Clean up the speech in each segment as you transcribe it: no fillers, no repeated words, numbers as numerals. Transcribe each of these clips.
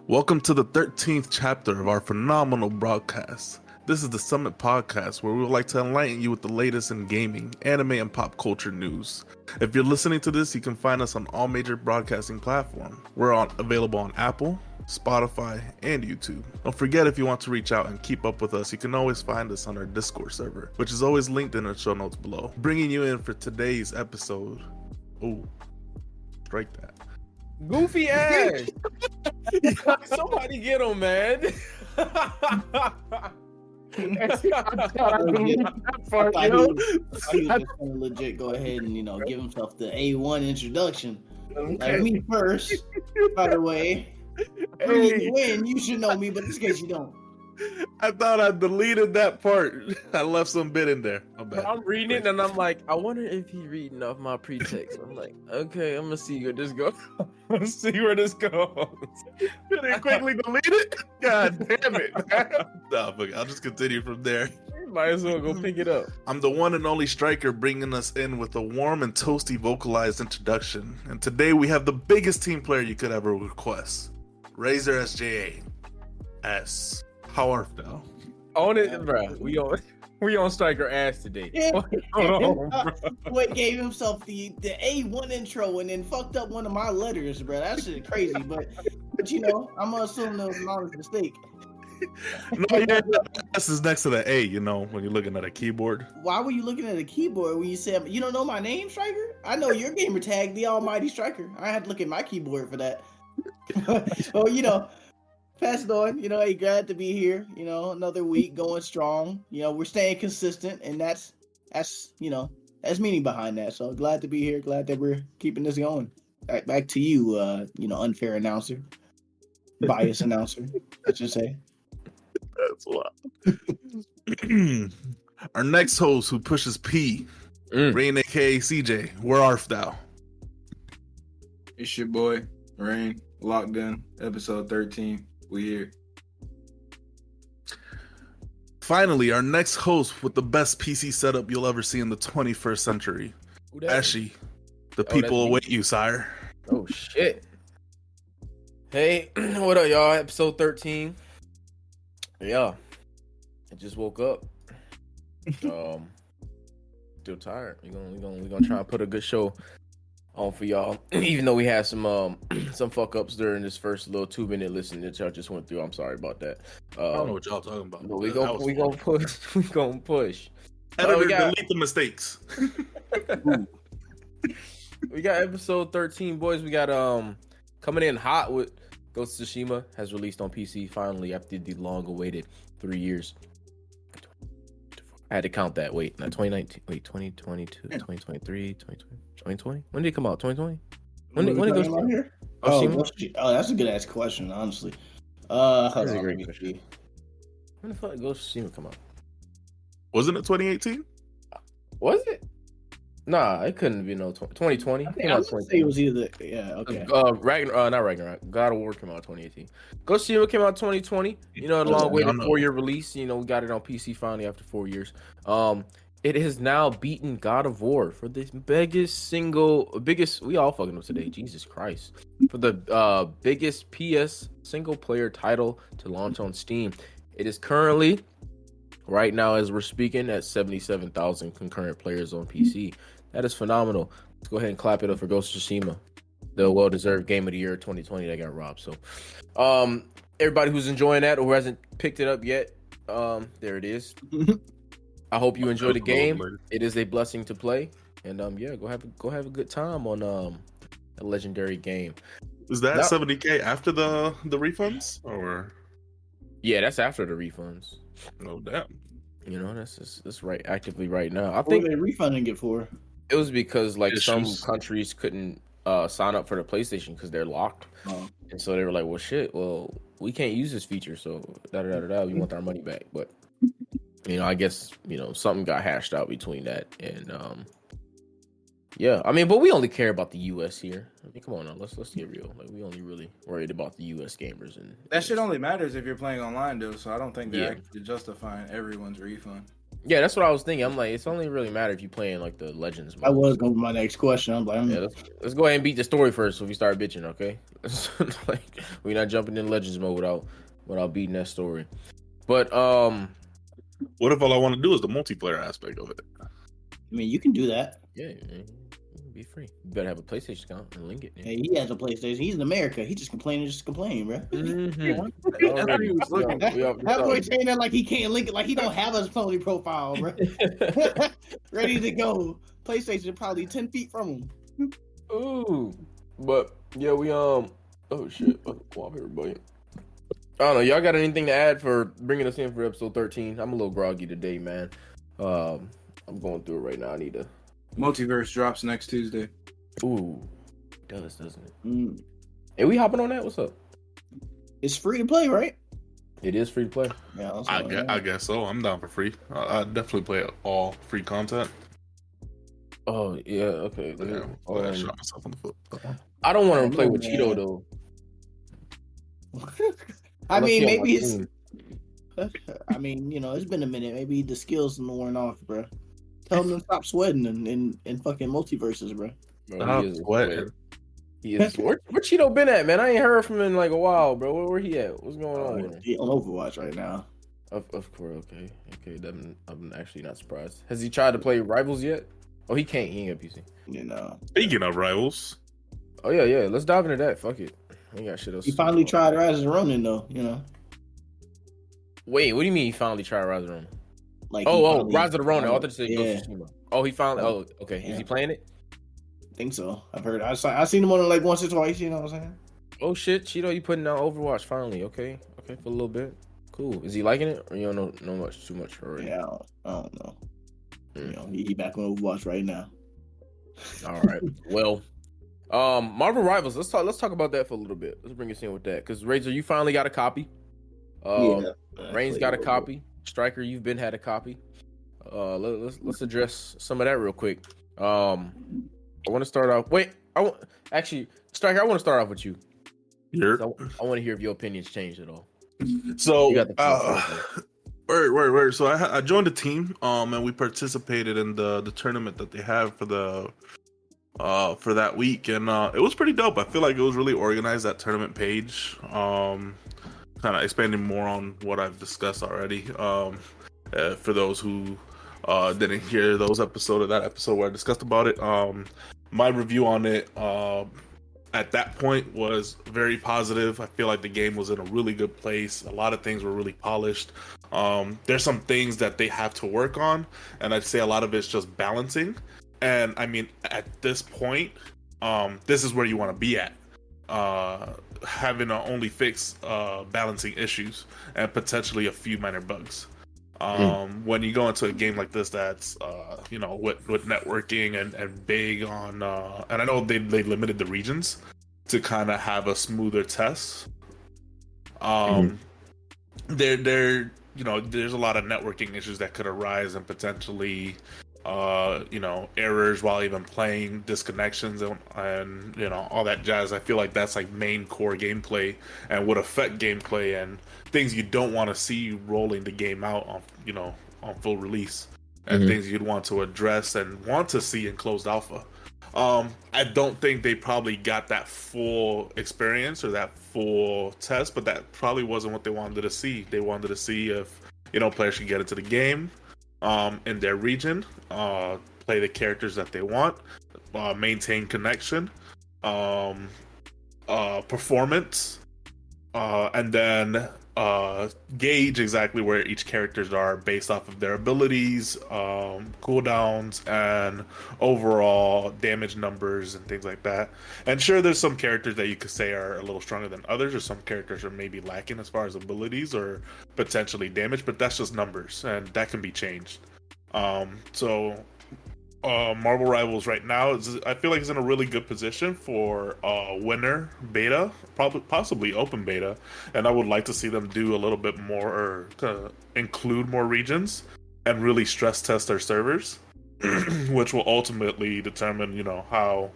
Welcome to the 13th chapter of our phenomenal broadcast. This is the Summit Podcast, where we would like to enlighten you with the latest in gaming, anime, and pop culture news. If you're listening to this, you can find us on all major broadcasting platforms. We're available on Apple, Spotify, and YouTube. Don't forget, if you want to reach out and keep up with us, you can always find us on our Discord server, which is always linked in the show notes below. Bringing you in for today's episode. Oh, strike that. Goofy ass. Somebody get him, man. I thought he was just gonna legit go ahead and give himself the A1 introduction. Like me first, by the way. When you should know me, but in this case you don't. I thought I deleted that part. I left some bit in there. I'm reading it and I'm like, I wonder if he's reading off my pretext. I'm like, okay, I'm gonna see where this goes. Let's see where this goes. Did it quickly delete it? God damn it. Nah, fuck it. I'll just continue from there. Might as well go pick it up. I'm the one and only Striker, bringing us in with a warm and toasty vocalized introduction. And today we have the biggest team player you could ever request. Razor SJA. S. How art thou? On it, bro. We on Striker ass today. Yeah. Hold on, Wait, gave himself the A1 intro and then fucked up one of my letters, bro. That shit crazy, but I'm gonna assume that was an honest mistake. No, yeah, S is next to the A, when you're looking at a keyboard. Why were you looking at a keyboard when you said you don't know my name, Striker? I know your gamer tag, the Almighty Striker. I had to look at my keyboard for that. Well, pass it on. Hey, glad to be here. Another week going strong. We're staying consistent, and that's meaning behind that. So glad to be here. Glad that we're keeping this going. Back to you, unfair announcer, biased announcer, I should say. That's a lot. Our next host who pushes P, Rain, aka CJ. Where art thou? It's your boy, Rain, locked in, episode 13. We here. Finally, our next host with the best PC setup you'll ever see in the 21st century. Ashy, the people await you, sire. Oh, shit. Hey, what up, y'all? Episode 13. Yeah. I just woke up. Still tired. We're gonna try and put a good show on for y'all, even though we had some fuck ups during this first little 2-minute listen that y'all just went through. I'm sorry about that. I don't know what y'all talking about. But we gonna push. We gonna push. Editor, delete the mistakes. We got episode 13, boys. We got coming in hot with Ghost of Tsushima has released on PC finally after the long-awaited 3 years. I had to count that. Wait, not 2019. Wait, 2022, 2023, 2020. When did it come out? 2020. When did it go here? Oh, that's a good ass question, honestly. That's a great question. When the fuck did Ghost of Tsushima come out? Wasn't it 2018? Was it? Nah, it couldn't be 2020. I was gonna say it was either okay. Not Ragnarok. God of War came out 2018. Ghost of Tsushima came out 2020. A long way to 4-year release. We got it on PC finally after 4 years. It has now beaten God of War for the biggest. We all fucking up today. Jesus Christ, for the biggest PS single player title to launch on Steam. It is currently, right now as we're speaking, at 77,000 concurrent players on PC. That is phenomenal. Let's go ahead and clap it up for Ghost of Tsushima, the well-deserved game of the year 2020 that got robbed. So, everybody who's enjoying that or who hasn't picked it up yet, there it is. I hope you enjoy the game. It is a blessing to play, and go have a good time on a legendary game. Is that 70K after the refunds, or? Yeah, that's after the refunds. No doubt. That's right actively right now. I What think were they refunding it for? it was because some Issues. countries couldn't sign up for the PlayStation because they're locked, and so they were like, "Well, shit. Well, we can't use this feature, so we want our money back." But I guess something got hashed out between that and but we only care about the US here. Come on now, let's get real. We only really worried about the US gamers, and That shit only matters if you're playing online, though, so I don't think they're actually justifying everyone's refund. Yeah, that's what I was thinking. I'm like, it's only really matter if you playing like the Legends mode. I was going to my next question. I'm like, yeah, let's go ahead and beat the story first. So we start bitching, okay? Like, we're not jumping in Legends mode without beating that story. But what if all I want to do is the multiplayer aspect of it? I mean, you can do that. Yeah, be free. You better have a PlayStation account and link it. Yeah, he has a PlayStation. He's in America. He just complain, bro. That boy saying that like he can't link it, like he don't have a Sony profile, bro. Ready to go. PlayStation probably 10 feet from him. Ooh, but yeah, we oh shit, wow, everybody. I don't know. Y'all got anything to add for bringing us in for episode 13? I'm a little groggy today, man. I'm going through it right now. I need to. Multiverse drops next Tuesday. Ooh, it does, doesn't it? Hey, we hopping on that? What's up? It's free to play, right? It is free to play. Yeah, I guess so. I'm down for free. I definitely play all free content. Oh yeah, okay. Yeah, I shot myself in the foot. I don't want to play with Cheeto though. I mean, maybe it's. I mean, you know, it's been a minute. Maybe the skills worn off, bro. Tell him to stop sweating in fucking multiverses, bro. He is sweating. He is. Where Cheeto been at, man? I ain't heard from him in like a while, bro. Where he at? What's going on with him? He on Overwatch right now. Of course, okay. I'm actually not surprised. Has he tried to play Rivals yet? Oh, he can't. He ain't got PC. You know. Speaking of Rivals. Oh yeah. Let's dive into that. Fuck it. We got shit else. He finally tried Rise of the Ronin, though. You know. Wait, what do you mean he finally tried Rise of the Ronin? Like Rise of the Ronin. I thought you said yeah. Ghost of Tsushima. Oh, he finally. Oh, okay. Yeah. Is he playing it? I think so. I've heard. I seen him on it like once or twice. You know what I'm saying? Oh shit, Cheeto, you putting out Overwatch finally? Okay, for a little bit. Cool. Is he liking it, or you don't know too much already? Yeah, I don't know. You know, he back on Overwatch right now. All right. Well, Marvel Rivals. Let's talk about that for a little bit. Let's bring us in with that because Razor, you finally got a copy. Reigns got a copy. Striker, you've been had a copy. Let's address some of that real quick. I want to start off. Wait, Striker, I want to start off with you. I want to hear if your opinions changed at all. So, word. So I joined the team, and we participated in the tournament that they have for that week, and it was pretty dope. I feel like it was really organized, that tournament page. Kind of expanding more on what I've discussed already. For those who didn't hear that episode where I discussed about it, my review on it at that point was very positive. I feel like the game was in a really good place. A lot of things were really polished. There's some things that they have to work on, and I'd say a lot of it's just balancing. And I mean, at this point, this is where you want to be at. Having to only fix balancing issues and potentially a few minor bugs. When you go into a game like this that's with networking and big on and I know they limited the regions to kind of have a smoother test. There's a lot of networking issues that could arise and potentially errors while even playing, disconnections and all that jazz. I feel like that's like main core gameplay and would affect gameplay and things you don't want to see rolling the game out on full release, and things you'd want to address and want to see in closed alpha. I don't think they probably got that full experience or that full test, but that probably wasn't what they wanted to see. They wanted to see if players could get into the game in their region, play the characters that they want, maintain connection, performance, and then gauge exactly where each characters are based off of their abilities, cooldowns, and overall damage numbers and things like that. And sure, there's some characters that you could say are a little stronger than others, or some characters are maybe lacking as far as abilities or potentially damage, but that's just numbers, and that can be changed. Marvel Rivals right now I feel like it's in a really good position for winter beta, possibly open beta, and I would like to see them do a little bit more or include more regions and really stress test their servers, which will ultimately determine how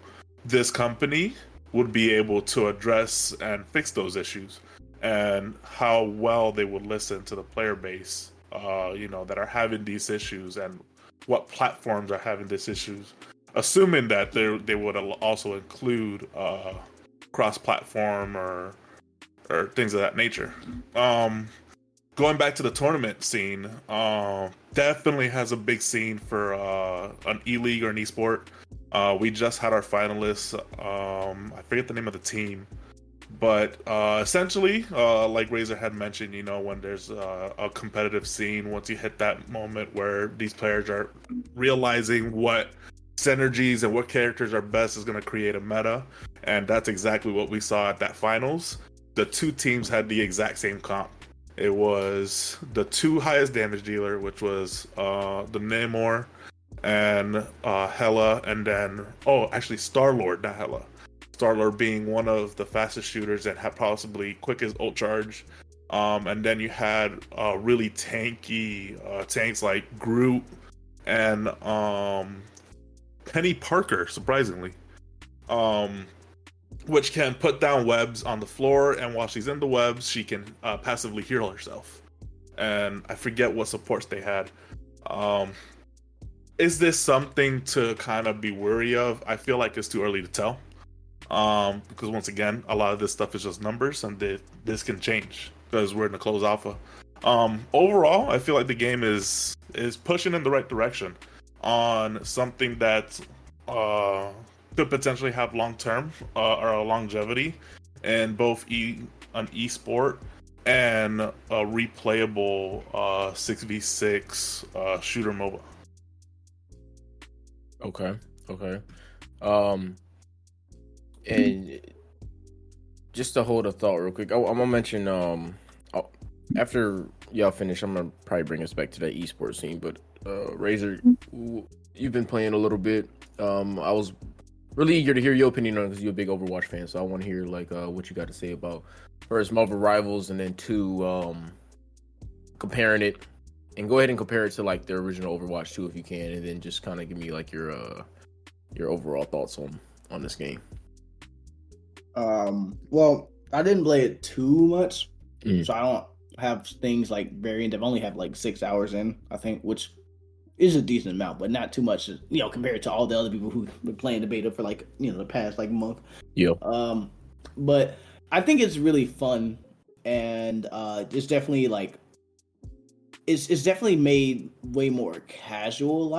this company would be able to address and fix those issues and how well they would listen to the player base that are having these issues, and what platforms are having these issues. Assuming that they would also include cross-platform or things of that nature. Going back to the tournament scene, definitely has a big scene for an E-League or an esport. We just had our finalists. I forget the name of the team, but essentially, like Razor had mentioned, when there's a competitive scene, once you hit that moment where these players are realizing what synergies and what characters are best, is going to create a meta, and that's exactly what we saw at that finals. The two teams had the exact same comp. It was the two highest damage dealer, which was the Namor and Hela, and then Star-Lord, not Hela. Star-Lord being one of the fastest shooters and had possibly quickest ult charge. And then you had really tanky tanks like Groot and Penny Parker, surprisingly, which can put down webs on the floor, and while she's in the webs, she can passively heal herself. And I forget what supports they had. Is this something to kind of be wary of? I feel like it's too early to tell. Because once again, a lot of this stuff is just numbers, and this can change because we're in the closed alpha. Overall, I feel like the game is pushing in the right direction on something that could potentially have long-term or a longevity in both an esport and a replayable 6v6 shooter MOBA. Okay. And just to hold a thought real quick, I'm gonna mention after y'all finish, I'm gonna probably bring us back to that esports scene. But Razor, you've been playing a little bit. I was really eager to hear your opinion on it because you're a big Overwatch fan. So I want to hear what you got to say about first Marvel Rivals, and then two comparing it, and go ahead and compare it to the original Overwatch 2 if you can, and then just kind of give me your overall thoughts on this game. Well, I didn't play it too much, so I don't have things variant. I've only had 6 hours in, I think, which is a decent amount, but not too much, compared to all the other people who've been playing the beta for the past month. Yeah. But I think it's really fun, and it's definitely it's definitely made way more casual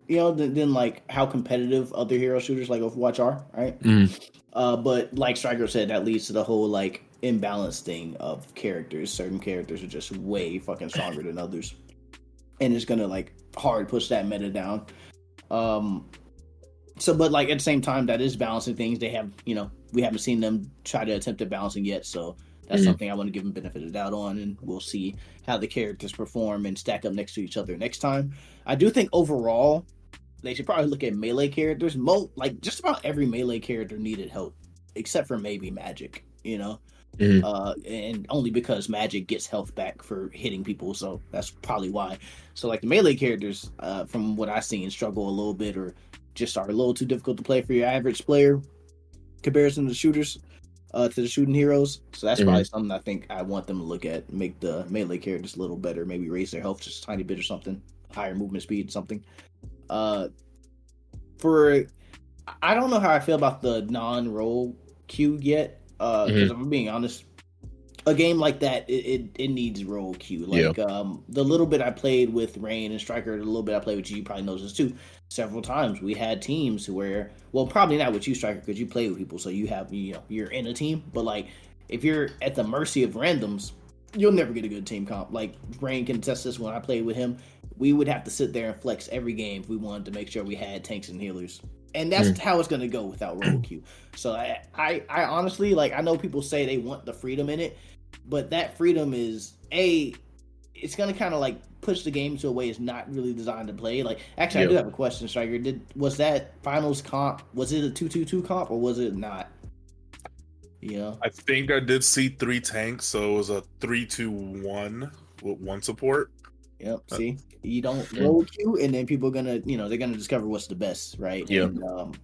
than how competitive other hero shooters like Overwatch are, right? But like Striker said, that leads to the whole imbalance thing of characters. Certain characters are just way fucking stronger than others, and it's gonna hard push that meta down. But at the same time, that is balancing things. They have, we haven't seen them try to attempt at balancing yet, so that's something I want to give them benefit of the doubt on, and we'll see how the characters perform and stack up next to each other next time. I do think overall they should probably look at melee characters. Just about every melee character needed help, except for maybe Magic, and only because Magic gets health back for hitting people, so that's probably why. So the melee characters, from what I've seen, struggle a little bit, or just are a little too difficult to play for your average player comparison to shooters, to the shooting heroes. So that's probably something I think I want them to look at, make the melee characters a little better, maybe raise their health just a tiny bit or something, higher movement speed, something. I don't know how I feel about the non-roll queue yet, because I'm being honest, a game like that, it needs roll queue. The little bit I played with Rain and Striker, the little bit I played with you probably knows this too. Several times we had teams where, well, probably not with you, Striker, because you play with people, so you have, you're in a team. But if you're at the mercy of randoms, you'll never get a good team comp. Rain can attest this. When I played with him, we would have to sit there and flex every game if we wanted to make sure we had tanks and healers. And that's how it's going to go without roll queue. So I honestly, I know people say they want the freedom in it, but that freedom is, it's going to kind of push the game to a way it's not really designed to play. Actually, I do have a question, Striker. Was that finals comp, was it a 2-2-2 comp, or was it not? I think I did see 3 tanks, so it was a 3-2-1 with 1 support. Yep. See, you don't roll queue, and then people are gonna, they're gonna discover what's the best, right? Yeah. And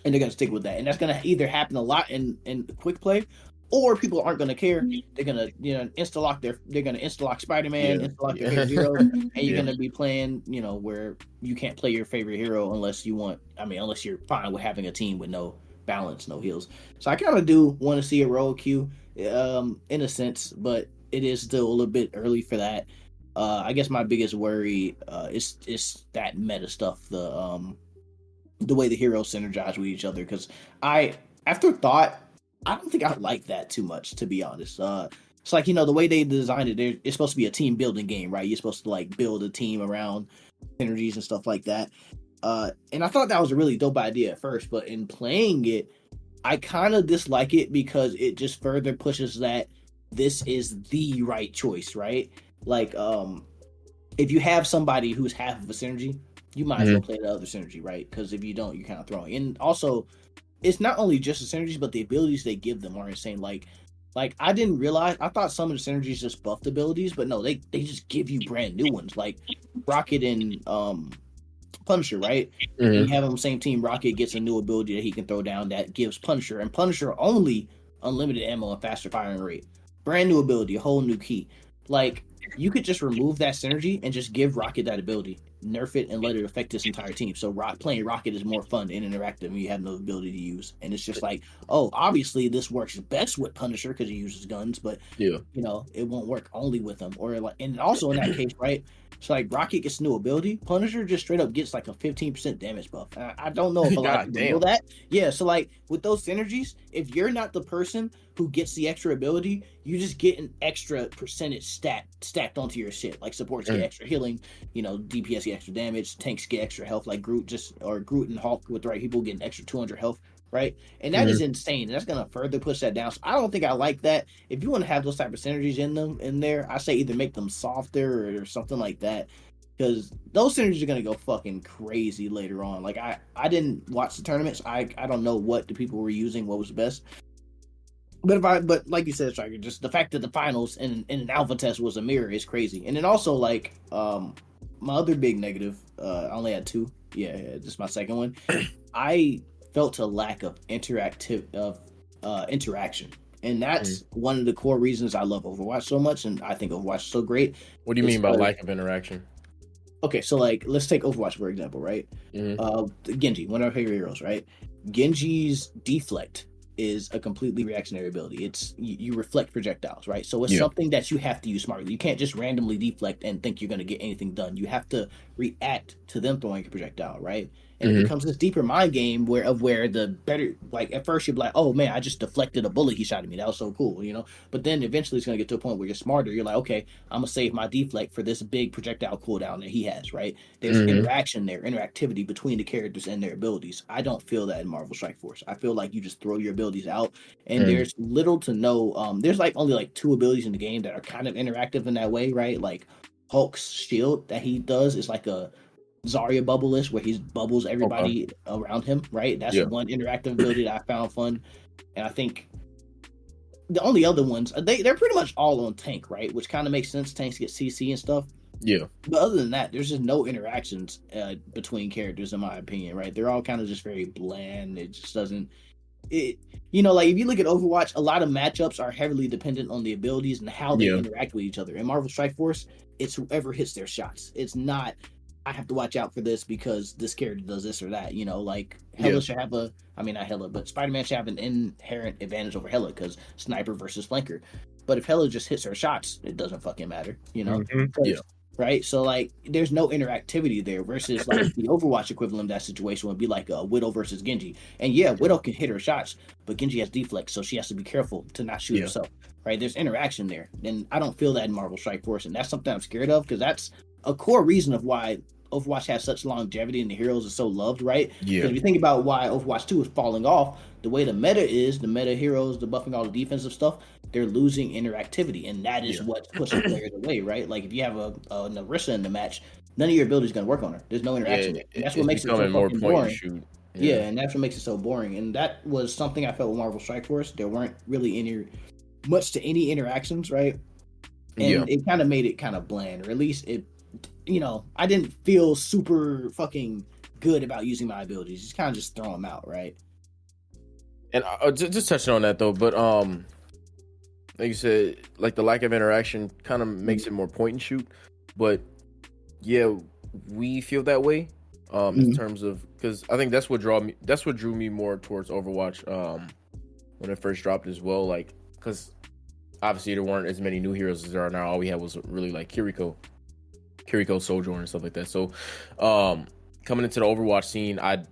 they're gonna stick with that, and that's gonna either happen a lot in quick play, or people aren't going to care. They're going to, they're going to insta-lock Spider-Man, insta-lock their favorite hero, and you're going to be playing, where you can't play your favorite hero unless you're fine with having a team with no balance, no heals. So I kind of do want to see a road queue, in a sense, but it is still a little bit early for that. I guess my biggest worry is that meta stuff, the way the heroes synergize with each other. Because after thought, I don't think I like that too much, to be honest. It's like, the way they designed it, it's supposed to be a team building game, right? You're supposed to like build a team around synergies and stuff like that. And I thought that was a really dope idea at first, but in playing it, I kind of dislike it because it just further pushes that this is the right choice, right? Like, if you have somebody who's half of a synergy, you might as well play the other synergy, right? Because if you don't, you're kind of throwing. And also, it's not only just the synergies, but the abilities they give them are insane. Like I didn't realize, I thought some of the synergies just buffed abilities, but no, they just give you brand new ones. Like Rocket and Punisher, right? You have them on the same team. Rocket gets a new ability that he can throw down that gives Punisher, and Punisher only unlimited ammo and faster firing rate. Brand new ability, a whole new key. Like, you could just remove that synergy and just give Rocket that ability, nerf it, and let it affect this entire team. So playing Rocket is more fun and interactive when you have no ability to use. And it's just like, oh, obviously this works best with Punisher because he uses guns, but it won't work only with him. Or like, and also in that case, right? So like Rocket gets a new ability, Punisher just straight up gets like a 15% damage buff. I don't know if a lot of people know that. Yeah, so like with those synergies, if you're not the person who gets the extra ability, you just get an extra percentage stacked onto your shit. Like supports get extra healing, DPS get extra damage, tanks get extra health, like Groot and Hulk with the right people get an extra 200 health, right? And that is insane. That's gonna further push that down. So I don't think I like that. If you want to have those type of synergies in there, I say either make them softer or something like that. Because those synergies are gonna go fucking crazy later on. Like I didn't watch the tournaments. I don't know what the people were using, what was the best. But like you said, Striker, just the fact that the finals and an alpha test was a mirror is crazy. And then also like my other big negative, I only had two. Yeah, this is my second one. I felt a lack of interaction, and that's one of the core reasons I love Overwatch so much, and I think Overwatch is so great. What do you mean by lack of interaction? Okay, so like let's take Overwatch for example, right? Genji, one of our favorite heroes, right? Genji's deflect is a completely reactionary ability. It's you reflect projectiles, right? So it's something that you have to use smartly. You can't just randomly deflect and think you're going to get anything done. You have to react to them throwing a projectile, right? And it becomes this deeper mind game where the better, like at first you're like, oh man, I just deflected a bullet he shot at me. That was so cool, But then eventually it's gonna get to a point where you're smarter. You're like, okay, I'm gonna save my deflect for this big projectile cooldown that he has, right? There's interaction there, interactivity between the characters and their abilities. I don't feel that in Marvel Strike Force. I feel like you just throw your abilities out, and there's little to no. There's like only like 2 abilities in the game that are kind of interactive in that way, right? Like Hulk's shield that he does is like a Zarya bubble-ish, where he bubbles everybody around him, right? That's one interactive ability that I found fun. And I think the only other ones, they're pretty much all on tank, right? Which kind of makes sense. Tanks get CC and stuff. Yeah. But other than that, there's just no interactions between characters, in my opinion, right? They're all kind of just very bland. It just doesn't... like if you look at Overwatch, a lot of matchups are heavily dependent on the abilities and how they interact with each other. In Marvel Strike Force, it's whoever hits their shots. It's not... I have to watch out for this because this character does this or that, like Hela should have not Hela, but Spider-Man should have an inherent advantage over Hela because sniper versus flanker. But if Hela just hits her shots, it doesn't fucking matter, right? So like there's no interactivity there versus like the Overwatch equivalent of that situation would be like a Widow versus Genji. And Widow can hit her shots, but Genji has deflect, so she has to be careful to not shoot herself, right? There's interaction there. And I don't feel that in Marvel Strike Force, and that's something I'm scared of because that's a core reason of why Overwatch has such longevity and the heroes are so loved, right? Because if you think about why Overwatch 2 is falling off, the way the meta heroes, the buffing all the defensive stuff, they're losing interactivity, and that is what's pushing players away, right? Like if you have a Narissa in the match, none of your abilities going to work on her. There's no interaction. And that's what makes it so fucking boring. And that's what makes it so boring. And that was something I felt with Marvel Strike Force. There weren't really much to any interactions, right? And it kind of made it kind of bland, or at least it. I didn't feel super fucking good about using my abilities. Just kind of just throw them out, right? And just touching on that though, but like you said, like the lack of interaction kind of makes it more point and shoot. But yeah, we feel that way. In terms of, because I think that's what drew me more towards Overwatch when it first dropped as well. Like, because obviously there weren't as many new heroes as there are now. All we had was really like Kiriko, Sojourn, and stuff like that. So coming into the Overwatch scene, I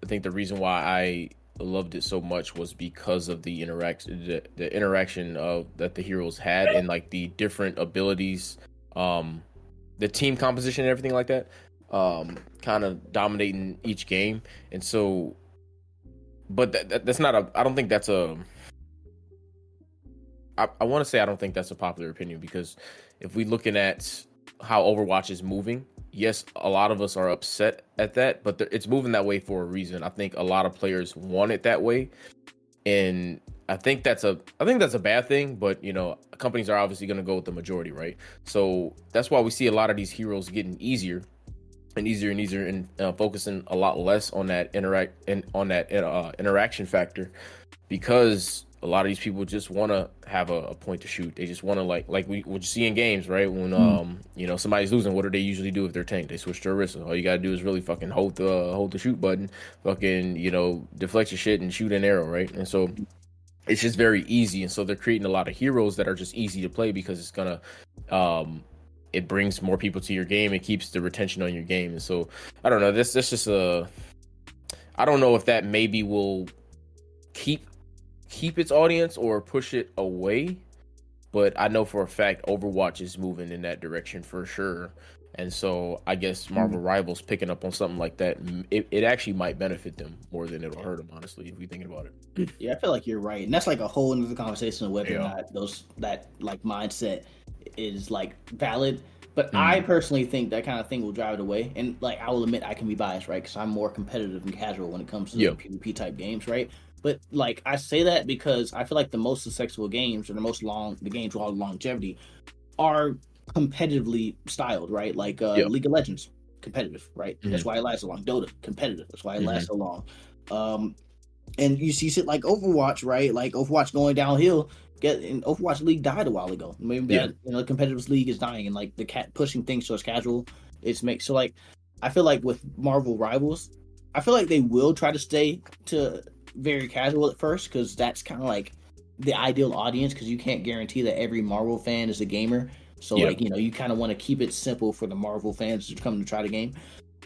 think the reason why I loved it so much was because of the interaction of that the heroes had, and like the different abilities, the team composition and everything like that, kind of dominating each game. And so, but that's not a, I don't think that's a, I want to say I don't think that's a popular opinion, because if we looking at how Overwatch is moving, yes, a lot of us are upset at that, but it's moving that way for a reason. I think a lot of players want it that way, and I think that's a bad thing. But you know, companies are obviously going to go with the majority, right? So that's why we see a lot of these heroes getting easier and easier and easier, and focusing a lot less on that interaction factor, because a lot of these people just want to have a point to shoot. They just want to like we would see in games, right? When you know, somebody's losing, what do they usually do if they're tanked? They switch to Orisa. All you gotta do is really fucking hold the shoot button, fucking, you know, deflect your shit and shoot an arrow, right? And so it's just very easy. And so they're creating a lot of heroes that are just easy to play, because it's gonna it brings more people to your game. It keeps the retention on your game. And so I don't know. That's just I don't know if that maybe will keep its audience or push it away, but I know for a fact Overwatch is moving in that direction for sure. And so I guess Marvel Rivals picking up on something like that, it actually might benefit them more than it'll hurt them, honestly, if we thinking about it. Yeah, I feel like you're right, and that's like a whole another conversation of whether or not that like mindset is like valid. But I personally think that kind of thing will drive it away. And like, I will admit I can be biased, right? Because I'm more competitive and casual when it comes to PvP type games, right? But like, I say that because I feel like the most successful games, or the games with all longevity, are competitively styled, right? Like League of Legends, competitive, right? That's why it lasts so long. Dota, competitive. That's why it lasts so long. And you see shit like Overwatch, right? Like Overwatch going downhill. Overwatch League died a while ago. Maybe that, you know, the competitive league is dying, and like the pushing things towards casual, so like, I feel like with Marvel Rivals, I feel like they will try to stay to very casual at first, because that's kind of like the ideal audience, because you can't guarantee that every Marvel fan is a gamer. So like, you know, you kind of want to keep it simple for the Marvel fans to come to try the game.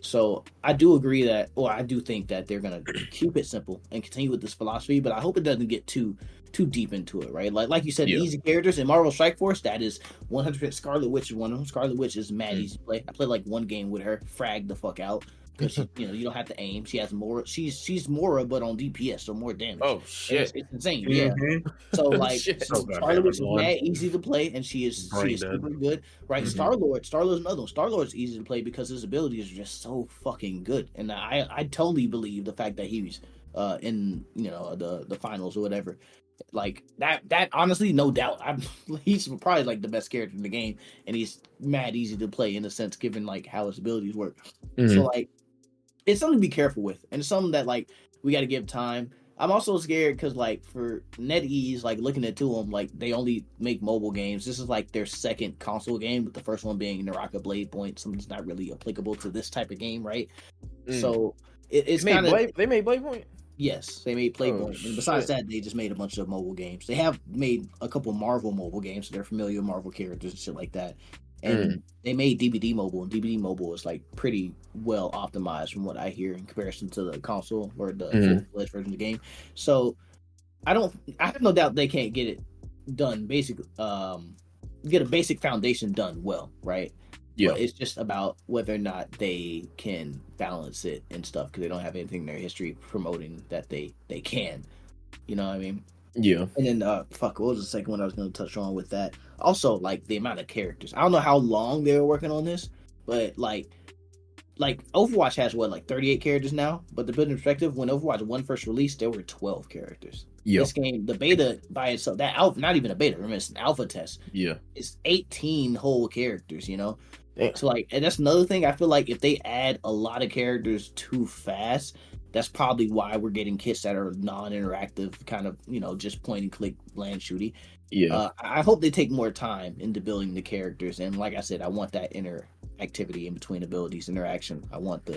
So I do agree that, or I do think that they're gonna keep it simple and continue with this philosophy, but I hope it doesn't get too deep into it, right? Like you said, easy characters in Marvel Strike Force, that is 100%. Scarlet Witch is one of them. Scarlet Witch is mad easy to play. I played like one game with her, fragged the fuck out, because you know, you don't have to aim. She has more. She's Mora, but on DPS, so more damage. Oh shit, it's insane. Yeah. So like, Scarlet Witch is mad easy to play, and she is super good, right? Star-Lord's another one. Star-Lord's easy to play because his abilities are just so fucking good, and I totally believe the fact that he's in, you know, the finals or whatever. Like that honestly, no doubt. He's probably like the best character in the game, and he's mad easy to play in a sense, given like how his abilities work. So like, it's something to be careful with, and it's something that like we got to give time. I'm also scared because like for NetEase, like looking at them, like they only make mobile games. This is like their second console game, with the first one being Naraka Blade Point, something that's not really applicable to this type of game, right? So it's kind of, they made Blade Point. Yes, they made Playpoint. And besides that, they just made a bunch of mobile games. They have made a couple Marvel mobile games, so they're familiar with Marvel characters and shit like that. And they made DBD Mobile, and DBD Mobile is like pretty well optimized from what I hear in comparison to the console or the full-fledged version of the game. So I have no doubt they can't get it done basically, get a basic foundation done well, right? Yeah, but it's just about whether or not they can balance it and stuff, because they don't have anything in their history promoting that they can. You know what I mean? Yeah. And then what was the second one I was going to touch on with that? Also, like the amount of characters. I don't know how long they were working on this, but like Overwatch has like 38 characters now. But to put in perspective, when Overwatch 1 first released, there were 12 characters. Yeah. This game, the beta by itself, that alpha, not even a beta, remember, it's an alpha test. Yeah. It's 18 whole characters, you know? Damn. So like, and that's another thing. I feel like if they add a lot of characters too fast, that's probably why we're getting kits that are non-interactive, kind of, you know, just point and click land shooty. Yeah. I hope they take more time into building the characters, and like I said, I want that interactivity in between abilities, interaction. I want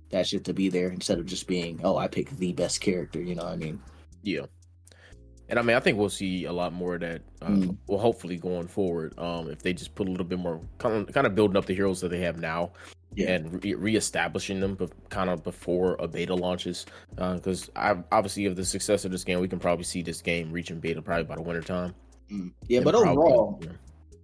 that shit to be there instead of just being, oh, I pick the best character. You know what I mean? Yeah. And I mean, I think we'll see a lot more of that. Well, hopefully going forward, if they just put a little bit more kind of building up the heroes that they have now, and reestablishing them, kind of before a beta launches. Because obviously, of the success of this game, we can probably see this game reaching beta probably by the winter time. Yeah, And but probably, overall,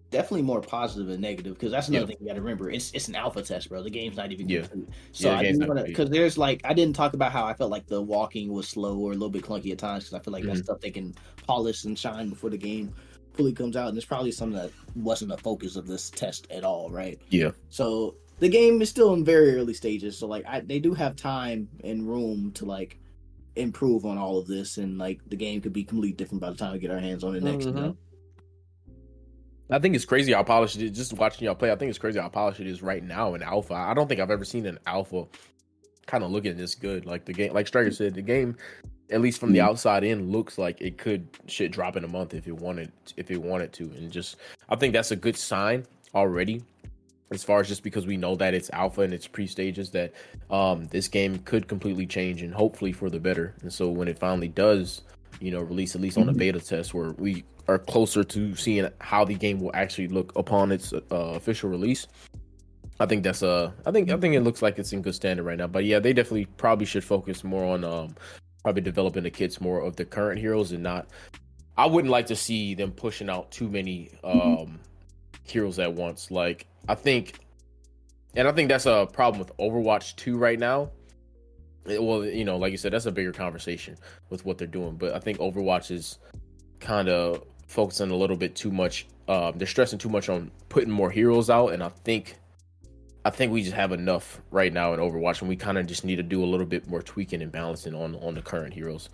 definitely more positive than negative, because that's another thing you got to remember. It's an alpha test, bro. The game's not even complete. So I do want to, because there's like, I didn't talk about how I felt like the walking was slow or a little bit clunky at times, because I feel like that's stuff they can polish and shine before the game fully comes out, and it's probably something that wasn't a focus of this test at all, right? Yeah. So the game is still in very early stages, so like they do have time and room to like improve on all of this, and like the game could be completely different by the time we get our hands on it next. You know? I think it's crazy how polished it is. Just watching y'all play, I think it's crazy how polished it is right now in alpha. I don't think I've ever seen an alpha kind of looking this good. Like the game, like Striker said, the game, at least from the outside in, looks like it could shit drop in a month if it wanted to. And just, I think that's a good sign already, as far as just because we know that it's alpha and it's pre-stages, that this game could completely change, and hopefully for the better. And so when it finally does, release, at least on a beta test, where we are closer to seeing how the game will actually look upon its official release, I think that's I think it looks like it's in good standing right now. But yeah, they definitely probably should focus more on probably developing the kits more of the current heroes, and not, I wouldn't like to see them pushing out too many heroes at once. Like I think that's a problem with Overwatch 2 right now. Well, like you said, that's a bigger conversation with what they're doing. But I think Overwatch is kind of focusing a little bit too much. They're stressing too much on putting more heroes out, and I think we just have enough right now in Overwatch, and we kind of just need to do a little bit more tweaking and balancing on the current heroes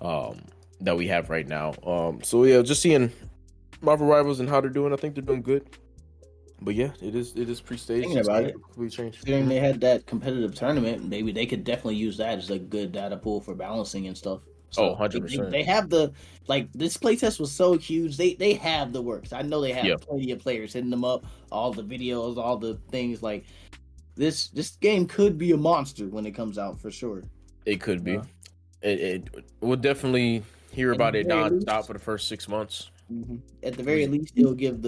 that we have right now. So yeah, just seeing Marvel Rivals and how they're doing, I think they're doing good. But yeah, it is pre-stage. Thinking about it, change. Considering they had that competitive tournament, maybe they could definitely use that as a good data pool for balancing and stuff. So 100%. They have this playtest was so huge. They have the works. I know they have plenty of players hitting them up, all the videos, all the things. Like this game could be a monster when it comes out, for sure. It could be. We'll definitely hear about it non-stop for the first 6 months. At the very least, it'll give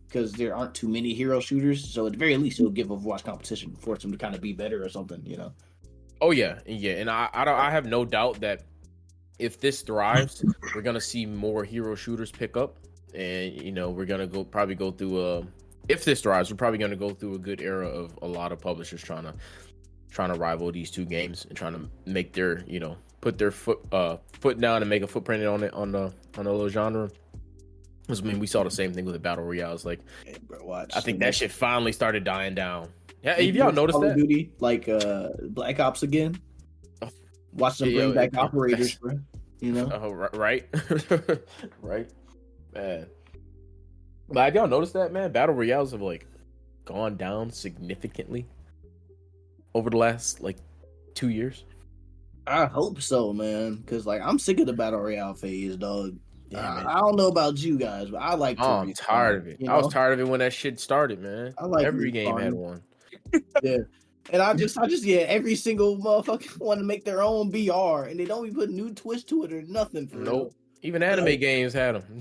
because there aren't too many hero shooters, so at the very least, it'll give Overwatch competition, force them to kind of be better or something, Oh yeah, and I have no doubt that if this thrives, we're gonna see more hero shooters pick up, and we're gonna probably go through if this thrives, we're probably gonna go through a good era of a lot of publishers trying to rival these two games and trying to make their put their foot down and make a footprint on it on the little genre. I mean, we saw the same thing with the battle royales. Like, I think that shit finally started dying down. Yeah, have y'all noticed that? Duty, like Black Ops again. Watch them bring back operators, bro. Right, right, man. But have y'all noticed that, man? Battle royales have like gone down significantly over the last 2 years. I hope so, man. Because I'm sick of the battle royale phase, dog. I don't know about you guys, but I like to. I'm tired of it. I was tired of it when that shit started, man. I like every game had one. Yeah. And I just every single motherfucker want to make their own BR, and they don't even put new twist to it or nothing. For nope. Even anime games had them.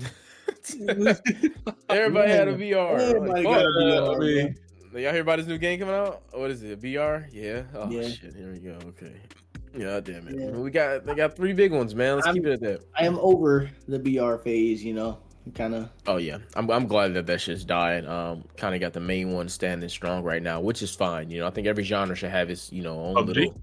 Everybody had a VR. Everybody got a VR. Y'all hear about this new game coming out? What is it? A VR? Yeah. Oh shit. Here we go. Okay. Yeah, damn it. Yeah. They got 3 big ones, man. Let's keep it at that. I am over the BR phase, kind of. Oh yeah, I'm glad that shit's died. Kind of got the main one standing strong right now, which is fine. I think every genre should have its own PUBG? Little.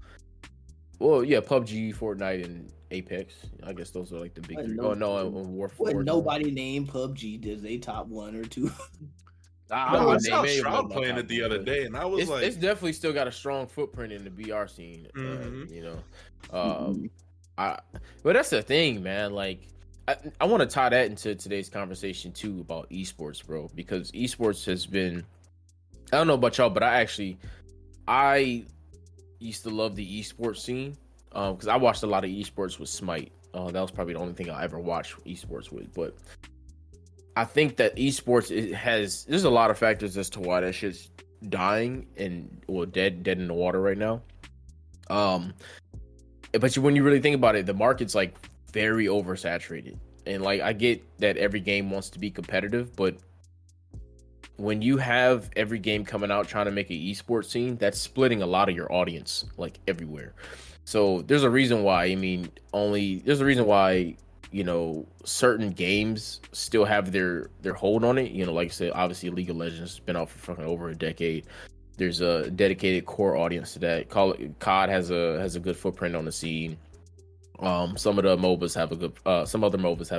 Well, yeah, PUBG, Fortnite, and Apex. I guess those are like the big 3. War. Would nobody name PUBG as a top 1 or 2? I saw Shroud playing it the other day, and I was it's definitely still got a strong footprint in the BR scene. But that's the thing, man. Like, I want to tie that into today's conversation too about esports, bro, because esports has been. I don't know about y'all, but I used to love the esports scene because I watched a lot of esports with Smite. That was probably the only thing I ever watched esports with, but I think that esports there's a lot of factors as to why that shit's dying and dead in the water right now. But when you really think about it, the market's like very oversaturated, and like I get that every game wants to be competitive, but when you have every game coming out trying to make an esports scene, that's splitting a lot of your audience like everywhere. So there's a reason why. I mean, there's a reason why, certain games still have their hold on it. Like I said, obviously League of Legends has been out for fucking over a decade. There's a dedicated core audience to that. COD has a good footprint on the scene. Some other MOBAs have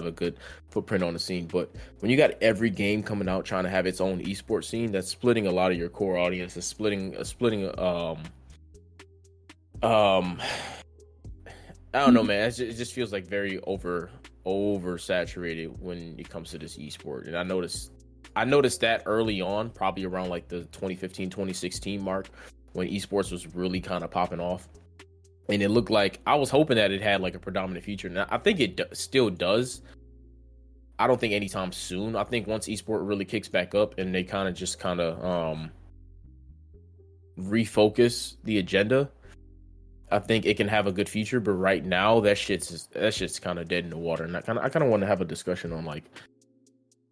a good footprint on the scene. But when you got every game coming out trying to have its own esports scene, that's splitting a lot of your core audience. It's splitting I don't know, man. It just feels like very oversaturated when it comes to this esport. And I noticed that early on, probably around like the 2015, 2016 mark, when esports was really kind of popping off. And it looked like, I was hoping that it had like a predominant feature. And I think it still does. I don't think anytime soon. I think once esport really kicks back up and they kind of refocus the agenda, I think it can have a good feature. But right now, that shit's kind of dead in the water. And I kind of want to have a discussion on like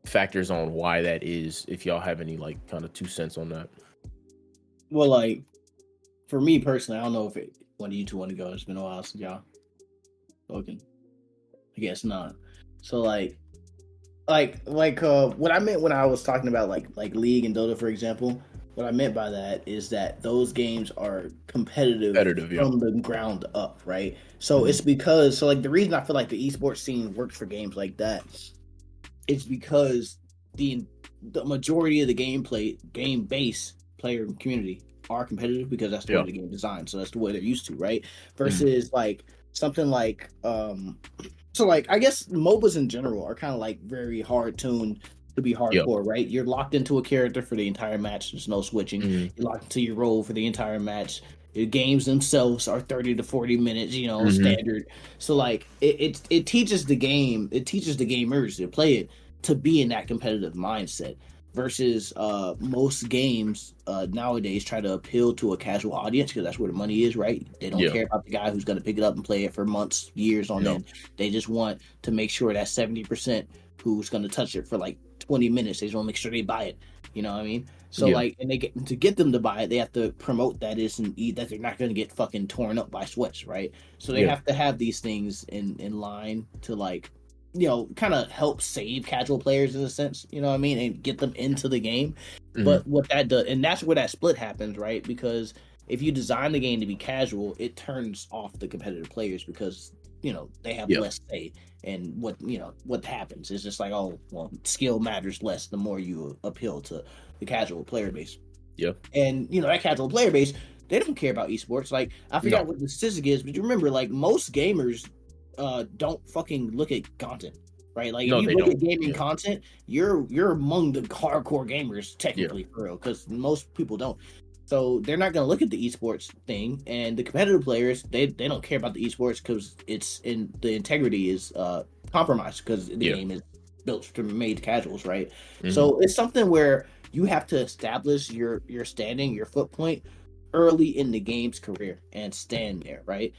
factors on why that is, if y'all have any like kind of 2 cents on that. Well, like for me personally, I don't know if one of you two want to go. It's been a while since y'all spoken. I guess not. So like what I meant when I was talking about like League and Dota, for example, what I meant by that is that those games are competitive from the ground up, right? So it's because like the reason I feel like the esports scene works for games like that, it's because the majority of the game base player community are competitive because that's the way the game designed. So that's the way they're used to, right? Versus like something like so like I guess MOBAs in general are kind of like very hard tuned to be hardcore, right? You're locked into a character for the entire match. There's no switching. You're locked into your role for the entire match. The games themselves are 30 to 40 minutes, standard. So like it teaches the game, it teaches the gamers to play it to be in that competitive mindset. Versus most games nowadays try to appeal to a casual audience because that's where the money is, right? They don't care about the guy who's going to pick it up and play it for months, years on end. They just want to make sure that 70% who's going to touch it for like 20 minutes, they just want to make sure they buy it. You know what I mean? So like, and to get them to buy it, they have to promote that that they're not going to get fucking torn up by sweats, right? So they have to have these things in line to like, kind of help save casual players in a sense, you know what I mean, and get them into the game. But what that does, and that's where that split happens, right? Because if you design the game to be casual, it turns off the competitive players because they have less say. And what happens is just like, oh well, skill matters less the more you appeal to the casual player base. And that casual player base, they don't care about esports. Like I forgot what the statistic is, but you remember like most gamers don't fucking look at content, right? Like if you look at gaming content, you're among the hardcore gamers technically, for real, because most people don't. So they're not going to look at the esports thing, and the competitive players, they don't care about the esports because the integrity is compromised because the game is built to be made casuals, right? So it's something where you have to establish your standing, your foot point early in the game's career and stand there, right?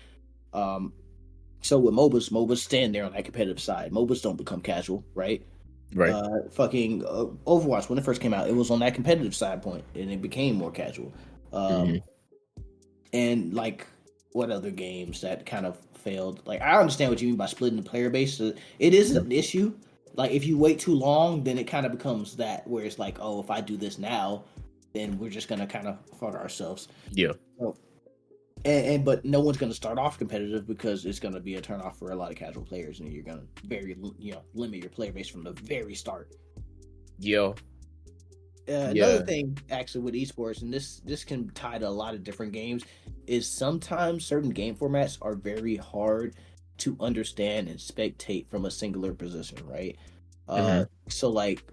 So with MOBAs stand there on that competitive side. MOBAs don't become casual, right? Right. Fucking Overwatch, when it first came out, it was on that competitive side point, and it became more casual. And like, what other games that kind of failed? Like, I understand what you mean by splitting the player base. It is an issue. Like, if you wait too long, then it kind of becomes that where it's like, oh, if I do this now, then we're just gonna kind of fuck ourselves. So, but no one's going to start off competitive because it's going to be a turnoff for a lot of casual players, and you're going to limit your player base from the very start. Another thing actually with esports, and this can tie to a lot of different games, is sometimes certain game formats are very hard to understand and spectate from a singular position, right? So like,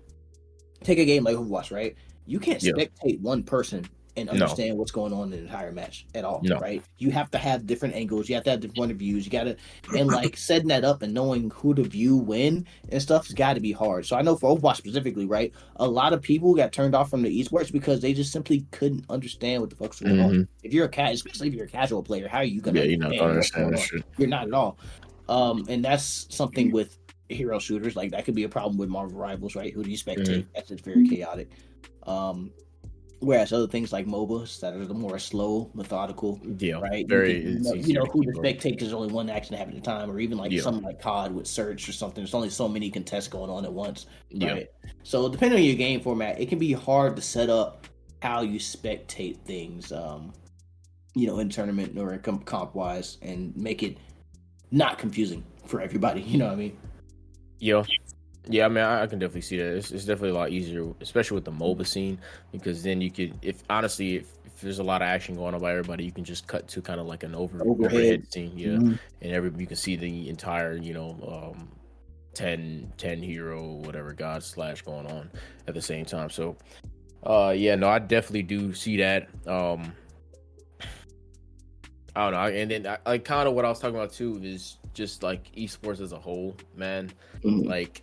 take a game like Overwatch, right? You can't spectate one person and understand what's going on in the entire match at all, No. right? You have to have different angles, you have to have different point of views, you gotta, and like setting that up and knowing who to view when and stuff has got to be hard. So I know for Overwatch specifically, right, a lot of people got turned off from the esports because they just simply couldn't understand what the fuck's going on. If you're especially if you're a casual player, how are you gonna understand what's going on? You're not at all. And that's something with hero shooters, like that could be a problem with Marvel Rivals, right? Who do you spectate? That's just very chaotic. Whereas other things like MOBAs that are the more slow, methodical, right? Very you know who to spectate because there's only one action happening at a time, or even like something like COD with Search or something. There's only so many contests going on at once, right? So depending on your game format, it can be hard to set up how you spectate things, you know, in tournament or in comp wise, and make it not confusing for everybody. You know what I mean? Yeah, I mean, I can definitely see that. It's definitely a lot easier, especially with the MOBA scene, because then you could, if there's a lot of action going on by everybody, you can just cut to kind of like an overhead scene, and you can see the entire, you know, 10 hero, whatever, God slash going on at the same time. So, I definitely do see that. I don't know, and then I kind of what I was talking about too is just like esports as a whole, man. Like,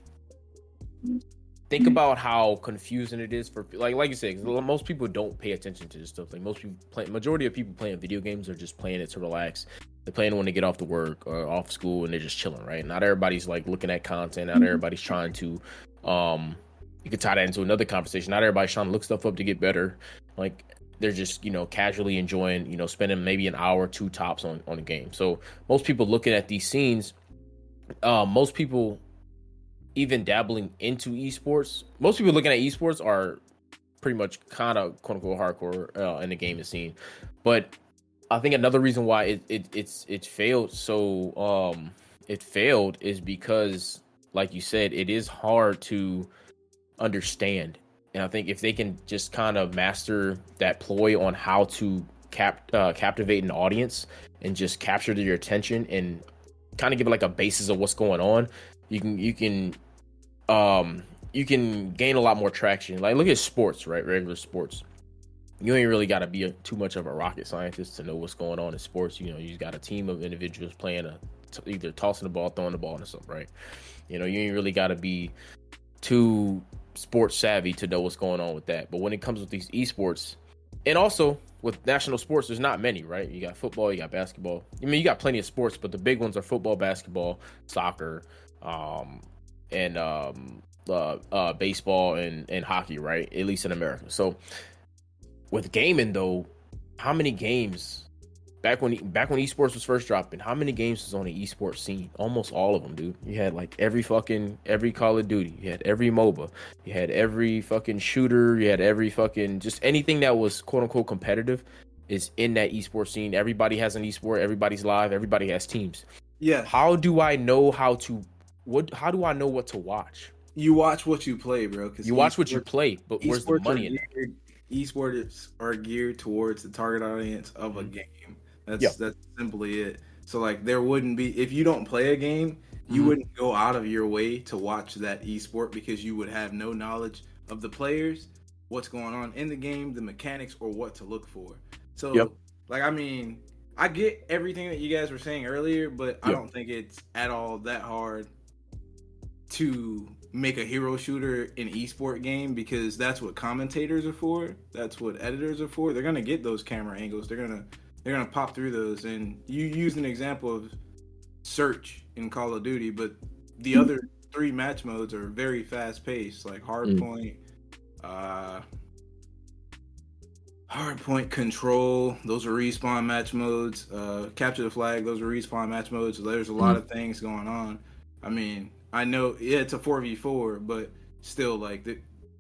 think about how confusing it is for like you said. Most people don't pay attention to this stuff. Like majority of people playing video games are just playing it to relax. They're playing when they get off to work or off school, and they're just chilling. Right? Not everybody's like looking at content. Not everybody's trying to. You could tie that into another conversation. Not everybody's trying to look stuff up to get better. Like, they're just, you know, casually enjoying, you know, spending maybe an hour or two tops on a game. So most people looking at these scenes, most people even dabbling into esports, most people looking at esports are pretty much kind of quote unquote hardcore in the gaming scene. But I think another reason why it failed is because, like you said, it is hard to understand. And I think if they can just kind of master that ploy on how to captivate an audience and just capture their attention and kind of give it like a basis of what's going on, you can gain a lot more traction. Like, look at sports, right? Regular sports. You ain't really got to be too much of a rocket scientist to know what's going on in sports. You know, you got a team of individuals playing either tossing the ball, throwing the ball, or something, right? You know, you ain't really got to be too sports savvy to know what's going on with that. But when it comes with these esports, and also with national sports, there's not many, right? You got football, you got basketball. I mean, you got plenty of sports, but the big ones are football, basketball, soccer, and baseball and hockey, right? At least in America. So with gaming though, how many games back when esports was first dropping, how many games was on the esports scene? Almost all of them, dude. You had like every Call of Duty, you had every MOBA, you had every fucking shooter, you had every fucking just anything that was quote unquote competitive is in that esports scene. Everybody has an esport, everybody's live, everybody has teams. Yeah. How do I know how to what to watch? You watch what you play, bro. Cause you watch what you play, but where's the money in that? Esports are geared towards the target audience of a game. That's simply it. So like, there wouldn't be, if you don't play a game, you wouldn't go out of your way to watch that esport because you would have no knowledge of the players, what's going on in the game, the mechanics, or what to look for. So like, I mean, I get everything that you guys were saying earlier, but I don't think it's at all that hard to make a hero shooter an esport game, because that's what commentators are for. That's what editors are for. They're gonna get those camera angles. They're gonna pop through those. And you used an example of Search in Call of Duty, but the other 3 match modes are very fast paced, like Hardpoint, Control. Those are respawn match modes. Capture the Flag. Those are respawn match modes. So there's a lot of things going on. I mean, I know, it's a 4v4, but still, like,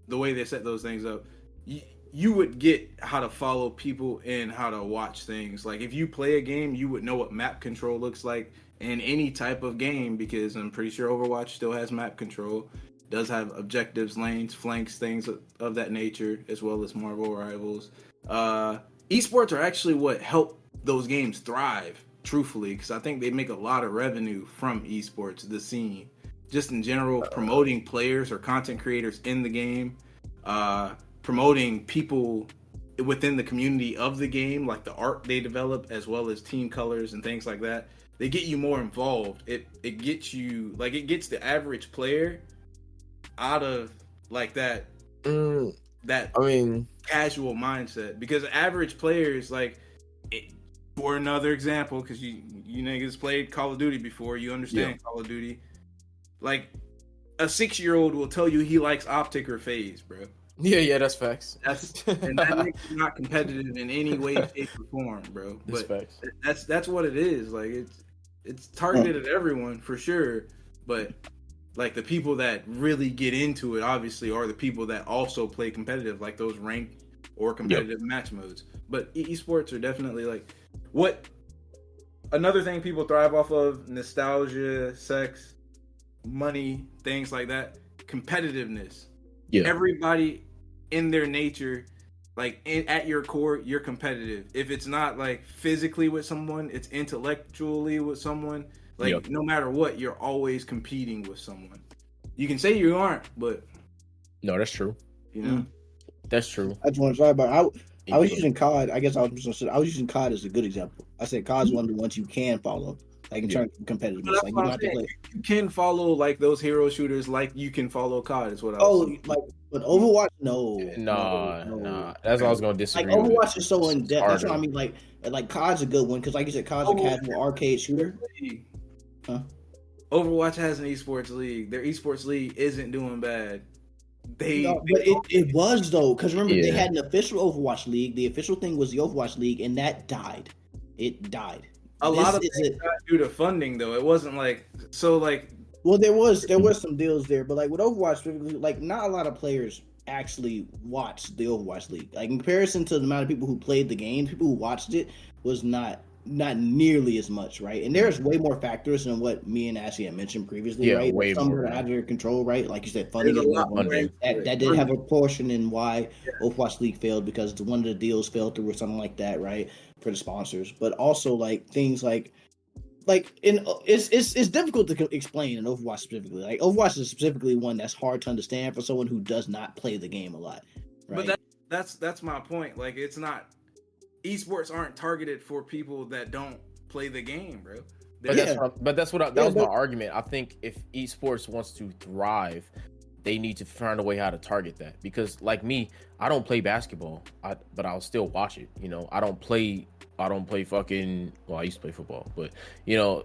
the way they set those things up, you would get how to follow people and how to watch things. Like, if you play a game, you would know what map control looks like in any type of game, because I'm pretty sure Overwatch still has map control, does have objectives, lanes, flanks, things of that nature, as well as Marvel Rivals. Esports are actually what help those games thrive, truthfully, because I think they make a lot of revenue from esports, the scene. Just in general, promoting players or content creators in the game, promoting people within the community of the game, like the art they develop as well as team colors and things like that. They get you more involved. It gets you like it gets the average player out of like that casual mindset, because average players like for another example, because you niggas played Call of Duty before, you understand Call of Duty. Like a 6-year-old will tell you he likes optic or phase, bro. Yeah, that's facts. And that makes you not competitive in any way, shape, or form, bro. That's But facts. that's what it is. Like it's targeted at everyone for sure, but like the people that really get into it obviously are the people that also play competitive, like those ranked or competitive match modes. But esports are definitely like what another thing people thrive off of: nostalgia, sex, money, things like that. Competitiveness. Yeah. Everybody in their nature, like at your core, you're competitive. If it's not like physically with someone, it's intellectually with someone. Like no matter what, you're always competing with someone. You can say you aren't, but no, that's true. You know, that's true. I just want to try, but I was using COD. I guess I was using COD as a good example. I said COD's one of the ones you can follow, like in terms of competitiveness. Like you don't have to play. You can follow like those hero shooters, like you can follow COD. Is what I was saying. Like but Overwatch, no. That's what I was gonna disagree. Like Overwatch is so in depth. That's what I mean. Like COD's a good one because, like you said, COD's a casual arcade shooter. Huh? Overwatch has an esports league. Their esports league isn't doing bad. But it was though, because remember they had an official Overwatch league. The official thing was the Overwatch league, and that died. It died. A lot of things got due to funding though. It wasn't like so like. Well, there was some deals there, but like with Overwatch, like not a lot of players actually watched the Overwatch league. Like in comparison to the amount of people who played the game, people who watched it was not nearly as much, right? And there's way more factors than what me and Ashley had mentioned previously, right? Way some more are out of your control, right? Like you said, funding that did have a portion in why Overwatch League failed, because one of the deals fell through or something like that, right? For the sponsors, but also like things like it's difficult to explain in Overwatch specifically. Like Overwatch is specifically one that's hard to understand for someone who does not play the game a lot, right? But that's my point. Like it's not. Esports aren't targeted for people that don't play the game, bro. That was my argument. I think if esports wants to thrive, they need to find a way how to target that. Because like me, I don't play basketball, but I'll still watch it. You know, I don't play fucking. Well, I used to play football, but you know,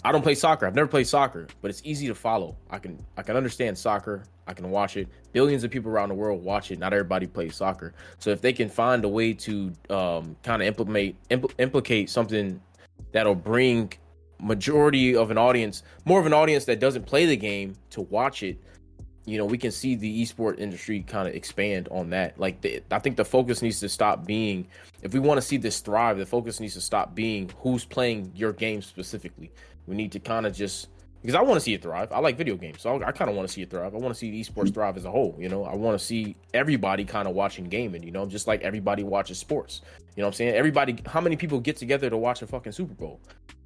I don't play soccer. I've never played soccer, but it's easy to follow. I can understand soccer. I can watch it. Billions of people around the world watch it. Not everybody plays soccer. So if they can find a way to kind of implicate something that'll bring majority of an audience, more of an audience that doesn't play the game to watch it, you know, we can see the esport industry kind of expand on that. Like I think the focus needs to stop being, if we want to see this thrive, the focus needs to stop being who's playing your game specifically. We need to kind of just, because I want to see it thrive. I like video games, so I kind of want to see it thrive. I want to see the esports thrive as a whole. You know, I want to see everybody kind of watching gaming. You know, just like everybody watches sports. You know what I'm saying? Everybody, how many people get together to watch a fucking Super Bowl?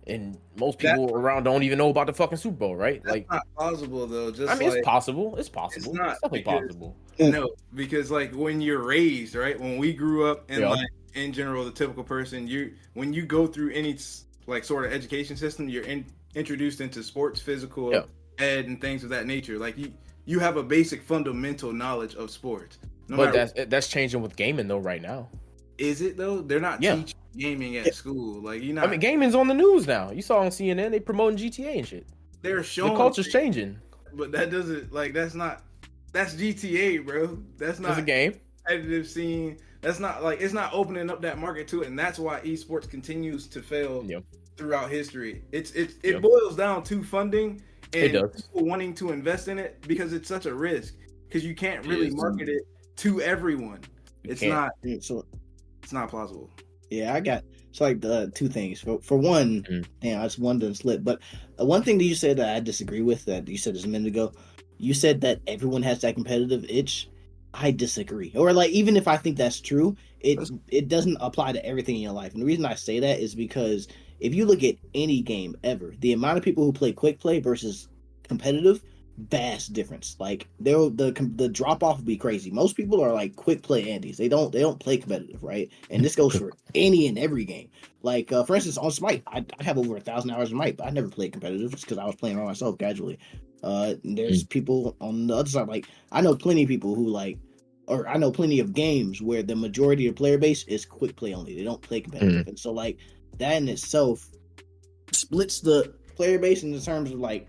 And most people around don't even know about the fucking Super Bowl, right? That's like, not possible though. It's possible. It's possible. It's definitely possible. No, because like when you're raised, right? When we grew up, and like in general, the typical person, when you go through any like sort of education system, you're introduced into sports, physical ed, and things of that nature. Like you have a basic fundamental knowledge of sports. That's changing with gaming though right now. Is it though? They're not teaching gaming at school. Like I mean, gaming's on the news now. You saw on CNN they promoting GTA and shit. They're showing the culture's changing. But that doesn't that's GTA, bro. That's not a game. Competitive scene. That's not like it's not opening up that market to it, and that's why esports continues to fail throughout history. It boils down to funding and people wanting to invest in it because it's such a risk. Because you can't really market it to everyone. It's not plausible. Yeah, I got like the two things. For one, I just wanted to slip. But one thing that you said that I disagree with, that you said just a minute ago, you said that everyone has that competitive itch. I disagree. Or like, even if I think that's true, it doesn't apply to everything in your life. And the reason I say that is because if you look at any game ever, the amount of people who play quick play versus competitive, vast difference. Like the drop off will be crazy. Most people are like quick play Andes. They don't play competitive, right? And this goes for any and every game. Like for instance, on Smite, I have over 1,000 hours of Smite, but I never played competitive just because I was playing by myself casually. There's people on the other side. Like I know plenty of people who I know plenty of games where the majority of player base is quick play only. They don't play competitive, and so like that in itself splits the player base in the terms of like.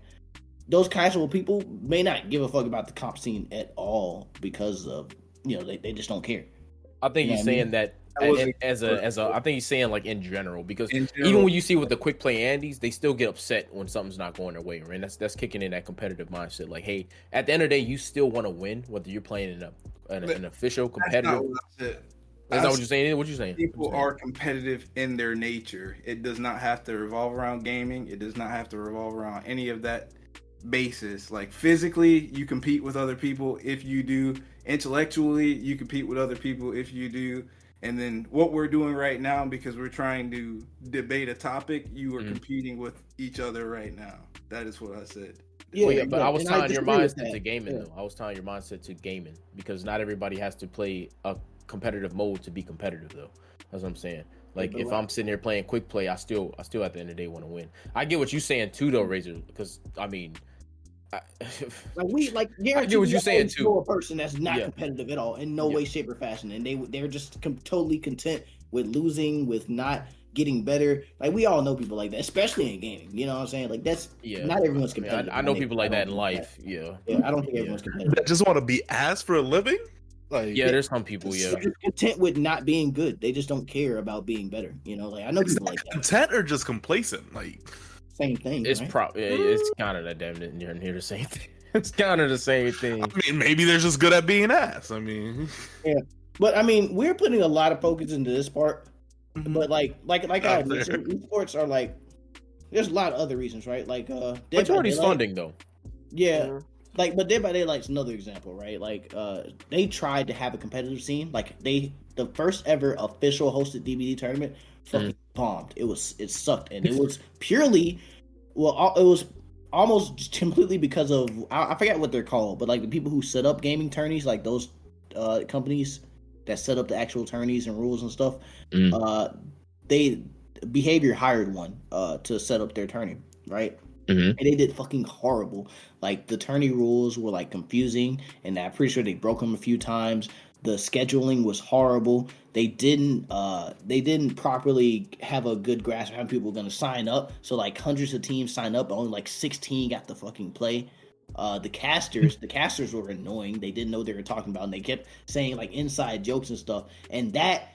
Those casual people may not give a fuck about the comp scene at all because of they just don't care. I think he's saying that as a I think he's saying like in general because even when you see with the quick play Andes, they still get upset when something's not going their way, right? That's kicking in that competitive mindset. Like, hey, at the end of the day, you still want to win whether you're playing in an official competitive. Is that what you're saying? What you're saying? People are competitive in their nature. It does not have to revolve around gaming. It does not have to revolve around any of that basis. Like physically you compete with other people if you do, intellectually you compete with other people if you do, and then what we're doing right now, because we're trying to debate a topic, you are competing with each other right now. That is what I said. But I was tying your mindset to gaming though. I was tying your mindset to gaming because not everybody has to play a competitive mode to be competitive though. That's what I'm saying. Like if I'm sitting here playing quick play, I still at the end of the day want to win. I get what you're saying too though, Razor, because I mean I get what you're saying too. A person that's not competitive at all in no way, shape, or fashion, and they're just totally content with losing, with not getting better. Like we all know people like that, especially in gaming. You know what I'm saying? Like that's not everyone's competitive. I know people like that in life. Yeah, I don't think everyone's competitive. That just want to be asked for a living. Like there's some people, just content with not being good. They just don't care about being better. You know, like I know people like that. Content or just complacent, like. Same thing. It's right? It's kind of that damn near the same thing. It's kind of the same thing. I mean, maybe they're just good at being ass. I mean, yeah, but I mean, we're putting a lot of focus into this part. But like I mentioned, esports are like, there's a lot of other reasons, right? Like, majority's funding though. Yeah, like, but Dead by Daylight's another example, right? Like, they tried to have a competitive scene. Like, the first ever official hosted DBD tournament fucking bombed. It sucked, and it was purely, it was almost just completely because of I forget what they're called, but like the people who set up gaming tourneys, like those companies that set up the actual tourneys and rules and stuff. Behavior hired one to set up their tourney, right? And they did fucking horrible. Like the tourney rules were like confusing, and I'm pretty sure they broke them a few times. The scheduling was horrible. They didn't properly have a good grasp of how people were going to sign up. So like hundreds of teams signed up, but only like 16 got to fucking play. The casters were annoying. They didn't know what they were talking about, and they kept saying like inside jokes and stuff. And that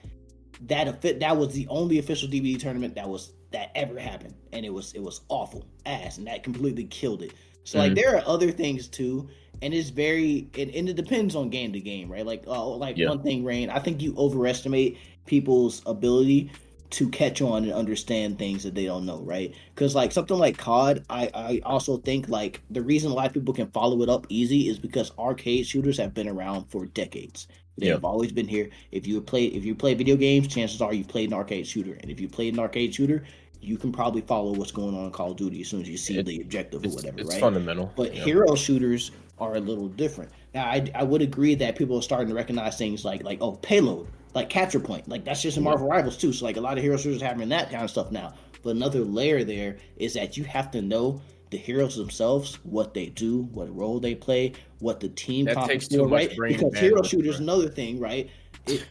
was the only official DBD tournament that ever happened, and it was awful ass, and that completely killed it. So like there are other things too. And it's and it depends on game to game, right? Like, one thing, Rain, I think you overestimate people's ability to catch on and understand things that they don't know, right? Because like something like COD, I also think like the reason a lot of people can follow it up easy is because arcade shooters have been around for decades. They have always been here. If you play video games, chances are you've played an arcade shooter, and if you played an arcade shooter, you can probably follow what's going on in Call of Duty as soon as you see the objective or whatever, right? It's fundamental. But hero shooters are a little different. Now, I would agree that people are starting to recognize things like payload, like capture point. Like that's just in Marvel Rivals too. So like a lot of hero shooters are having that kind of stuff now. But another layer there is that you have to know the heroes themselves, what they do, what role they play, what the team takes too much right? brain Because hero shooters, another thing, right?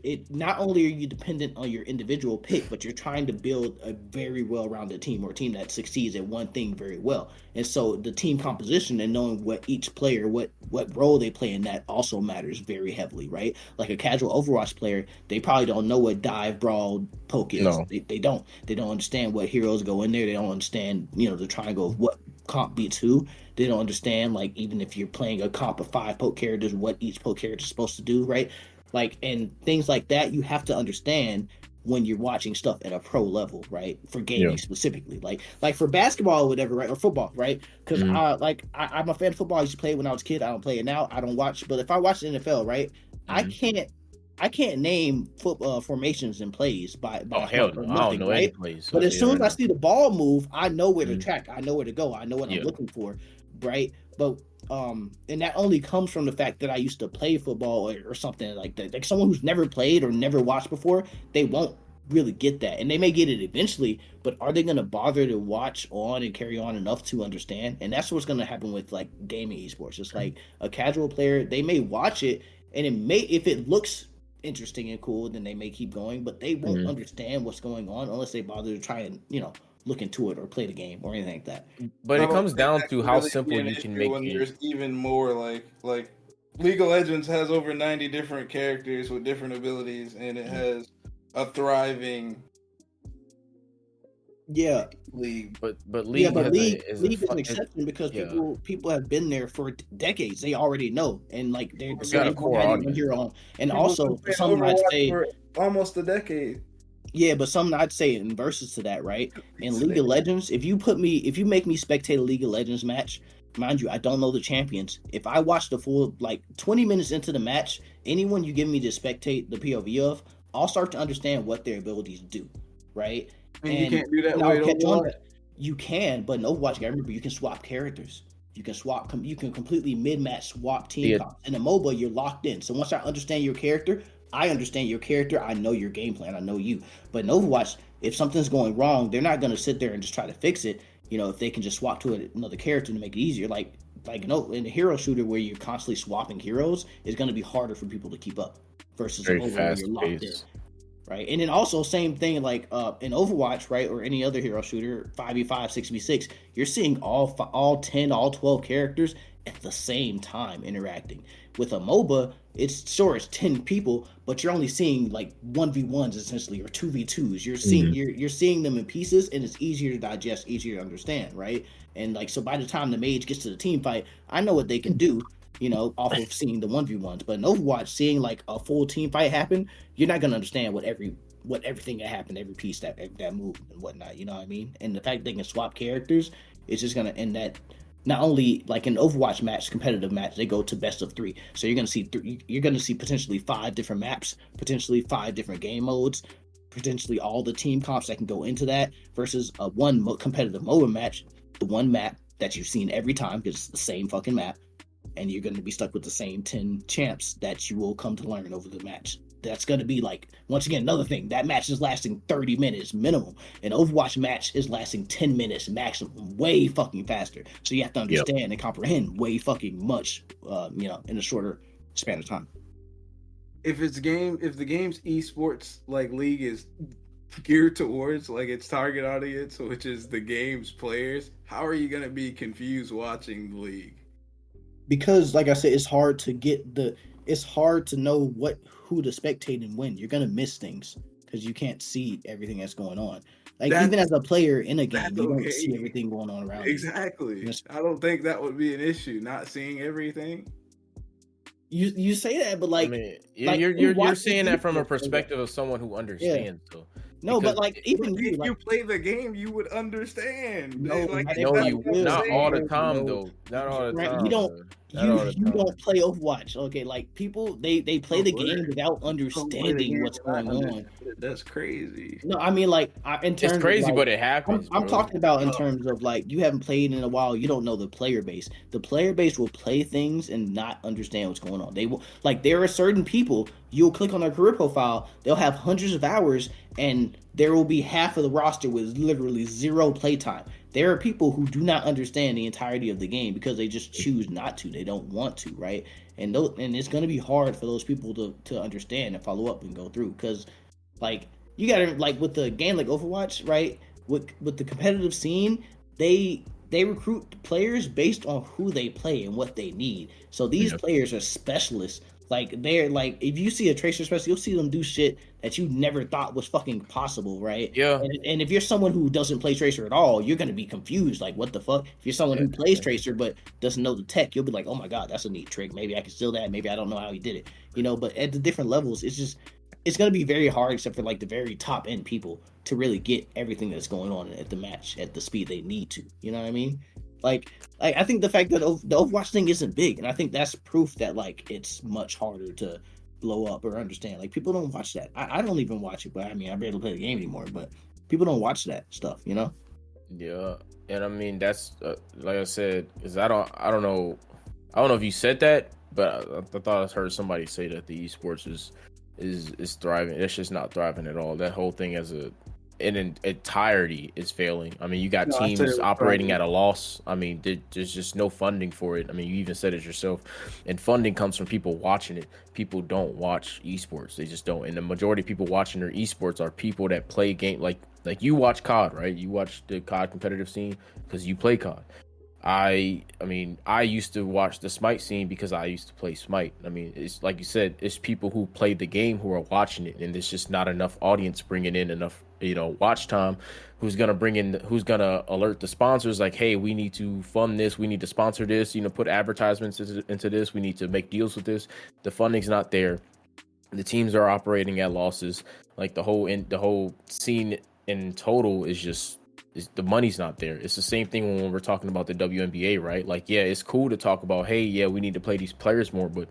It not only are you dependent on your individual pick, but you're trying to build a very well-rounded team, or a team that succeeds at one thing very well. And so the team composition and knowing what each player, what role they play in that also matters very heavily, right? Like a casual Overwatch player, they probably don't know what dive, brawl, poke is. No. They don't understand what heroes go in there. They don't understand, the triangle of what comp beats who. They don't understand, like, even if you're playing a comp of 5 poke characters, what each poke character is supposed to do, right? Like, and things like that, you have to understand when you're watching stuff at a pro level, right? For gaming specifically, like for basketball or whatever, right? Or football, right? Because I'm a fan of football. I used to play it when I was a kid. I don't play it now. I don't watch. But if I watch the NFL, right, I can't name football formations and plays by hell no. I don't know right? any plays. But as soon as I see the ball move, I know where to track. I know where to go. I know what I'm looking for, right? But and that only comes from the fact that I used to play football or something like that. Like someone who's never played or never watched before, they won't really get that, and they may get it eventually, but are they going to bother to watch on and carry on enough to understand? And that's what's going to happen with like gaming esports. It's like a casual player, they may watch it, and it may, if it looks interesting and cool, then they may keep going, but they won't understand what's going on unless they bother to try and look into it or play the game or anything like that. But it comes down to how simple you can make when it. There's even more like League of Legends has over 90 different characters with different abilities, and it has a thriving league. But league, league is an exception because people have been there for decades. They already know, and like they're got a core audience here on, and also some might say for almost a decade. Yeah, but some I'd say in versus to that, right? In League of Legends, if you make me spectate a League of Legends match, mind you, I don't know the champions. If I watch the full 20 minutes into the match, anyone you give me to spectate the POV of, I'll start to understand what their abilities do, right? And you can't do that with Overwatch. You can, but in Overwatch, I remember you can swap characters. You can completely mid-match swap team comps. In a MOBA, you're locked in. So once I understand your character, I understand your character. I know your game plan. I know you. But in Overwatch, if something's going wrong, they're not going to sit there and just try to fix it. If they can just swap to another character to make it easier, in a hero shooter where you're constantly swapping heroes, it's going to be harder for people to keep up versus a MOBA where you're locked in. Right, and then also same thing in Overwatch, right, or any other hero shooter, 5v5, 6v6, you're seeing all 10, all 12 characters at the same time interacting. With a MOBA, it's 10 people, but you're only seeing 1v1s essentially or 2v2s. You're seeing them in pieces, and it's easier to digest, easier to understand, right? And so by the time the mage gets to the team fight, I know what they can do. Off of seeing the 1v1s. But in Overwatch, seeing a full team fight happen, you're not gonna understand what everything that happened, every piece that moved and whatnot. You know what I mean? And the fact they can swap characters is just gonna end that. Not only in Overwatch match, competitive match, they go to best of 3. So you're gonna see potentially 5 different maps, potentially 5 different game modes, potentially all the team comps that can go into that versus a competitive MOBA match, the one map that you've seen every time because it's the same fucking map. And you're going to be stuck with the same 10 champs that you will come to learn over the match. That's going to be once again, another thing. That match is lasting 30 minutes minimum. An Overwatch match is lasting 10 minutes maximum, way fucking faster. So you have to understand and comprehend way fucking much, in a shorter span of time. If the game's esports league is geared towards its target audience, which is the game's players, how are you going to be confused watching the league? Because, like I said, it's hard to know who to spectate and when. You're gonna miss things because you can't see everything that's going on. Even as a player in a game, you don't see everything going on around. Exactly. I don't think that would be an issue, not seeing everything. You say that, but you're saying that from a perspective of someone who understands. Yeah. So. No, but even if you play the game, you would understand. No, not all the time though. Not all the time. You don't play Overwatch. Okay, people they play the game without understanding what's going on. That's crazy. No, I mean in terms it's crazy, but it happens. I'm talking about in terms of you haven't played in a while. You don't know the player base. The player base will play things and not understand what's going on. They will there are certain people. You'll click on their career profile. They'll have hundreds of hours, and there will be half of the roster with literally 0 playtime. There are people who do not understand the entirety of the game because they just choose not to. They don't want to, right? And it's going to be hard for those people to understand and follow up and go through because, you got to with the game like Overwatch, right? With the competitive scene, they recruit players based on who they play and what they need. So these players are specialists. They're if you see a Tracer specialist, you'll see them do shit that you never thought was fucking possible, right? Yeah. And if you're someone who doesn't play Tracer at all, you're gonna be confused. What the fuck? If you're someone who plays Tracer but doesn't know the tech, you'll be like, oh my god, that's a neat trick. Maybe I can steal that. Maybe I don't know how he did it. But at the different levels, it's gonna be very hard, except for the very top end people, to really get everything that's going on at the match at the speed they need to. You know what I mean? I think the fact that the Overwatch thing isn't big, and I think that's proof that it's much harder to blow up or understand. People don't watch that. I don't even watch it, but I barely play the game anymore. But people don't watch that stuff, Yeah, and I mean that's like I said, is I don't know I don't know if you said that, but I thought I heard somebody say that the esports is thriving. It's just not thriving at all. That whole thing as in entirety is failing. I mean, you got No, I said it teams was operating thriving. at a loss. I mean, there's just no funding for it. I mean, you even said it yourself. And funding comes from people watching it. People don't watch esports. They just don't. And the majority of people watching their esports are people that play game like you watch COD, right? You watch the COD competitive scene because you play COD. I mean, I used to watch the Smite scene because I used to play Smite. I mean, it's like you said, it's people who played the game who are watching it, and there's just not enough audience bringing in enough, watch time. Who's gonna alert the sponsors like, hey, we need to fund this, we need to sponsor this, put advertisements into this, we need to make deals with this. The funding's not there. The teams are operating at losses. Like the whole scene in total is the money's not there. It's the same thing when we're talking about the WNBA, right? Like, yeah, it's cool to talk about, hey, yeah, we need to play these players more, but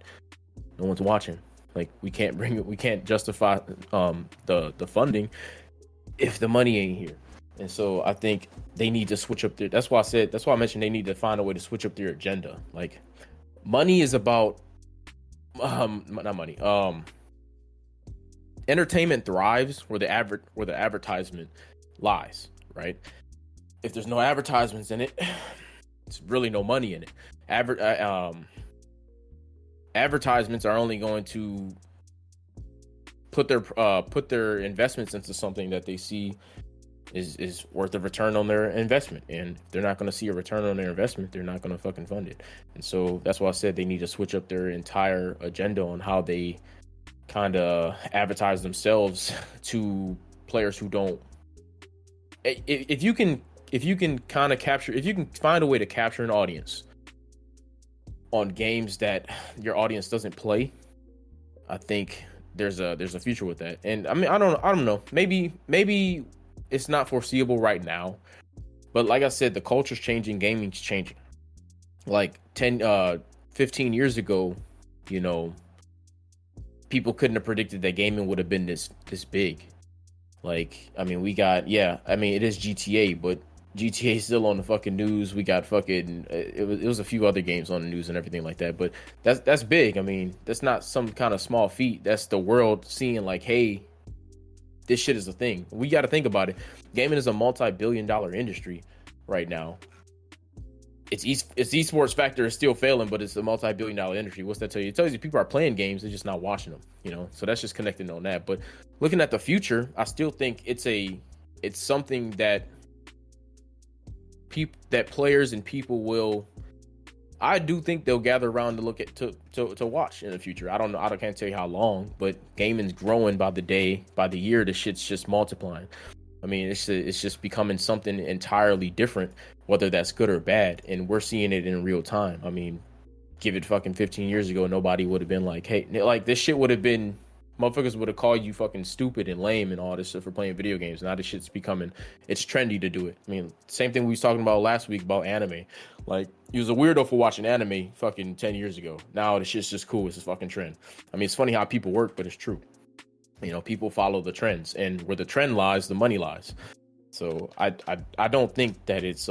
no one's watching. Like, we can't justify the funding if the money ain't here. And so I think they need to switch up that's why I mentioned they need to find a way to switch up their agenda. Like, money is about not money. Entertainment thrives where the advertisement lies, right? If there's no advertisements in it, it's really no money in it. Advertisements are only going to put their investments into something that they see is worth a return on their investment. And if they're not going to see a return on their investment, they're not going to fucking fund it. And so that's why I said they need to switch up their entire agenda on how they kind of advertise themselves to players who don't. If you can find a way to capture an audience on games that your audience doesn't play, I think there's a future with that. And I mean, I don't know. Maybe it's not foreseeable right now, but like I said, the culture's changing, gaming's changing. Like 15 years ago, people couldn't have predicted that gaming would have been this big. Like, I mean, it is GTA, but GTA is still on the fucking news. We got fucking, it was a few other games on the news and everything like that, but that's big. I mean, that's not some kind of small feat. That's the world seeing like, hey, this shit is a thing. We got to think about it. Gaming is a multi-billion-dollar industry right now. Its esports factor is still failing, but it's a multi-billion-dollar industry. What's that tell you? It tells you people are playing games, they're just not watching them. So that's just connecting on that. But looking at the future, I still think it's something that players and people will. I do think they'll gather around to look at to watch in the future. I don't know. I can't tell you how long, but gaming's growing by the day, by the year. The shit's just multiplying. I mean, it's just becoming something entirely different, whether that's good or bad, and we're seeing it in real time. I mean, give it fucking 15 years ago, nobody would have been like, hey, like this shit would have been, motherfuckers would have called you fucking stupid and lame and all this stuff for playing video games. Now this shit's it's trendy to do it. I mean, same thing we was talking about last week about anime. Like, you was a weirdo for watching anime fucking 10 years ago. Now the shit's just cool. It's a fucking trend. I mean, it's funny how people work, but it's true. People follow the trends, and where the trend lies, the money lies. So I don't think that it's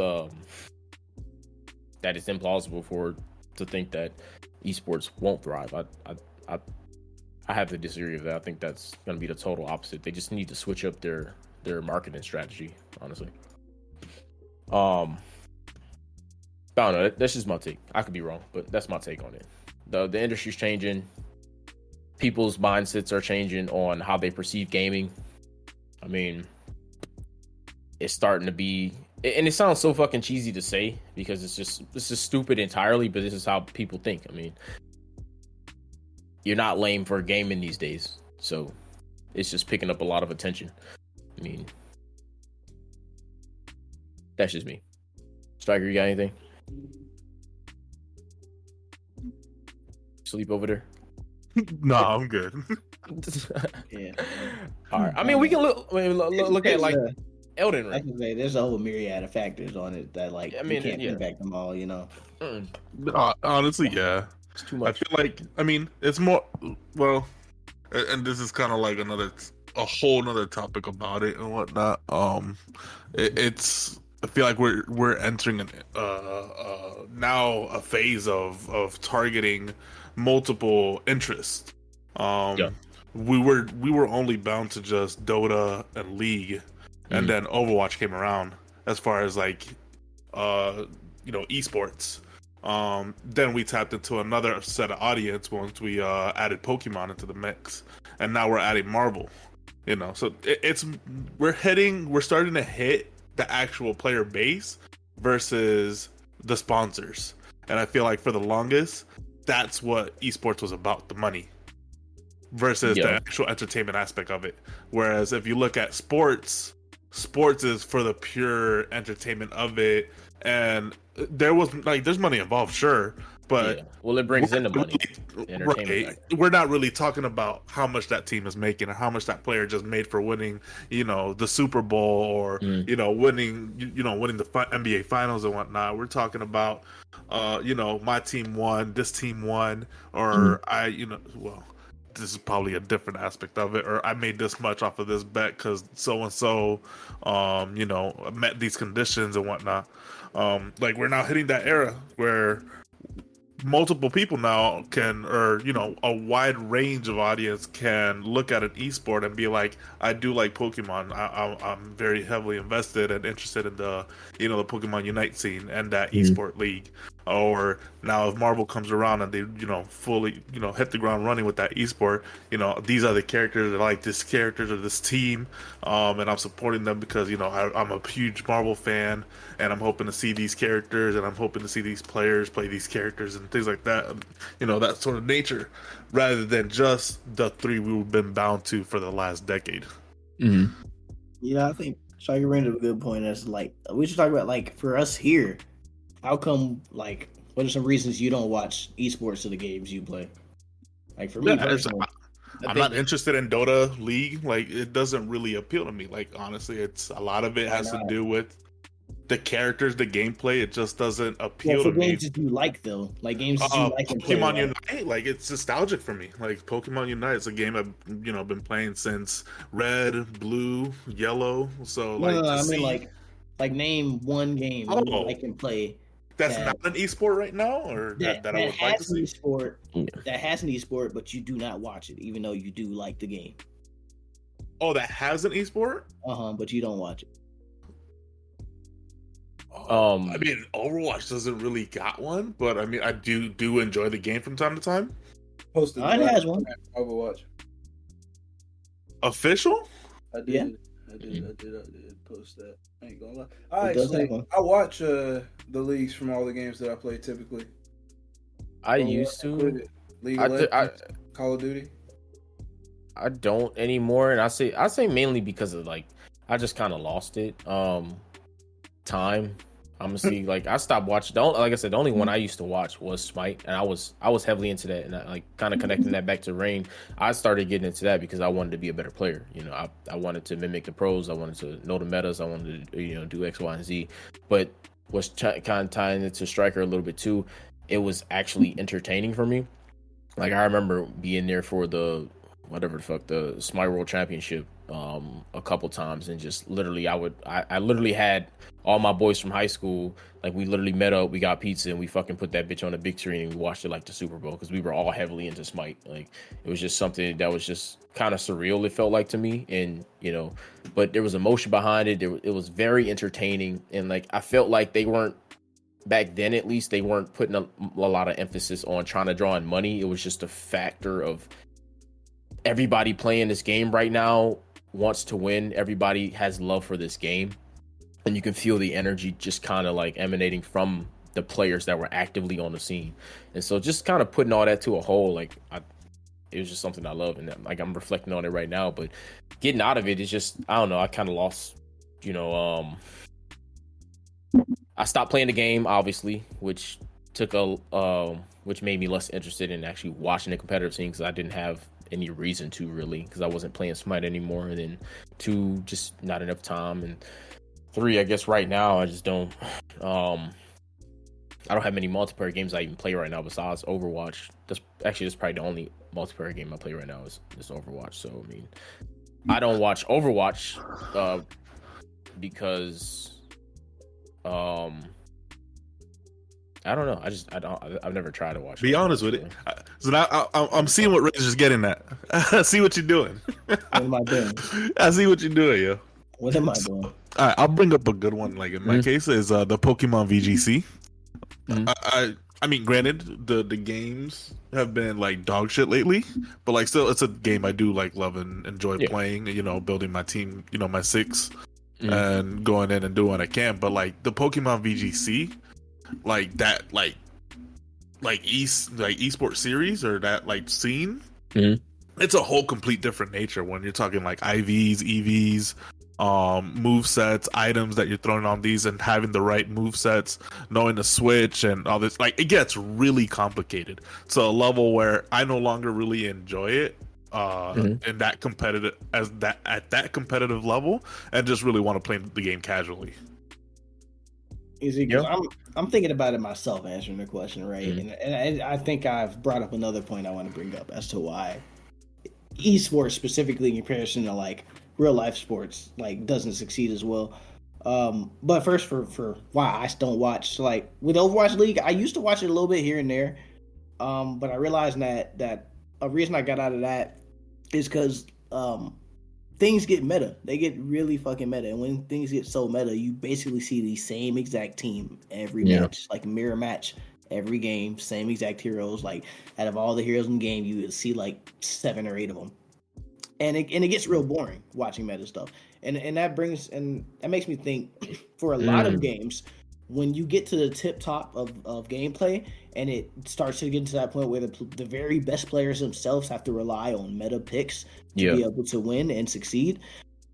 implausible to think that esports won't thrive. I have to disagree with that. I think that's going to be the total opposite. They just need to switch up their marketing strategy, honestly. I don't know. That's just my take. I could be wrong, but that's my take on it. The industry's changing. People's mindsets are changing on how they perceive gaming. I mean, it's starting to be, and it sounds so fucking cheesy to say because this is stupid entirely, but this is how people think. I mean, you're not lame for gaming these days, so it's just picking up a lot of attention. I mean, that's just me. Striker, you got anything? Sleep over there? No, I'm good. Yeah. All right. I mean, we can look at like Elden Ring. I can say there's a whole myriad of factors on it that like you can't impact them all. Honestly, yeah. It's too much. I feel like, I mean, it's more, well, and this is kind of like a whole nother topic about it and whatnot. It's I feel like we're entering now a phase of targeting multiple interests. Yeah. We were only bound to just Dota and League, and then Overwatch came around as far as like esports. Then we tapped into another set of audience once we added Pokemon into the mix, and now we're adding Marvel. So we're starting to hit the actual player base versus the sponsors, and I feel like for the longest, that's what esports was about, the money versus the actual entertainment aspect of it. Whereas if you look at sports is for the pure entertainment of it, and there's money involved, sure, but well, it brings in the money, entertainment. Right. We're not really talking about how much that team is making or how much that player just made for winning, the Super Bowl or winning the NBA Finals and whatnot. We're talking about, my team won, this team won, or this is probably a different aspect of it, or I made this much off of this bet because so and so, met these conditions and whatnot. Like we're now hitting that era where multiple people now can, or a wide range of audience can look at an esport and be like, I do like Pokemon. I'm very heavily invested and interested in the the Pokemon Unite scene and that esport league. Or now if Marvel comes around and they fully hit the ground running with that esport, these are the characters that like this characters or this team, and I'm supporting them because I'm a huge Marvel fan and I'm hoping to see these characters and I'm hoping to see these players play these characters and things like that, that sort of nature, rather than just the three we've been bound to for the last decade. Yeah, I think Striker brings up a good point. That's like, we should talk about, like, for us here, how come, like, what are some reasons you don't watch esports of the games you play? Like, for me personally, I'm not interested in Dota League. Like, it doesn't really appeal to me. Like, honestly, it's a lot of it has to do with the characters, the gameplay. It just doesn't appeal to me. Games that you like, though, like games that you like. Pokemon Unite, like, it's nostalgic for me. Like Pokemon Unite, it's a game I've been playing since Red, Blue, Yellow. So I mean, like name one game you like and play. That's not an esport right now, or that I would like to see. That has an esport, but you do not watch it, even though you do like the game. Oh, that has an esport? But you don't watch it. I mean, Overwatch doesn't really got one, but I mean, I do enjoy the game from time to time. Posted it has one. Overwatch. Official? I did post that. I ain't gonna lie. I watch the leagues from all the games that I play typically. I used to. League of Legends, Call of Duty. I don't anymore, and I say mainly because of, like, I just kind of lost it. Time. I'm gonna see, like, I stopped watching. Like I said, the only one I used to watch was Smite, and I was heavily into that, and I, like, kind of connecting that back to Reign. I started getting into that because I wanted to be a better player. I wanted to mimic the pros. I wanted to know the metas. I wanted to do X, Y, and Z. But was kind of tying it to Striker a little bit too. It was actually entertaining for me. Like, I remember being there for the the Smite World Championship a couple times, and just literally I literally had all my boys from high school, like, we literally met up, we got pizza, and we fucking put that bitch on the big screen and we watched it like the Super Bowl, because we were all heavily into Smite. Like, it was just something that was just kind of surreal, it felt like to me, and but there was emotion behind it. It was very entertaining, and, like, I felt like they weren't, back then at least, they weren't putting a lot of emphasis on trying to draw in money. It was just a factor of everybody playing this game right now wants to win. Everybody has love for this game, and you can feel the energy just kind of like emanating from the players that were actively on the scene. And so just kind of putting all that to a whole, like, it was just something I love, and like, I'm reflecting on it right now. But getting out of it is just, I don't know, I kind of lost, I stopped playing the game, obviously, which which made me less interested in actually watching the competitive scene, because I didn't have any reason to, really, because I wasn't playing Smite anymore. And then 2, just not enough time, and 3, I guess right now I just don't I don't have many multiplayer games I even play right now besides Overwatch. That's probably the only multiplayer game I play right now is Overwatch. So I mean, I don't watch Overwatch because I don't know. I've never tried to watch. Be honest with it. So now I'm seeing what Razor's getting at. I see what you're doing. What am I doing? I see what you're doing, yo. What am I doing? All right, I'll bring up a good one. Like in my case, is the Pokemon VGC. I mean, granted, the games have been like dog shit lately, but like still, it's a game I do like love and enjoy playing. You know, building my team, you know, my six, and going in and doing what I can. But like the Pokemon VGC, like that, like esports series or that like scene, it's a whole complete different nature when you're talking like IVs, EVs, move sets, items that you're throwing on these, and having the right move sets, knowing the switch and all this. Like it gets really complicated to a level where I no longer really enjoy it in that competitive at that competitive level, and just really want to play the game casually. Easy, I'm thinking about it myself, answering the question, right? And I think I've brought up another point I want to bring up as to why esports, specifically in comparison to like real life sports, like doesn't succeed as well. But first, for why I don't watch, like with Overwatch League, I used to watch it a little bit here and there, but I realized that a reason I got out of that is because things get meta. They get really fucking meta. And when things get so meta, you basically see the same exact team every match, like mirror match every game, same exact heroes. Like out of all the heroes in the game, you would see like 7 or 8 of them. And it gets real boring watching meta stuff. And that makes me think for a lot of games, when you get to the tip top of gameplay and it starts to get to that point where the very best players themselves have to rely on meta picks to be able to win and succeed,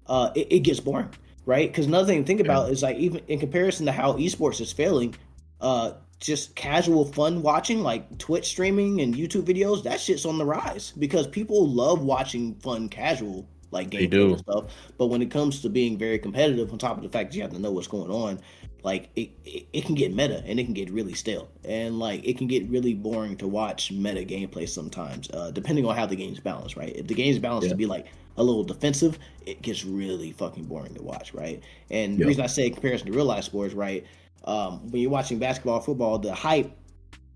it gets boring, right? Because another thing to think about is like even in comparison to how esports is failing, just casual fun watching like Twitch streaming and YouTube videos, that shit's on the rise because people love watching fun casual like gameplay and stuff. But when it comes to being very competitive, on top of the fact that you have to know what's going on, like it can get meta and it can get really stale, and like it can get really boring to watch meta gameplay sometimes, depending on how the game's balanced, right? If the game's balanced to be like a little defensive, it gets really fucking boring to watch, right? And the reason I say in comparison to real life sports, right? When you're watching basketball, football, the hype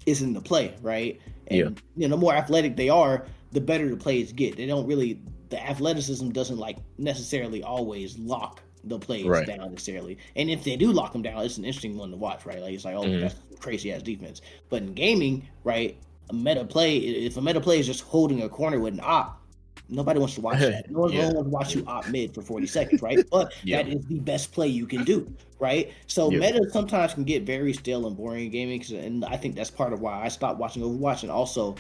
is in the play, right? And you know, the more athletic they are, the better the plays get. They don't really, the athleticism doesn't like necessarily always lock the plays down necessarily. And if they do lock them down, it's an interesting one to watch, right? Like it's like, oh, that's crazy ass defense. But in gaming, right, if a meta play is just holding a corner with an op, nobody wants to watch that. No one wants to watch you op mid for 40 seconds, right? But that is the best play you can do, right? So meta sometimes can get very stale and boring in gaming, and I think that's part of why I stopped watching Overwatch. And also,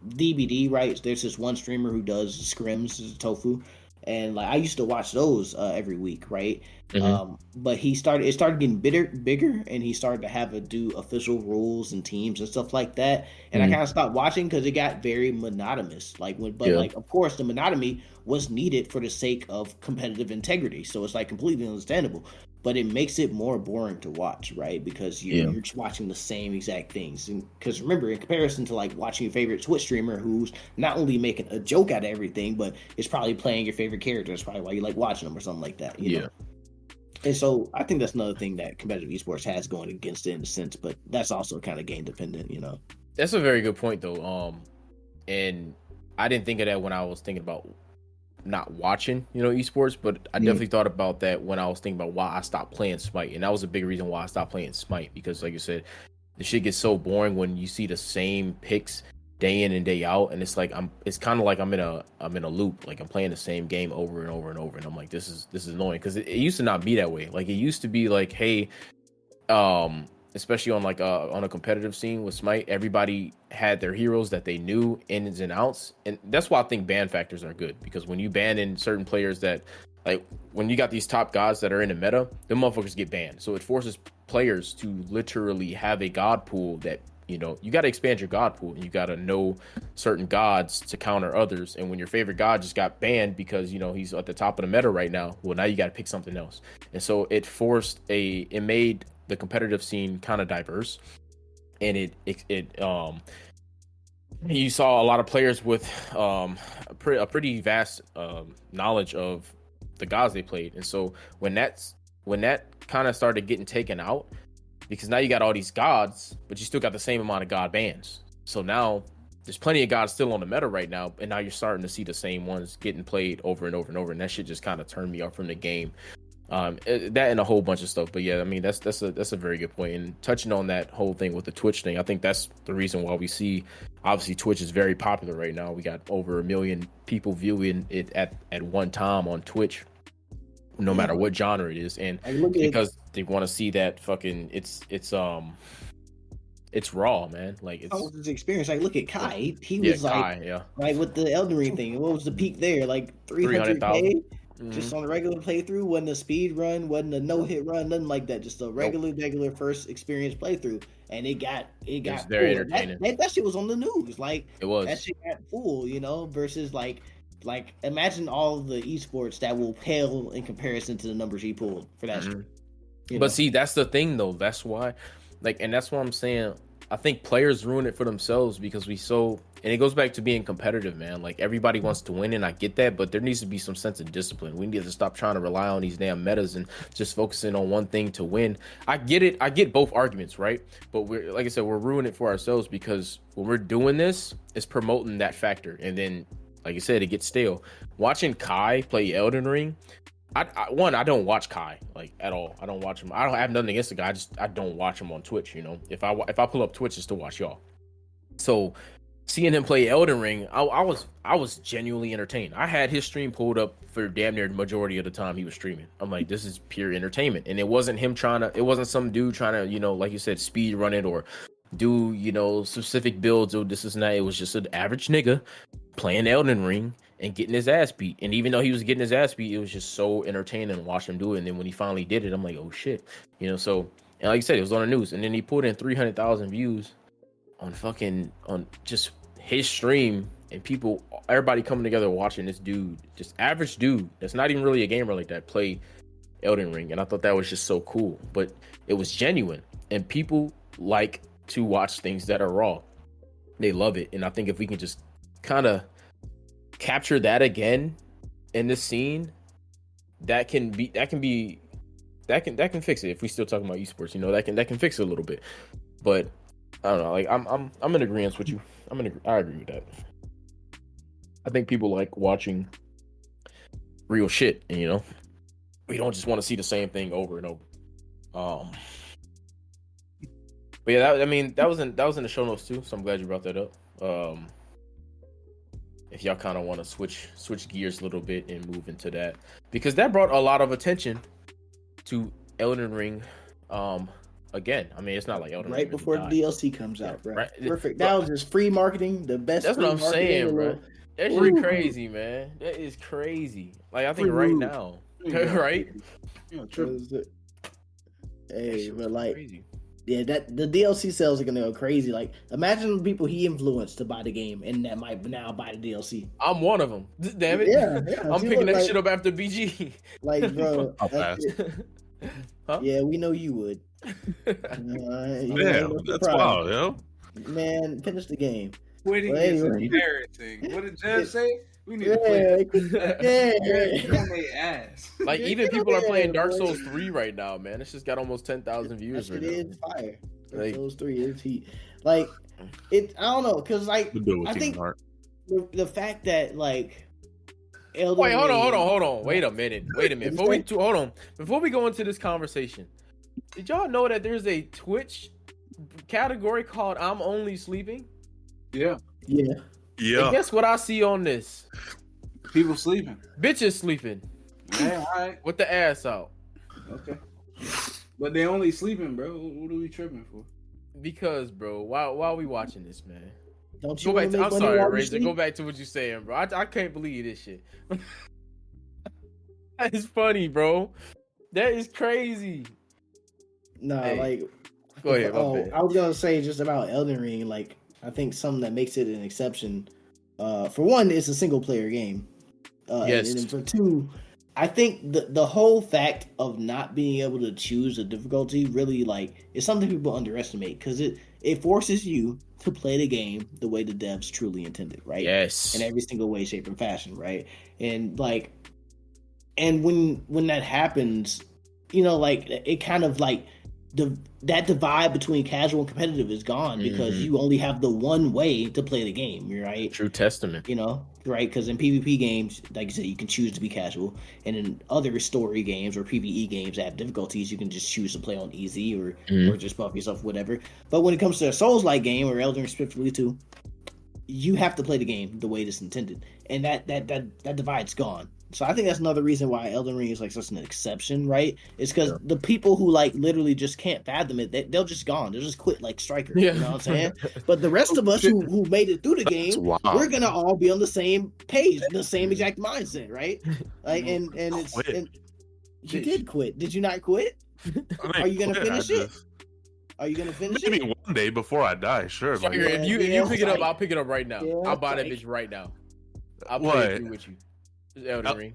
DBD, right? There's this one streamer who does scrims, Tofu, and like I used to watch those every week, right? But it started getting bigger, and he started to have to do official rules and teams and stuff like that. And I kind of stopped watching because it got very monotonous. Like like of course the monotony was needed for the sake of competitive integrity, so it's like completely understandable. But it makes it more boring to watch, right? Because you're just watching the same exact things. Because remember, in comparison to like watching your favorite Twitch streamer who's not only making a joke out of everything, but is probably playing your favorite character. That's probably why you like watching them or something like that. You know? And so I think that's another thing that competitive esports has going against it in a sense, but that's also kind of game dependent, you know? That's a very good point though. And I didn't think of that when I was thinking about not watching, you know, esports, but I definitely thought about that when I was thinking about why I stopped playing Smite. And that was a big reason why I stopped playing Smite, because like you said, the shit gets so boring when you see the same picks day in and day out, and it's like it's kind of like I'm in a loop, like I'm playing the same game over and over and over, and I'm like, this is annoying, because it used to not be that way. Like it used to be like, hey, especially on like on a competitive scene with Smite, everybody had their heroes that they knew ins and outs, and that's why I think ban factors are good, because when you ban in certain players that, like when you got these top gods that are in the meta, them motherfuckers get banned, so it forces players to literally have a god pool that, you know, you got to expand your god pool, and you got to know certain gods to counter others. And when your favorite god just got banned because, you know, he's at the top of the meta right now, well, now you got to pick something else. And so it made the competitive scene kind of diverse, and you saw a lot of players with a pretty vast knowledge of the gods they played. And so when when that kind of started getting taken out, because now you got all these gods, but you still got the same amount of god bans. So now there's plenty of gods still on the meta right now, and now you're starting to see the same ones getting played over and over and over, and that shit just kind of turned me off from the game. That and a whole bunch of stuff. But yeah, I mean that's a very good point. And touching on that whole thing with the Twitch thing, I think that's the reason why we see obviously Twitch is very popular right now. We got over 1 million people viewing it at one time on Twitch, no matter what genre it is, and because they want to see that fucking it's raw, man. Like it's his experience. Like look at Kai. He was like with the Elden Ring thing. What was the peak there? Like 300,000. Just on a regular playthrough, wasn't a speed run, wasn't a no hit run, nothing like that. Just a regular first experience playthrough, and it got very entertaining. That shit was on the news, like it was. That shit got full, versus like imagine all the esports that will pale in comparison to the numbers he pulled for that shit. But see, that's the thing though. That's why, and that's why I'm saying I think players ruin it for themselves because and it goes back to being competitive, man. Like everybody wants to win, and I get that, but there needs to be some sense of discipline. We need to stop trying to rely on these damn metas and just focusing on one thing to win. I get it. I get both arguments, right? But like I said, we're ruining it for ourselves because when we're doing this, it's promoting that factor, and then, like I said, it gets stale. Watching Kai play Elden Ring. I don't watch Kai like at all. I don't watch him. I have nothing against the guy. I don't watch him on Twitch. If I pull up Twitch, it's to watch y'all. So seeing him play Elden Ring, I was genuinely entertained. I had his stream pulled up for damn near the majority of the time he was streaming. I'm like, this is pure entertainment, and it wasn't him it wasn't some dude trying to like you said, speed run it or do specific builds or this and that. It was just an average nigga playing Elden Ring and getting his ass beat. And even though he was getting his ass beat, it was just so entertaining to watch him do it. And then when he finally did it, I'm like, oh shit. So, and like you said, it was on the news. And then he put in 300,000 views on just his stream, and everybody coming together watching this dude, just average dude that's not even really a gamer like that, play Elden Ring. And I thought that was just so cool. But it was genuine. And people like to watch things that are raw. They love it. And I think if we can just kind of capture that again in this scene, that can fix it. If we still talking about esports, that can fix it a little bit. But I don't know, like I'm in agreement with you. I agree with that. I think people like watching real shit, and we don't just want to see the same thing over and over. But yeah, that was in the show notes too, so I'm glad you brought that up. If y'all kind of want to switch gears a little bit and move into that, because that brought a lot of attention to Elden Ring. Again, I mean, it's not like Elden Ring right before the DLC comes out, bro. Right? Perfect. That was just free marketing, the best. That's what I'm saying, bro. That's really crazy, man. That is crazy. Like I think right now, right? Hey, but like. Crazy. Yeah, that the DLC sales are gonna go crazy. Like, imagine the people he influenced to buy the game, and that might now buy the DLC. I'm one of them. Damn it! Yeah. I'm picking that shit up after BG. Like, bro, huh? Yeah, we know you would. Damn, that's wild, yo. Man, finish the game. Quitting is embarrassing. What did Jeff say? We need to play. Ass. Like even people are playing Dark Souls 3 right now, man. It's just got almost 10,000 views. It is fire. Dark Souls 3 is heat. Like it. I don't know, cause like I think the fact that like. Hold on. Wait a minute. Before we go into this conversation, did y'all know that there's a Twitch category called "I'm Only Sleeping"? Yeah. And guess what I see on this? People sleeping. Bitches sleeping. Yeah, all right. With the ass out. Okay. But they only sleeping, bro. What are we tripping for? Because, bro, why are we watching this, man? Don't you I'm sorry, Razor. Go back to what you're saying, bro. I can't believe this shit. That is funny, bro. That is crazy. Nah, like. Go ahead. I was gonna say just about Elden Ring, like. I think something that makes it an exception. For one, it's a single player game. Yes. And for two, I think the whole fact of not being able to choose the difficulty really is something people underestimate because it forces you to play the game the way the devs truly intended, right? Yes. In every single way, shape, and fashion, right? And and when that happens, like it kind of like that divide between casual and competitive is gone because you only have the one way to play the game, right? True testament. Right? Because in PvP games, like you said, you can choose to be casual, and in other story games or PvE games that have difficulties, you can just choose to play on easy or just buff yourself, whatever. But when it comes to a Souls-like game or Elden Ring specifically too, you have to play the game the way it's intended, and that divide's gone. So I think that's another reason why Elden Ring is like such an exception, right? It's because the people who like literally just can't fathom it, they'll just gone. They'll just quit like Striker. You know what I'm saying? But the rest of us who made it through the game, we're gonna all be on the same page, the same exact mindset, right? Like and you did quit. Did you not quit? Are you gonna finish it? Are you gonna finish it? Maybe one day before I die, sure. Striker, if you pick it up, I'll pick it up right now. I'll buy that bitch right now. I'll play it through with you. Elden Ring.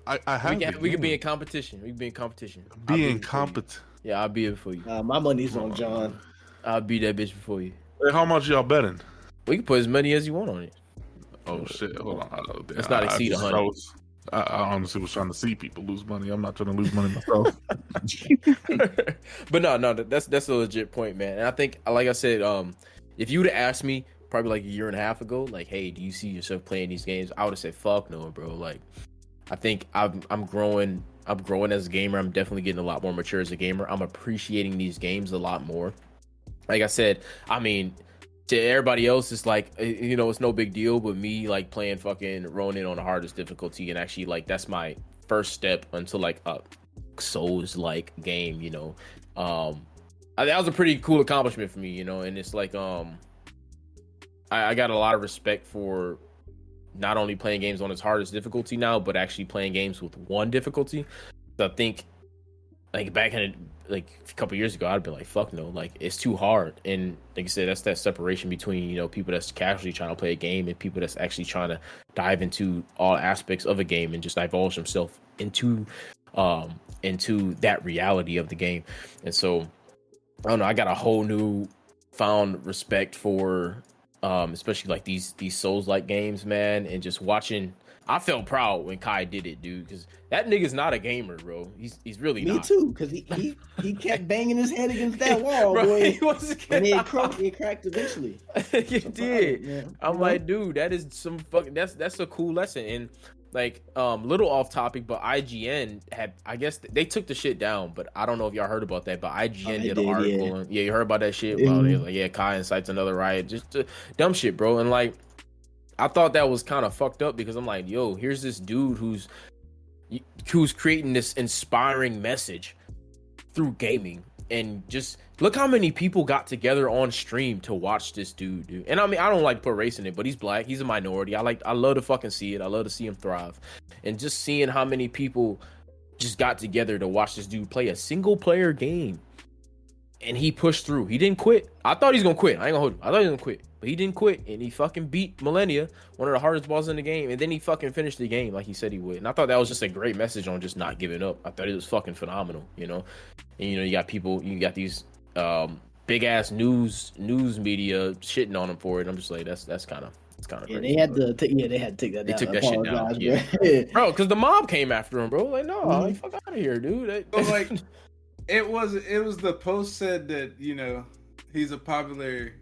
I have. We can be in competition. We can be in competition. Being competent. Yeah, I'll be it for you. My money's on John. I'll be that bitch before you. Hey, how much y'all betting? We can put as many as you want on it. Oh shit! Hold on. Let's not exceed 100. I honestly was trying to see people lose money. I'm not trying to lose money myself. But no, that's a legit point, man. And I think, like I said, if you would have asked me probably like a year and a half ago, like, hey, do you see yourself playing these games? I would have said, fuck no, bro. Like, I think I'm growing as a gamer. I'm definitely getting a lot more mature as a gamer. I'm appreciating these games a lot more. Like I said, I mean, to everybody else, it's like, it's no big deal, but me like playing fucking Ronin on the hardest difficulty, and actually like that's my first step into like a Souls-like game, that was a pretty cool accomplishment for me, and it's like I got a lot of respect for not only playing games on its hardest difficulty now, but actually playing games with one difficulty. So I think, like back in a couple years ago, I'd be like, "Fuck no!" Like it's too hard. And like you said, that's that separation between people that's casually trying to play a game and people that's actually trying to dive into all aspects of a game and just divulge themselves into that reality of the game. And so I don't know. I got a whole new found respect for. Especially like these Souls-like games, man, and just watching. I felt proud when Kai did it, dude, because that nigga's not a gamer, bro. He's really not. Me too, because he kept banging his head against that wall, bro, boy, and it cracked eventually. It did. I'm like, dude, that is some fucking. That's a cool lesson. And like, little off topic, but IGN had, I guess they took the shit down, but I don't know if y'all heard about that, but IGN did an article. Yeah, you heard about that shit? Well, they're like, Kai incites another riot, just dumb shit, bro. And like, I thought that was kind of fucked up because I'm like, yo, here's this dude who's creating this inspiring message through gaming, and just look how many people got together on stream to watch this dude. And I mean, I don't like put race in it, but he's black, he's a minority. I love to fucking see it. I love to see him thrive. And just seeing how many people just got together to watch this dude play a single player game. And he pushed through. He didn't quit. I thought he was gonna quit. I ain't gonna hold him. I thought he was gonna quit. But he didn't quit, and he fucking beat Millennia, one of the hardest bosses in the game, and then he fucking finished the game like he said he would. And I thought that was just a great message on just not giving up. I thought it was fucking phenomenal, And you got people, you got these big ass news media shitting on him for it. I'm just like, that's kind of crazy. They had to take that down. They took that shit down, yeah. Bro, because the mob came after him, bro. Like, no, like, fuck out of here, dude. But like, it was the post said that he's a popular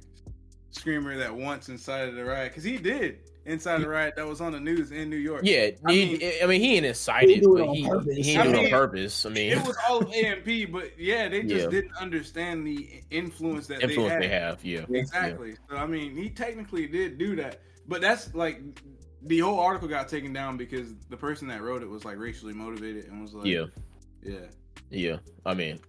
screamer that once incited a riot, because he did incite a riot that was on the news in New York. Yeah, he didn't incite it, but he didn't do it on purpose. I mean, it was all of AMP, but yeah, they just didn't understand the influence that they have. Yeah, exactly. Yeah. So I mean, he technically did do that, but that's like the whole article got taken down because the person that wrote it was like racially motivated and was like, yeah. I mean,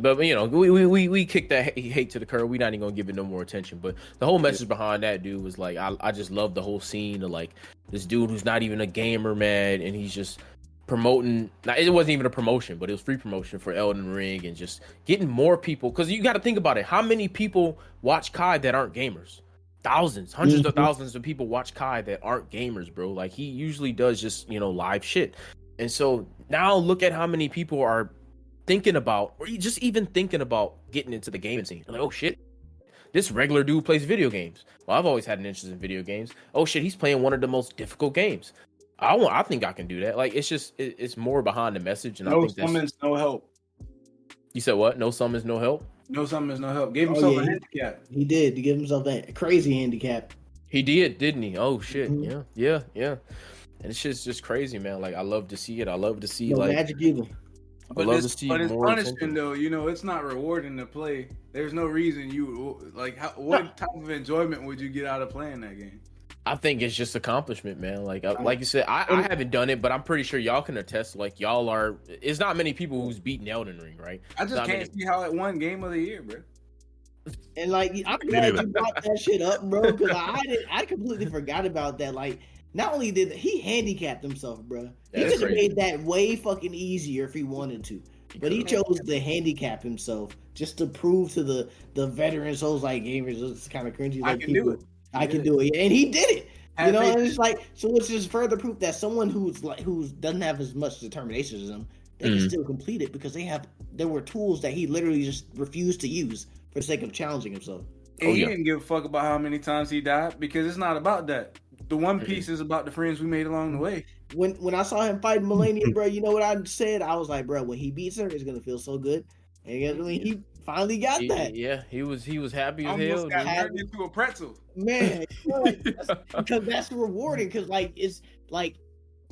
but we kicked that hate to the curb. We not even gonna give it no more attention. But the whole message behind that dude was like, I just love the whole scene of like this dude who's not even a gamer, man, and he's just promoting. Now it wasn't even a promotion, but it was free promotion for Elden Ring and just getting more people. Because you got to think about it. How many people watch Kai that aren't gamers? Thousands, hundreds of thousands of people watch Kai that aren't gamers, bro. Like he usually does just live shit. And so now look at how many people are thinking about, or just even thinking about getting into the gaming scene. Like, oh shit, this regular dude plays video games. Well, I've always had an interest in video games. Oh shit, he's playing one of the most difficult games. I think I can do that. Like, it's just, it's more behind the message. And no I think comments, no help. You said what? No summons, no help. No summons, no help. Gave himself a handicap. He did. He gave himself that crazy handicap. He did, didn't he? Oh shit! Mhm. Yeah. And it's just crazy, man. Like I love to see it. I love to see No like. magic either. I love to see but it's more punishment attention. though. You know, it's not rewarding to play. There's no reason you like. What type of enjoyment would you get out of playing that game? I think it's just accomplishment, man. Like you said, I haven't done it, but I'm pretty sure y'all can attest. Like y'all are. It's not many people who's beaten Elden Ring, right? I just can't see how it won Game of the Year, bro. And like, I'm glad you brought that shit up, bro, because I completely forgot about that. Like, not only did he handicapped himself, bro, he could have made that way fucking easier if he wanted to, but he chose to handicap himself just to prove to the veteran Souls-like gamers it's kind of cringy. Like, I can do it. I can do it, and he did it. You know, and it's like, so it's just further proof that someone who doesn't have as much determination as him, they can still complete it because there were tools that he literally just refused to use for the sake of challenging himself. And he didn't give a fuck about how many times he died because it's not about that. The One Piece is about the friends we made along the way. When I saw him fighting Melania, bro, you know what I said? I was like, bro, when he beats her, it's gonna feel so good. And I mean, he finally got that. Yeah, he was happy as hell. Almost got turned into a pretzel. Man, because that's rewarding. Because like it's like,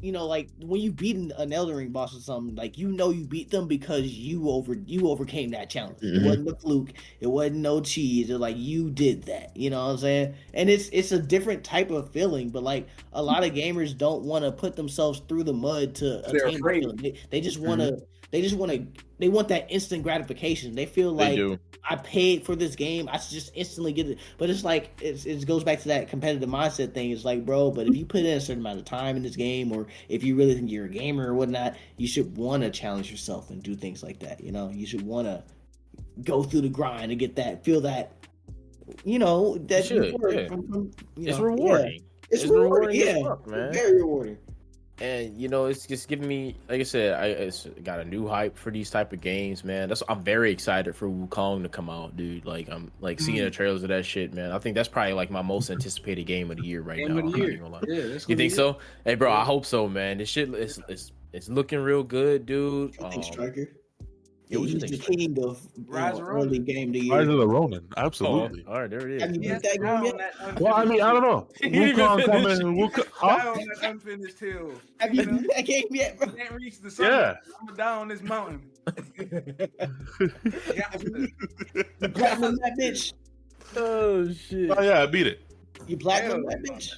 you know, like when you beat an Elden Ring boss or something, like you know you beat them because you overcame that challenge. It wasn't a fluke. It wasn't no cheese. It's like you did that. You know what I'm saying? And it's a different type of feeling. But like a lot of gamers don't want to put themselves through the mud to attain that feeling. They just want to. They want that instant gratification. They feel like I paid for this game. I should just instantly get it. But it's like it goes back to that competitive mindset thing. It's like, bro, but if you put in a certain amount of time in this game, or if you really think you're a gamer or whatnot, you should want to challenge yourself and do things like that. You know, you should want to go through the grind and get that, feel that. You know, that it's rewarding. Yeah. It's rewarding. Yeah, fuck, man. Very rewarding. And you know, it's just giving me, like I said, it's got a new hype for these type of games, man. I'm very excited for Wukong to come out, dude. Like I'm like seeing the trailers of that shit, man. I think that's probably like my most anticipated game of the year right now. Yeah, you think so? Hey, bro, I hope so, man. This shit it's looking real good, dude. I think Striker. Yeah, he's the king of early game of the year. Rise of the Ronin, absolutely. All right, there it is. Have you beat that game yet? Well, I mean, I don't know. Wukong coming. Huh? On that unfinished hill. Have you beat that game yet, bro? Can't reach the summit. Yeah. I'm gonna die on this mountain. You platinum that bitch. Oh shit. Oh yeah, I beat it. You platinum that bitch.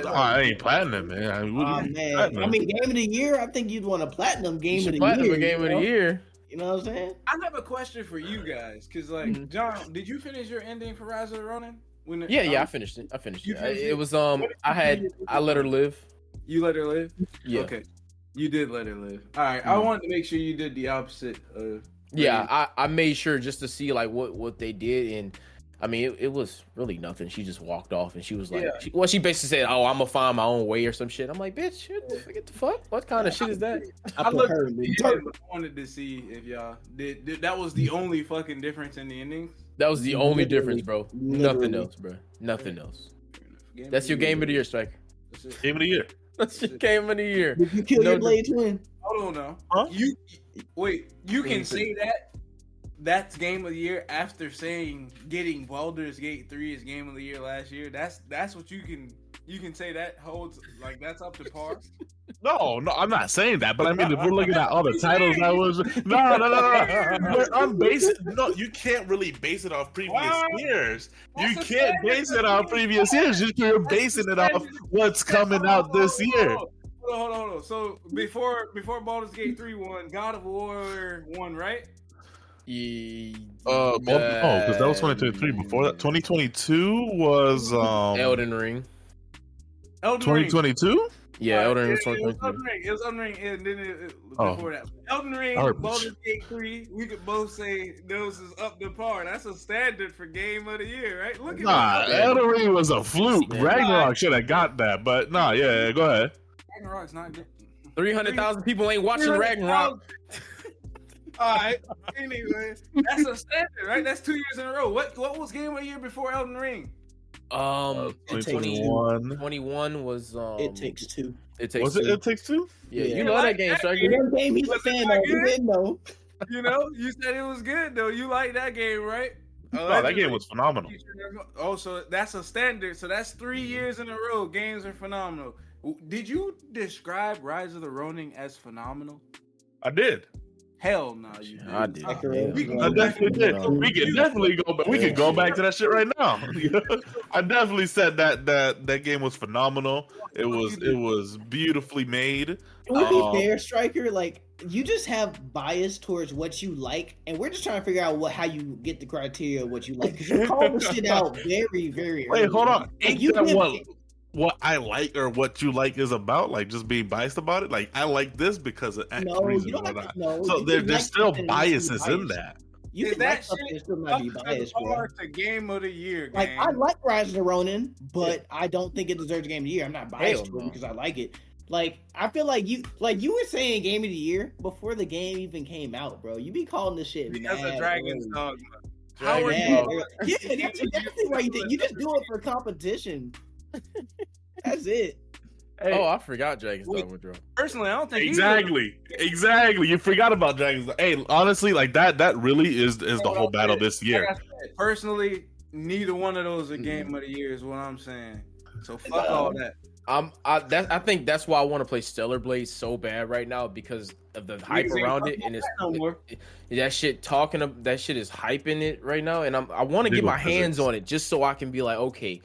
Oh, I ain't platinum, man. Oh man, I mean, game of the year. I think you'd want a platinum game of the year. Game of the year. You know what I'm saying? I have a question for you guys, because like John, did you finish your ending for Rise of the Ronin? I finished it. It was I let her live. You let her live? Yeah. Okay. You did let her live. All right. I wanted to make sure you did the opposite. I made sure just to see like what they did, and I mean it was really nothing. She just walked off, and she was like, she basically said, "Oh, I'm gonna find my own way" or some shit. I'm like, bitch, get the fuck. What kind of shit is that? I wanted to see if y'all did. That was the only fucking difference in the endings. That was the only difference, bro. Nothing else, bro. Nothing else. That's your game of the year, Striker. Game of the year. That's your game of the year. Did you kill your Blade Twin? Hold on now. Huh? You can say that. That's game of the year after saying getting Baldur's Gate 3 is game of the year last year. That's what you can say that holds, like that's up to par. No, I'm not saying that, but I mean if we're looking at all the titles that was no. I'm basing you can't really base it off previous years. You can't base it off previous years. You're basing it off what's coming out this year. Hold on. So before Baldur's Gate 3 won, God of War won, right? No, because that was 2023. Before that, 2022 was Elden Ring. 2022? Yeah, Elden Ring was 2022. It was Elden Ring, and then before that, Elden Ring, Baldur's Gate 3. We could both say those is up to par. That's a standard for game of the year, right? Look at Elden Ring was a fluke. Ragnarok should have got that, but go ahead. Ragnarok's not good. 300,000 people ain't watching Ragnarok. All right. Anyway, that's a standard, right? That's 2 years in a row. What was game of the year before Elden Ring? 2021. 21 was It Takes Two. It Takes Two. It Takes Two? Yeah, you know that game, Striker. That game he's a fan of. You didn't know. You know, you said it was good though. You like that game, right? No, that game was phenomenal. Oh, so that's a standard. So that's 3 years in a row. Games are phenomenal. Did you describe Rise of the Ronin as phenomenal? I did. Hell no, you did. I did. I definitely did. We can definitely go back. We can go back to that shit right now. I definitely said that game was phenomenal. It was beautifully made. Can we be fair, Striker? Like, you just have bias towards what you like, and we're just trying to figure out how you get the criteria of what you like. Because you call this shit out very, very early. Wait, hold on. Like, Ain't that what I like or what you like is about? Like, just being biased about it? Like, I like this because of X reason or not. So there's still biases in that. You can like something and still not be biased, bro. It's a game of the year. Like, I like Rise of the Ronin, but I don't think it deserves a game of the year. I'm not biased to it because I like it. Like, I feel like you were saying game of the year before the game even came out, bro. You be calling this shit because of Dragon's Dogma. How are you? Yeah, that's exactly why you think. You just do it for competition. That's it. Hey, I forgot Dragon's Dogma, bro. Personally, I don't think exactly. You forgot about Dragon's Dogma. Hey, honestly, like that really is the whole battle this year. Like I said, personally, neither one of those are game of the year is what I'm saying. So fuck all that. I think that's why I want to play Stellar Blade so bad right now because of the hype around it, and that shit is hyping it right now, and I want to get my hands on it just so I can be like, okay,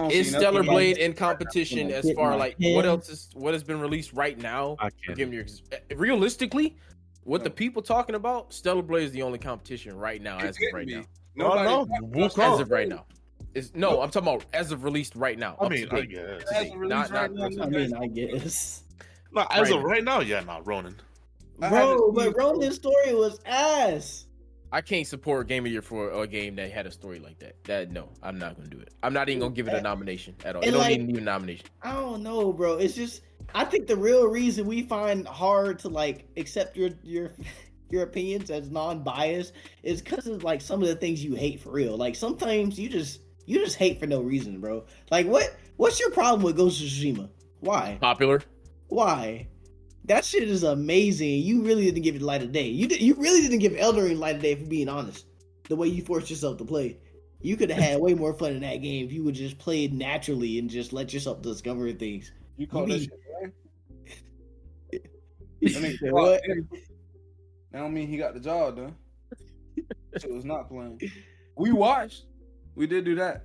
is Stellar Blade in competition as far like what has been released right now? Realistically, what the people talking about, Stellar Blade is the only competition right now as of right now. As of right now. I'm talking about as of released right now. I guess. I guess. No, as of right now, yeah, not Ronin. Bro, but Ronin's story was ass. I can't support Game of the Year for a game that had a story like that. No, I'm not gonna do it. I'm not even gonna give it a nomination at all. It don't even need a nomination. I don't know, bro. It's just I think the real reason we find hard to like accept your opinions as non-biased is because of like some of the things you hate for real. Like sometimes you just hate for no reason, bro. Like what's your problem with Ghost of Tsushima? Why? Popular. Why? That shit is amazing. You really didn't give it light of day. You really didn't give Elden Ring light of day, for being honest. The way you forced yourself to play. You could have had way more fun in that game if you would just play it naturally and just let yourself discover things. You call that shit playing? What? That don't mean he got the job done. Shit was not playing. We watched. We did do that.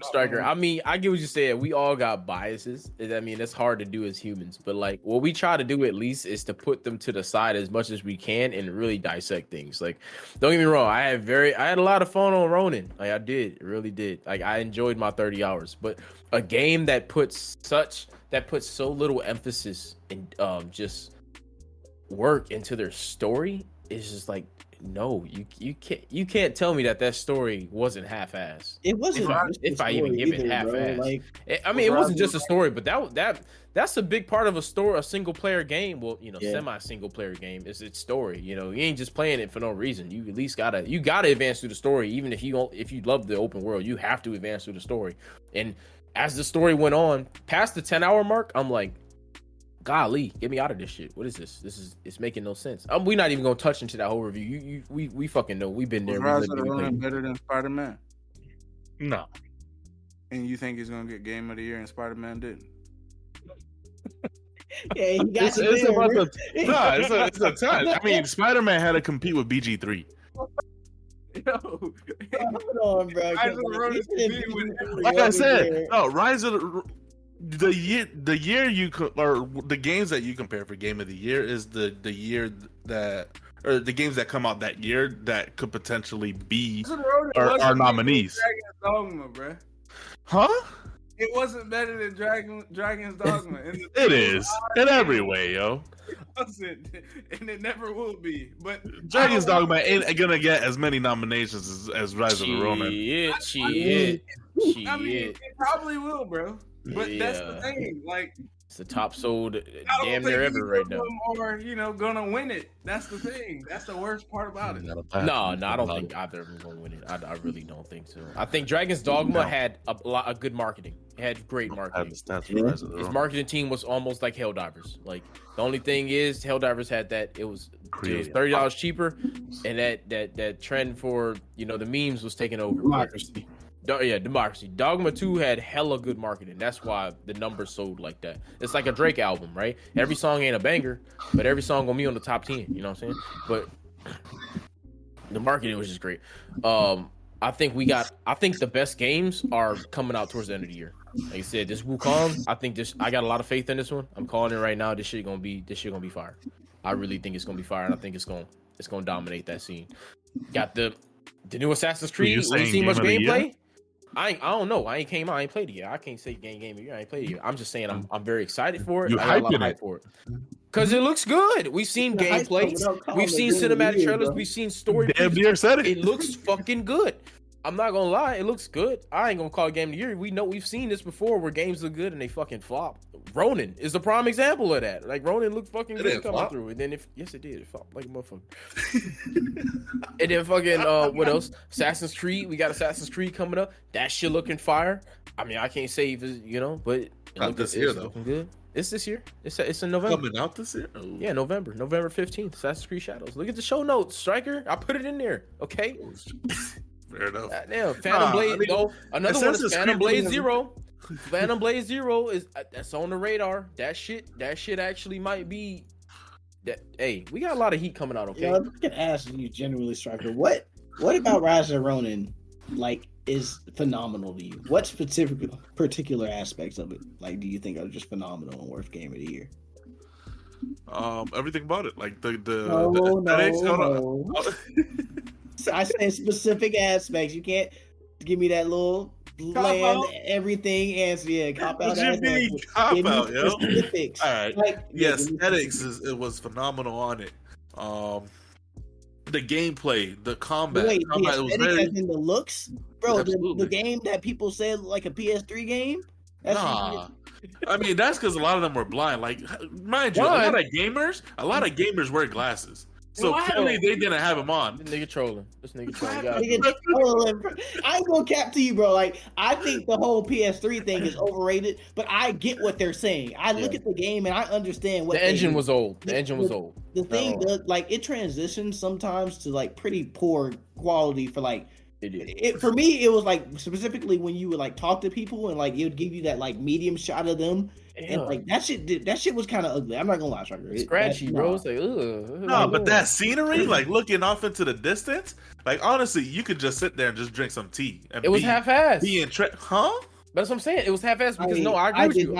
Striker, I mean, I get what you said. We all got biases. I mean, it's hard to do as humans, but like what we try to do at least is to put them to the side as much as we can and really dissect things. Like, don't get me wrong, I had a lot of fun on Ronin. Like I really did. Like I enjoyed my 30 hours. But a game that puts so little emphasis and just work into their story is just like, no, you can't tell me that story wasn't half-assed. It wasn't. If I even give it half-assed. Like, I mean, it wasn't just a story, but that's a big part of a single-player game. Well, semi-single-player game is its story. You know, you ain't just playing it for no reason. You at least gotta advance through the story. Even if you love the open world, you have to advance through the story. And as the story went on past the 10-hour mark, I'm like, golly, get me out of this shit. What is this? It's making no sense. We're not even gonna touch into that whole review. We fucking know. We've been there. Rise of the Ronin better than Spider-Man? No. And you think he's gonna get Game of the Year and Spider-Man didn't? Yeah, he got it's a time. I mean, Spider-Man had to compete with BG3. Hold on, bro. Like I said, no, Rise of the year or the games that you compare for Game of the Year is the year that, or the games that come out that year that could potentially be our nominees. Dragon's Dogma, bro. Huh? It wasn't better than Dragon's Dogma. It is in every way, yo. It wasn't, and it never will be. But Dragon's Dogma ain't gonna get as many nominations as Rise of the Ronin. Shit. I mean, it probably will, bro. But that's the thing. Like, It's the top sold I don't damn think near either ever right of now. them are gonna win it. That's the thing. That's the worst part about it. No, I don't think either of them gonna win it. I really don't think so. I think Dragon's Dogma had a lot of good marketing. It had great marketing. His marketing team was almost like Helldivers. Like the only thing is Helldivers had that it was $30 cheaper, and that trend for the memes was taking over. Democracy. Democracy. Dogma 2 had hella good marketing. That's why the numbers sold like that. It's like a Drake album, right? Every song ain't a banger, but every song gonna be on the top 10. You know what I'm saying? But the marketing was just great. I think the best games are coming out towards the end of the year. Like I said, this Wukong, I got a lot of faith in this one. I'm calling it right now. This shit gonna be fire. I really think it's gonna be fire, and I think it's gonna dominate that scene. Got the new Assassin's Creed. We see much gameplay. I don't know. I ain't played it yet. I can't say game of the year. I ain't played it yet. I'm just saying I'm very excited for it. You I got a lot of hyping hype for it. Because it looks good. We've seen gameplay. We've seen cinematic trailers. We've seen story. Damn near said it. It looks fucking good. I'm not gonna lie, it looks good. I ain't gonna call it game of the year. We've seen this before where games look good and they fucking flop. Ronin is a prime example of that. Like Ronin looked fucking good coming through, and then yes it did. It flopped like a motherfucker. And then fucking what else? Assassin's Creed. We got Assassin's Creed coming up. That shit looking fire. I mean, I can't say if it's, but it this year though. Looking good. It's this year. It's in November. Coming out this year? Oh. Yeah, November 15th. Assassin's Creed Shadows. Look at the show notes, Striker. I put it in there. Okay. Fair enough. Damn, Phantom Blade. Another one is Phantom Blade Zero. Phantom Blade Zero that's on the radar. That shit actually might be. That. Hey, we got a lot of heat coming out. Okay. I can ask you, generally, Striker. What about Rise of Ronin, is phenomenal to you? What particular aspects of it, do you think are just phenomenal and worth game of the year? Everything about it, like the aesthetics. No. I say specific aspects. You can't give me that little bland everything answer. Yeah, cop out. Cop out, yo. Specifics. All right. Aesthetics it was phenomenal on it. The gameplay, the combat. Wait, combat the was very... as in the looks, bro. The game that people said like a PS3 game. Nah. I mean, that's because a lot of them were blind. Like, mind you, a lot of gamers wear glasses. So clearly they didn't have him on. This nigga trolling. I ain't gonna cap to you, bro. I think the whole PS3 thing is overrated, but I get what they're saying. I look at the game and I understand what the engine was old. The engine was old. The thing does, it transitions sometimes to pretty poor quality for for me, it was specifically when you would talk to people and it would give you that medium shot of them. Yeah. And that shit was kind of ugly. I'm not gonna lie, Striker. It's scratchy, bro. It's ugh. No, but that scenery, looking off into the distance, honestly, you could just sit there and just drink some tea. And it was half-assed. Huh? But that's what I'm saying. It was half-assed because I agree with you.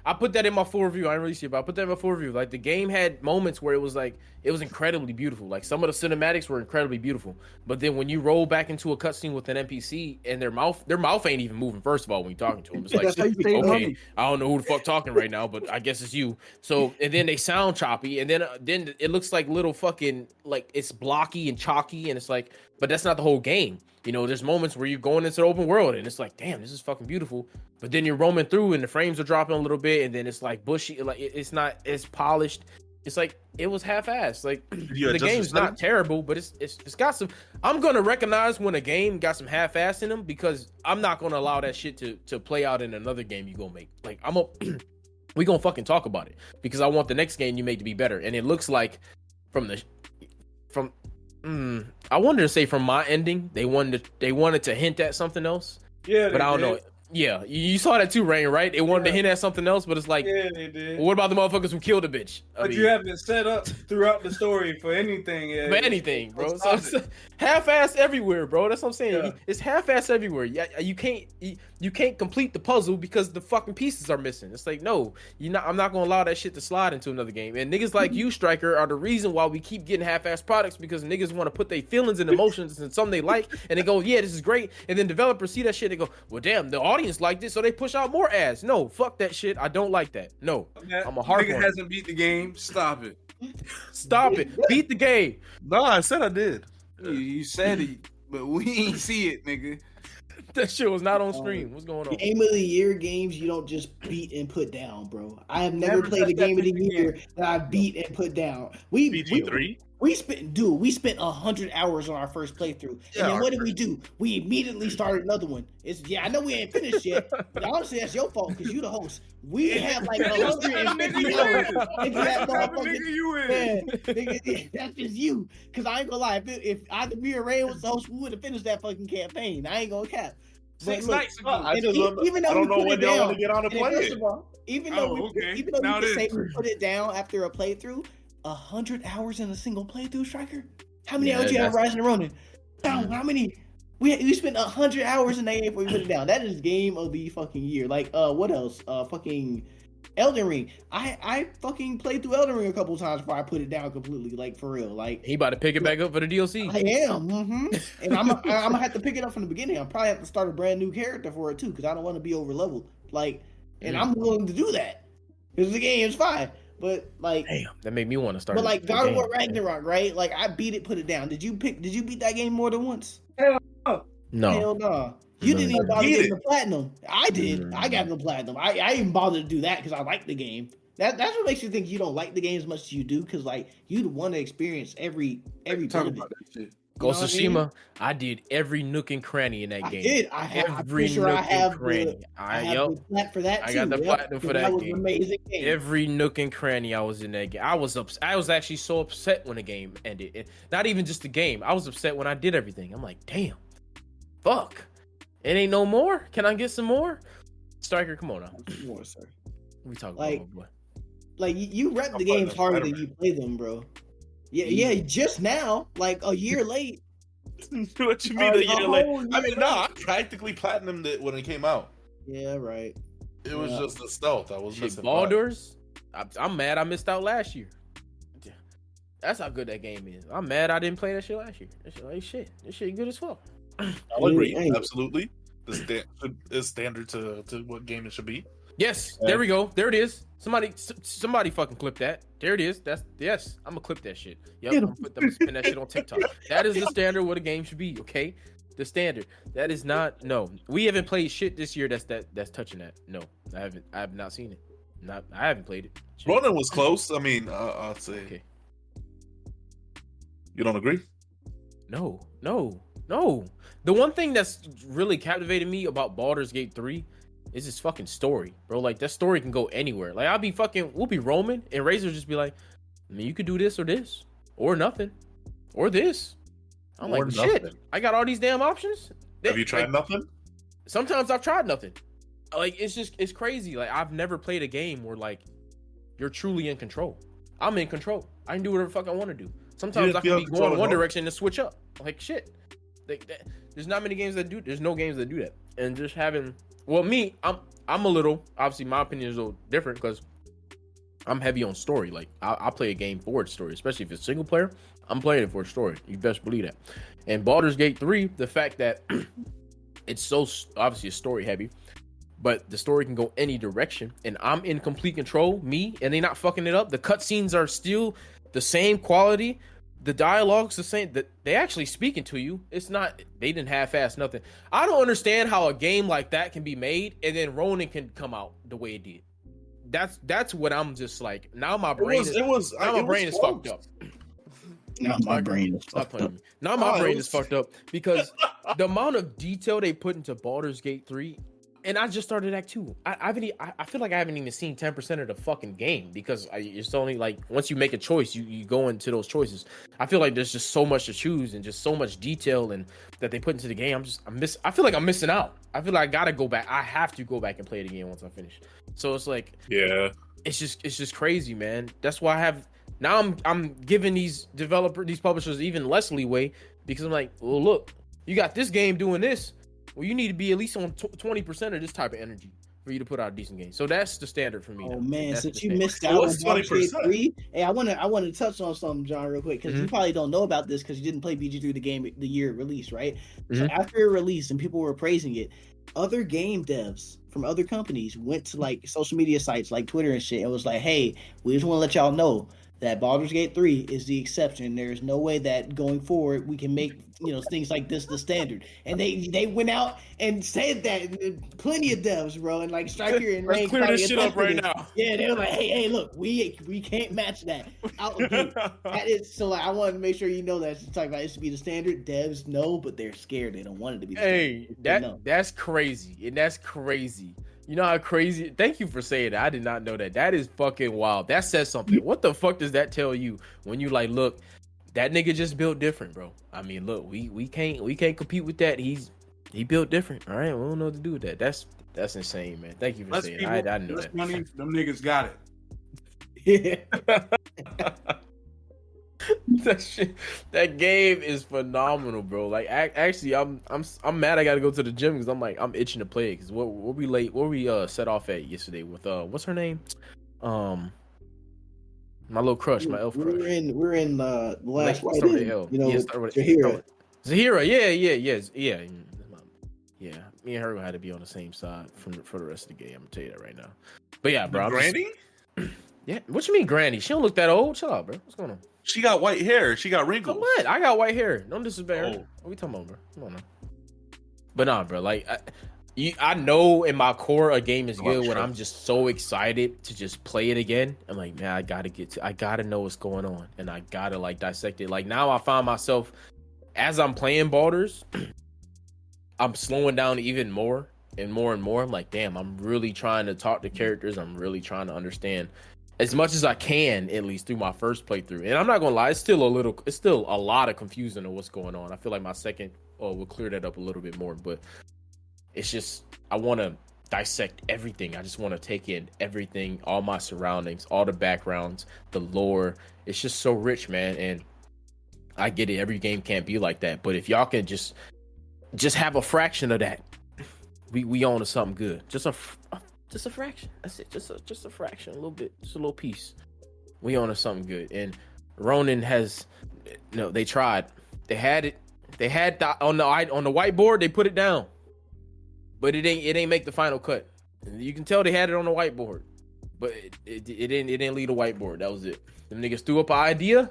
I put that in my full review. I didn't really see it, but I put that in my full review. The game had moments where it was incredibly beautiful. Some of the cinematics were incredibly beautiful. But then when you roll back into a cutscene with an NPC and their mouth ain't even moving, first of all, when you're talking to them. It's okay, I don't know who the fuck talking right now, but I guess it's you. So, and then they sound choppy, and then it looks like little fucking, it's blocky and chalky, and it's but that's not the whole game. There's moments where you're going into the open world and it's damn, this is fucking beautiful. But then you're roaming through and the frames are dropping a little bit and then it's bushy, it's not as polished. It's it was half-assed. The game's not terrible, but it's got some. I'm gonna recognize when a game got some half-assed in them because I'm not gonna allow that shit to play out in another game you gonna make. We gonna fucking talk about it because I want the next game you make to be better. And it looks like I wanted to say from my ending, they wanted to hint at something else. Yeah, but I don't know. Yeah, you saw that too, Rain, right? They wanted to hint at something else, but it's yeah, they did. Well, what about the motherfuckers who killed the bitch? But you haven't set up throughout the story for anything. Yeah, for anything, bro. So it's half-assed everywhere, bro. That's what I'm saying. Yeah. It's half-assed everywhere. You can't complete the puzzle because the fucking pieces are missing. It's no, I'm not gonna allow that shit to slide into another game. And niggas like you, Striker, are the reason why we keep getting half-assed products because niggas want to put their feelings and emotions in something they like, and they go, yeah, this is great. And then developers see that shit, they go, well, damn, the audience like this, so they push out more ads. No, fuck that shit. I don't like that. No, I'm a hard nigga hasn't beat the game. Stop it. Stop it. Beat the game. No, I said I did. You said it, but we ain't see it, nigga. That shit was not on stream. What's going on? Game of the year games you don't just beat and put down, bro. I have never played a game of the year that I beat and put down. We spent 100 hours on our first playthrough, and then what did we do? We immediately started another one. I know we ain't finished yet, but honestly that's your fault because you the host. We had like 150 hours into that motherfucker. Man, that's just you. Because I ain't gonna lie, if either me or Ray was the host, we would have finished that fucking campaign. I ain't gonna cap. 6 nights ago. Even though I don't know we when put it y'all down, want to get on and play it. Even though we put it down after a playthrough, 100 hours in a single playthrough, Striker. How many hours you have Rise and Ronin? How many? We spent 100 hours in that game before we put it down. That is game of the fucking year. Like, what else? Fucking Elden Ring. I fucking played through Elden Ring a couple times before I put it down completely. Like, for real. Like, he about to pick it back up for the DLC. I am. And I'm gonna have to pick it up from the beginning. I'll probably have to start a brand new character for it too, because I don't want to be over leveled. Like, and I'm willing to do that because the game is fine. But like, damn, that made me want to start. But like God of War Ragnarok, right? Like, I beat it, put it down. Did you beat that game more than once? No. Hell no. You didn't even bother getting the platinum. I did. I got the platinum. I even bothered to do that because I like the game. That's what makes you think you don't like the game as much as you do, because like you'd want to experience every bit of it. Ghost of Tsushima, I did every nook and cranny in that game. I have the plat for that too. I got the platinum for that game. That was game. An amazing game. Every nook and cranny I was in that game. I was actually so upset when the game ended. Not even just the game. I was upset when I did everything. I'm like, damn, fuck. It ain't no more. Can I get some more? Striker, come on now. More, sir. We talking like, about boy. Like you rep the games harder than you play them, bro. Yeah. Just now, like a year late. What you mean a year late? I mean, I practically platinumed it when it came out. Yeah, right. It was just the stealth. I was missing. Baldur's. I'm mad I missed out last year. That's how good that game is. I'm mad I didn't play that shit last year. That shit like shit. This shit good as fuck. I'll agree. Absolutely. Is standard to what game it should be. Yes, there we go. There it is. Somebody fucking clip that. There it is. Yes. I'm gonna clip that shit. Yep. I'm gonna spin that shit on TikTok. That is the standard what a game should be. Okay, the standard. That is not. No, we haven't played shit this year. That's touching that. No, I haven't. I have not seen it. I haven't played it. Shit. Ronin was close. I mean, I'd say. Okay. You don't agree? No. The one thing that's really captivated me about Baldur's Gate 3 is his fucking story, bro. Like, that story can go anywhere. Like, we'll be roaming, and Razor just be like, I mean, you could do this, or nothing, or this. I'm like, shit, I got all these damn options. Have you tried nothing? Sometimes I've tried nothing. Like, it's crazy. Like, I've never played a game where, like, you're truly in control. I'm in control. I can do whatever the fuck I want to do. Sometimes I can be going one direction and switch up. Like, shit. There's not many games that do. There's no games that do that. And just having, well, me, I'm a little. Obviously, my opinion is a little different because I'm heavy on story. Like, I play a game for its story, especially if it's single player. I'm playing it for a story. You best believe that. And Baldur's Gate 3, the fact that it's so obviously a story heavy, but the story can go any direction, and I'm in complete control. Me, and they not fucking it up. The cutscenes are still the same quality. The dialogue's the same. They actually speaking to you. It's not, they didn't half-ass nothing. I don't understand how a game like that can be made and then Ronin can come out the way it did. That's what I'm just like. Now my brain is fucked up. Now my brain is fucked up. Now my brain is fucked up because the amount of detail they put into Baldur's Gate 3. And I just started Act 2. I feel like I haven't even seen 10% of the fucking game because it's only like once you make a choice, you go into those choices. I feel like there's just so much to choose and just so much detail and that they put into the game. I feel like I'm missing out. I feel like I gotta go back. I have to go back and play the game once I finish. So it's like, yeah, it's just crazy, man. That's why I'm giving these publishers even less leeway because I'm like, well, look, you got this game doing this. Well, you need to be at least on 20% of this type of energy for you to put out a decent game. So that's the standard for me. Oh man, since you missed out on Baldur's Gate 3, hey, I want to touch on something, John, real quick, because you probably don't know about this because you didn't play BG3 the game the year it released, right? So after it released and people were praising it, other game devs from other companies went to like social media sites like Twitter and shit and was like, hey, we just want to let y'all know that Baldur's Gate 3 is the exception. There is no way that going forward we can make things like this the standard. And they went out and said that plenty of devs, bro, and like Striker and Let's Rain clear this shit up right now. Yeah, they were like, hey, look, we can't match that out the gate. That is so. Like, I want to make sure you know that it's talking about it to be the standard. Devs know, but they're scared. They don't want it to be. The standard. That's crazy, and that's crazy. You know how crazy? Thank you for saying that. I did not know that. That is fucking wild. That says something. What the fuck does that tell you when you like, look, that nigga just built different, bro. I mean, look, we can't compete with that. He built different. All right, we don't know what to do with that. That's insane, man. Thank you for saying that. I knew that. Money, them niggas got it. Yeah. That game is phenomenal, bro. Like, actually, I'm mad. I got to go to the gym because I'm itching to play it. Because what we set off at yesterday with what's her name? My little crush, my elf crush. We're in the last Start with L. Zahira. Zahira, yeah. Me and her had to be on the same side for the rest of the game. I'm gonna tell you that right now. But yeah, bro. Granny? Yeah. What you mean, Granny? She don't look that old. Chill out, bro. What's going on? She got white hair. She got wrinkles. What? I got white hair. Don't disrespect her. What are we talking about, bro? Come on now. But nah, bro. Like, I know in my core a game is good when I'm just so excited to just play it again. I'm like, man, I gotta know what's going on, and I gotta like dissect it. Like now, I find myself as I'm playing Baldur's, I'm slowing down even more and more and more. I'm like, damn, I'm really trying to talk to characters. I'm really trying to understand as much as I can, at least through my first playthrough. And I'm not gonna lie, it's still a lot of confusion of what's going on. I feel like my second will clear that up a little bit more, but it's just I want to dissect everything. I just want to take in everything, all my surroundings, all the backgrounds, the lore. It's just so rich, man. And I get it. Every game can't be like that, but if y'all can just have a fraction of that, we on to something good. Just a fraction. That's it. Just a fraction, a little bit, just a little piece. We on to something good. And Ronin has, they tried. They had it. They had on the whiteboard. They put it down, but it ain't make the final cut. And you can tell they had it on the whiteboard, but it didn't lead a whiteboard. That was it. Them niggas threw up an idea,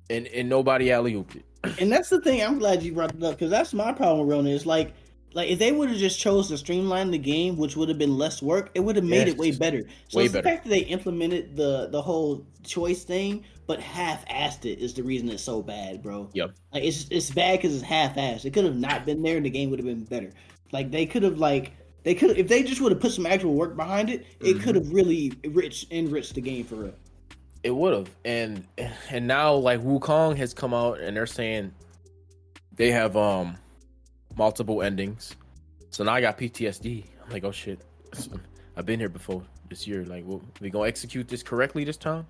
and nobody alley-ooped it. And that's the thing. I'm glad you brought it up because that's my problem with Ronin. Is like if they would have just chose to streamline the game, which would have been less work, it would have made it way better. So it's the fact that they implemented the whole choice thing, but half-assed it is the reason it's so bad, bro. Yep. Like it's bad because it's half-assed. It could have not been there, and the game would have been better. Like they could have if they just would have put some actual work behind it, it could have really enriched the game for real. It would have, and now like Wukong has come out and they're saying they have multiple endings. So now I got PTSD. I'm like, oh shit, I've been here before this year. Like, we gonna execute this correctly this time?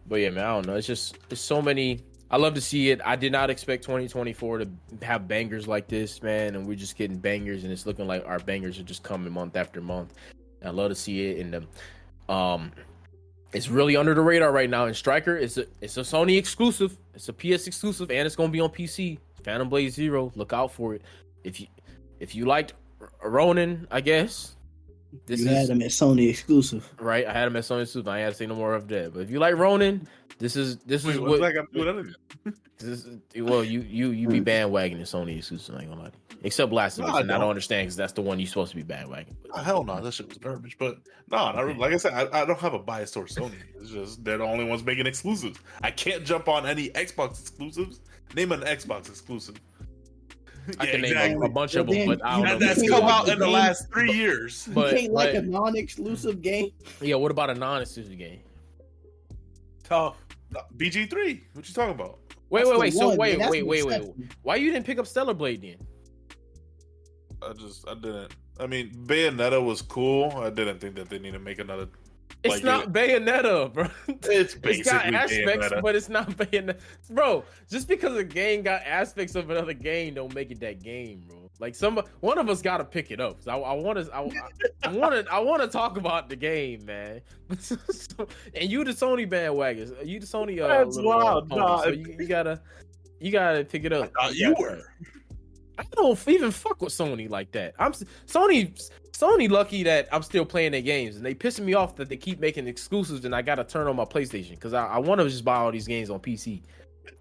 But yeah, man, I don't know. It's so many. I love to see it. I did not expect 2024 to have bangers like this, man. And we're just getting bangers, and it's looking like our bangers are just coming month after month. I love to see it. And it's really under the radar right now. And Striker, it's a Sony exclusive. It's a PS exclusive, and it's gonna be on PC. Phantom Blade Zero. Look out for it. If you liked Ronin, I guess you had him at Sony exclusive, right? I had him at Sony exclusive. I ain't had to say no more of that. But if you like Ronin, this is what I got to do with anything. Well, you be bandwagoning Sony exclusive. I ain't gonna lie to you. Except Last of Us, and I don't understand because that's the one you're supposed to be bandwagoning. Hell no, that shit was garbage. But like I said, I don't have a bias towards Sony. It's just they're the only ones making exclusives. I can't jump on any Xbox exclusives. Name an Xbox exclusive. I can name a bunch of them, but I don't know. That's come out in the last 3 years. But you can't like a non-exclusive game. Yeah, what about a non-exclusive game? Tough. BG3. What you talking about? Wait. So wait. Why you didn't pick up Stellar Blade then? I didn't. I mean, Bayonetta was cool. I didn't think that they need to make another. It's not Bayonetta, bro. It's got aspects, Bayonetta. but it's not Bayonetta, bro. Just because a game got aspects of another game, don't make it that game, bro. Like one of us got to pick it up. So I want to talk about the game, man. And you the Sony bandwagon, you the Sony. That's wild. So you gotta pick it up. I thought you were. I don't even fuck with Sony like that. Sony lucky that I'm still playing their games, and they pissing me off that they keep making exclusives, and I gotta turn on my PlayStation because I want to just buy all these games on PC.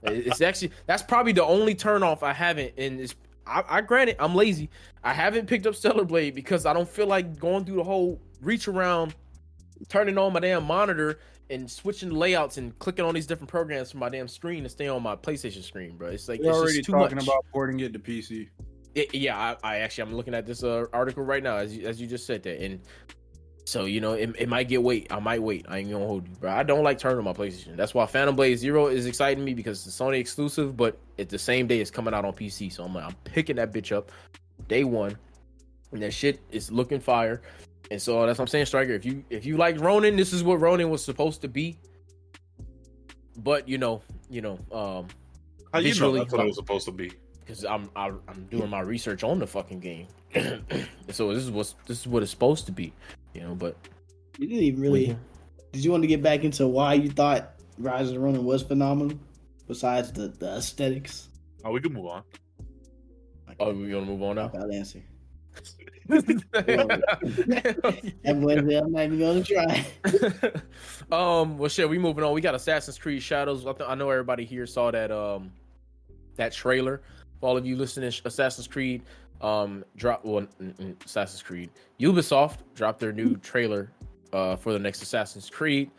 It's actually that's probably the only turn off I haven't, and it's I granted I'm lazy. I haven't picked up Stellar Blade because I don't feel like going through the whole reach around, turning on my damn monitor and switching layouts and clicking on these different programs from my damn screen to stay on my PlayStation screen, bro. It's like We're it's already just too talking much. about porting it to PC. I'm looking at this article right now as you just said that, and so it might get wait. I might wait. I ain't gonna hold you, bro. I don't like turning on my PlayStation. That's why Phantom Blade Zero is exciting me because it's Sony exclusive, but it's the same day it's coming out on PC. So I'm picking that bitch up day one, and that shit is looking fire. And so that's what I'm saying, Striker. If you like Ronin, this is what Ronin was supposed to be. But how you know visually, that's what it was supposed to be? Because I'm doing my research on the fucking game. So this is what it's supposed to be, But you didn't even really. Did you want to get back into why you thought Rise of the Ronin was phenomenal? Besides the aesthetics. Oh, we can move on. Oh, we gonna move on now? I'll answer. I'm not even gonna try. Well, shit, we moving on. We got Assassin's Creed Shadows. I know everybody here saw that trailer. For all of you listening, Assassin's Creed Assassin's Creed Ubisoft dropped their new trailer for the next Assassin's Creed.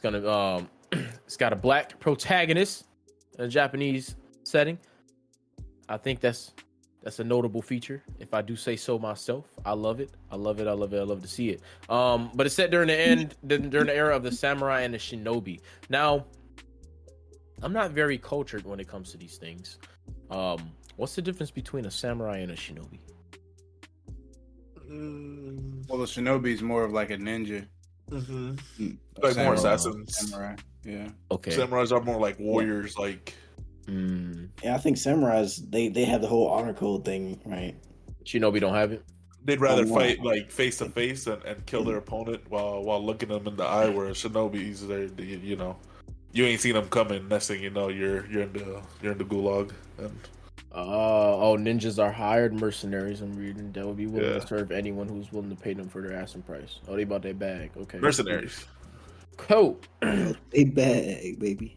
It's got a black protagonist in a Japanese setting. I think that's a notable feature, if I do say so myself. I love it. I love to see it. But it's set during the era of the samurai and the shinobi. Now, I'm not very cultured when it comes to these things. What's the difference between a samurai and a shinobi? Well, the shinobi is more of like a ninja. Mm-hmm. Like more assassins. Samurai. Yeah. Okay. Samurais are more like warriors, like. Yeah, I think samurais they have the whole honor code thing, right? Shinobi don't have it. They'd rather fight like face to face and kill their opponent while looking them in the eye. Whereas shinobis, you ain't seen them coming. Next thing you know, you're in the gulag. And ninjas are hired mercenaries. I'm reading that would be willing to serve anyone who's willing to pay them for their asking price. Oh, they bought their bag. Okay, mercenaries. Cool. They bag, baby.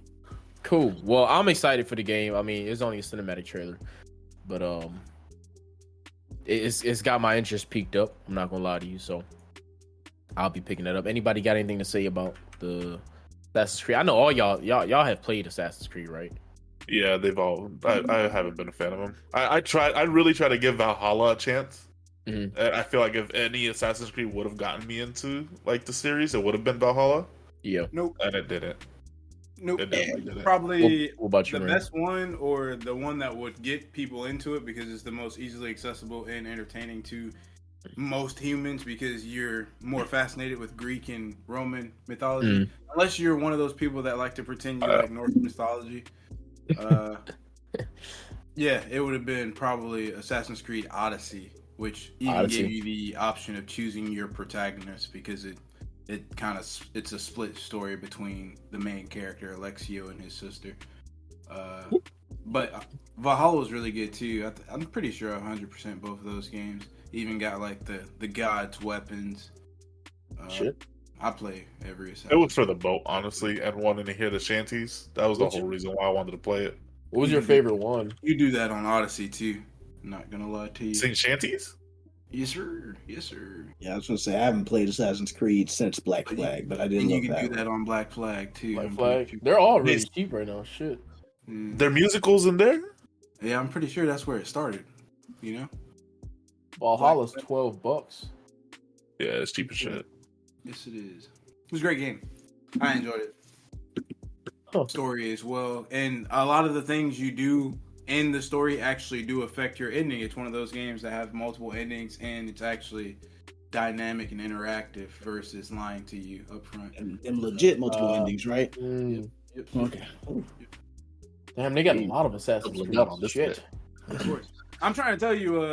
Cool. Well, I'm excited for the game. I mean, it's only a cinematic trailer, but it's got my interest peaked up. I'm not gonna lie to you, so I'll be picking that up. Anybody got anything to say about the Assassin's Creed? I know all y'all have played Assassin's Creed, right? Yeah, they've all. I haven't been a fan of them. I really try to give Valhalla a chance. Mm-hmm. I feel like if any Assassin's Creed would have gotten me into like the series, it would have been Valhalla. Yeah. Nope. And it didn't. Nope. It didn't. Probably what about you, the Ryan? best one, or the one that would get people into it because it's the most easily accessible and entertaining to most humans because you're more fascinated with Greek and Roman mythology. Unless you're one of those people that like to pretend you like Norse mythology. Yeah, it would have been probably Assassin's Creed Odyssey, which even gave you the option of choosing your protagonist because it's a split story between the main character Alexio and his sister. But Valhalla was really good too. I'm pretty sure 100% both of those games. Even got like the gods' weapons. Shit. I play every Assassin's. It was for the boat, honestly, and wanting to hear the shanties. That was the whole reason why I wanted to play it. What was your favorite one? You do that on Odyssey too. I'm not gonna lie to you. Sing shanties? Yes, sir. Yes, sir. Yeah, I was gonna say I haven't played Assassin's Creed since Black Flag, but I didn't. And love you can that do one. that on Black Flag too. Black Flag. They're all really cheap right now. Shit. Their musicals in there? Yeah, I'm pretty sure that's where it started. You know. Valhalla's $12. Yeah, it's cheap as shit. Yes, it is. It was a great game. I enjoyed it. Story as well, and a lot of the things you do in the story actually do affect your ending. It's one of those games that have multiple endings, and it's actually dynamic and interactive versus lying to you up front. And legit multiple endings, right? Yep. Okay. Damn, they got a lot of Assassin's Creed on this shit. Of course. I'm trying to tell you,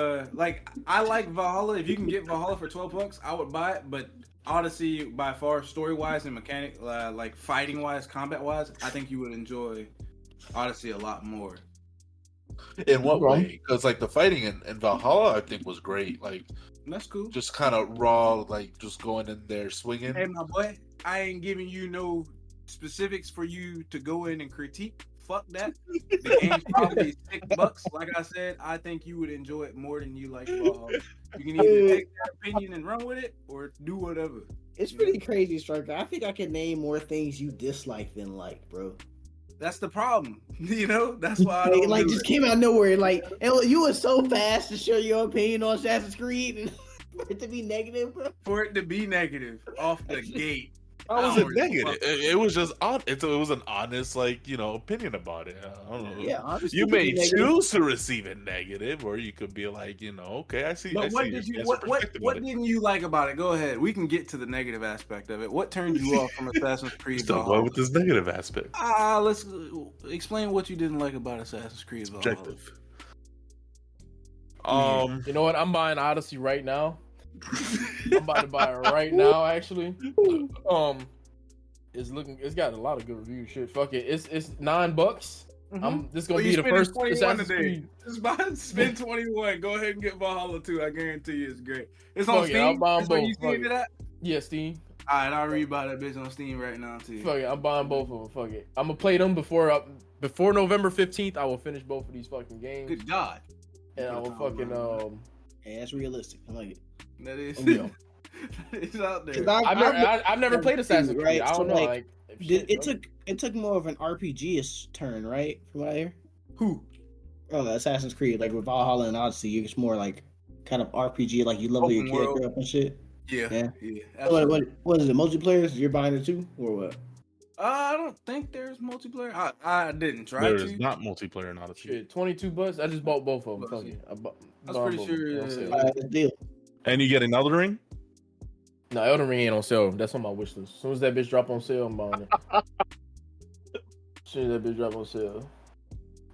I like Valhalla. If you can get Valhalla for $12, I would buy it. But Odyssey, by far, story-wise and mechanic, like fighting-wise, combat-wise, I think you would enjoy Odyssey a lot more. In what way? Because like the fighting in Valhalla, I think was great. Like That's cool. just kind of raw, like just going in there swinging. Hey, my boy, I ain't giving you no specifics for you to go in and critique. Fuck that. The game's probably $6. Like I said, I think you would enjoy it more than you like Valhalla. You can either take that opinion and run with it, or do whatever. It's pretty crazy, Striker. I think I can name more things you dislike than like, bro. That's the problem. You know, that's why I don't like do just it. came out of nowhere. Like, and you were so fast to share your opinion on Assassin's Creed and for it to be negative, bro. For it to be negative off the gate. How was it negative? It was just it was an honest, like, you know, opinion about it. I don't know. Yeah, honestly, you may choose to receive it negative, or you could be like, you know, okay, I see. But I what see did your you? stance or What perspective on it. didn't you like about it? Go ahead. We can get to the negative aspect of it. What turned you off from Assassin's Creed? Still going with this negative aspect. Let's explain what you didn't like about Assassin's Creed. Objective. You know what? I'm buying Odyssey right now. I'm about to buy it right now. Actually, it's got a lot of good reviews. Shit, fuck it. It's $9. This gonna be the first Assassin's Creed. Just spend 21. Go ahead and get Valhalla 2. I guarantee you it's great. It's on Fuck Steam. it, I'll buy them both. You Steam that? Yeah, Steam. Alright, I'll read about that bitch on Steam right now too. Fuck it, I'm buying both of them. Fuck it. I'm gonna play them before November 15th. I will finish both of these fucking games. Good God. And I will fucking Yeah, that's realistic. I like it. That is. Yeah. It's out there. I've never played Assassin's Creed. Right? I don't So, know. like, it took more of an RPG-ish turn, right? From what I hear. Who? Oh, Assassin's Creed, like with Valhalla and Odyssey, it's more like kind of RPG, like you level Open your character world. up and shit. Yeah. What is it? Multiplayer? You're buying it too, or what? I don't think there's multiplayer. I didn't try There to. is not multiplayer in Odyssey. Shit, $22. I just bought both of them. Fuck it. I was pretty sure. Deal. And you getting Elden Ring? No, Elden Ring ain't on sale. That's on my wish list. As soon as that bitch drop on sale, I'm buying it. As soon as that bitch drop on sale.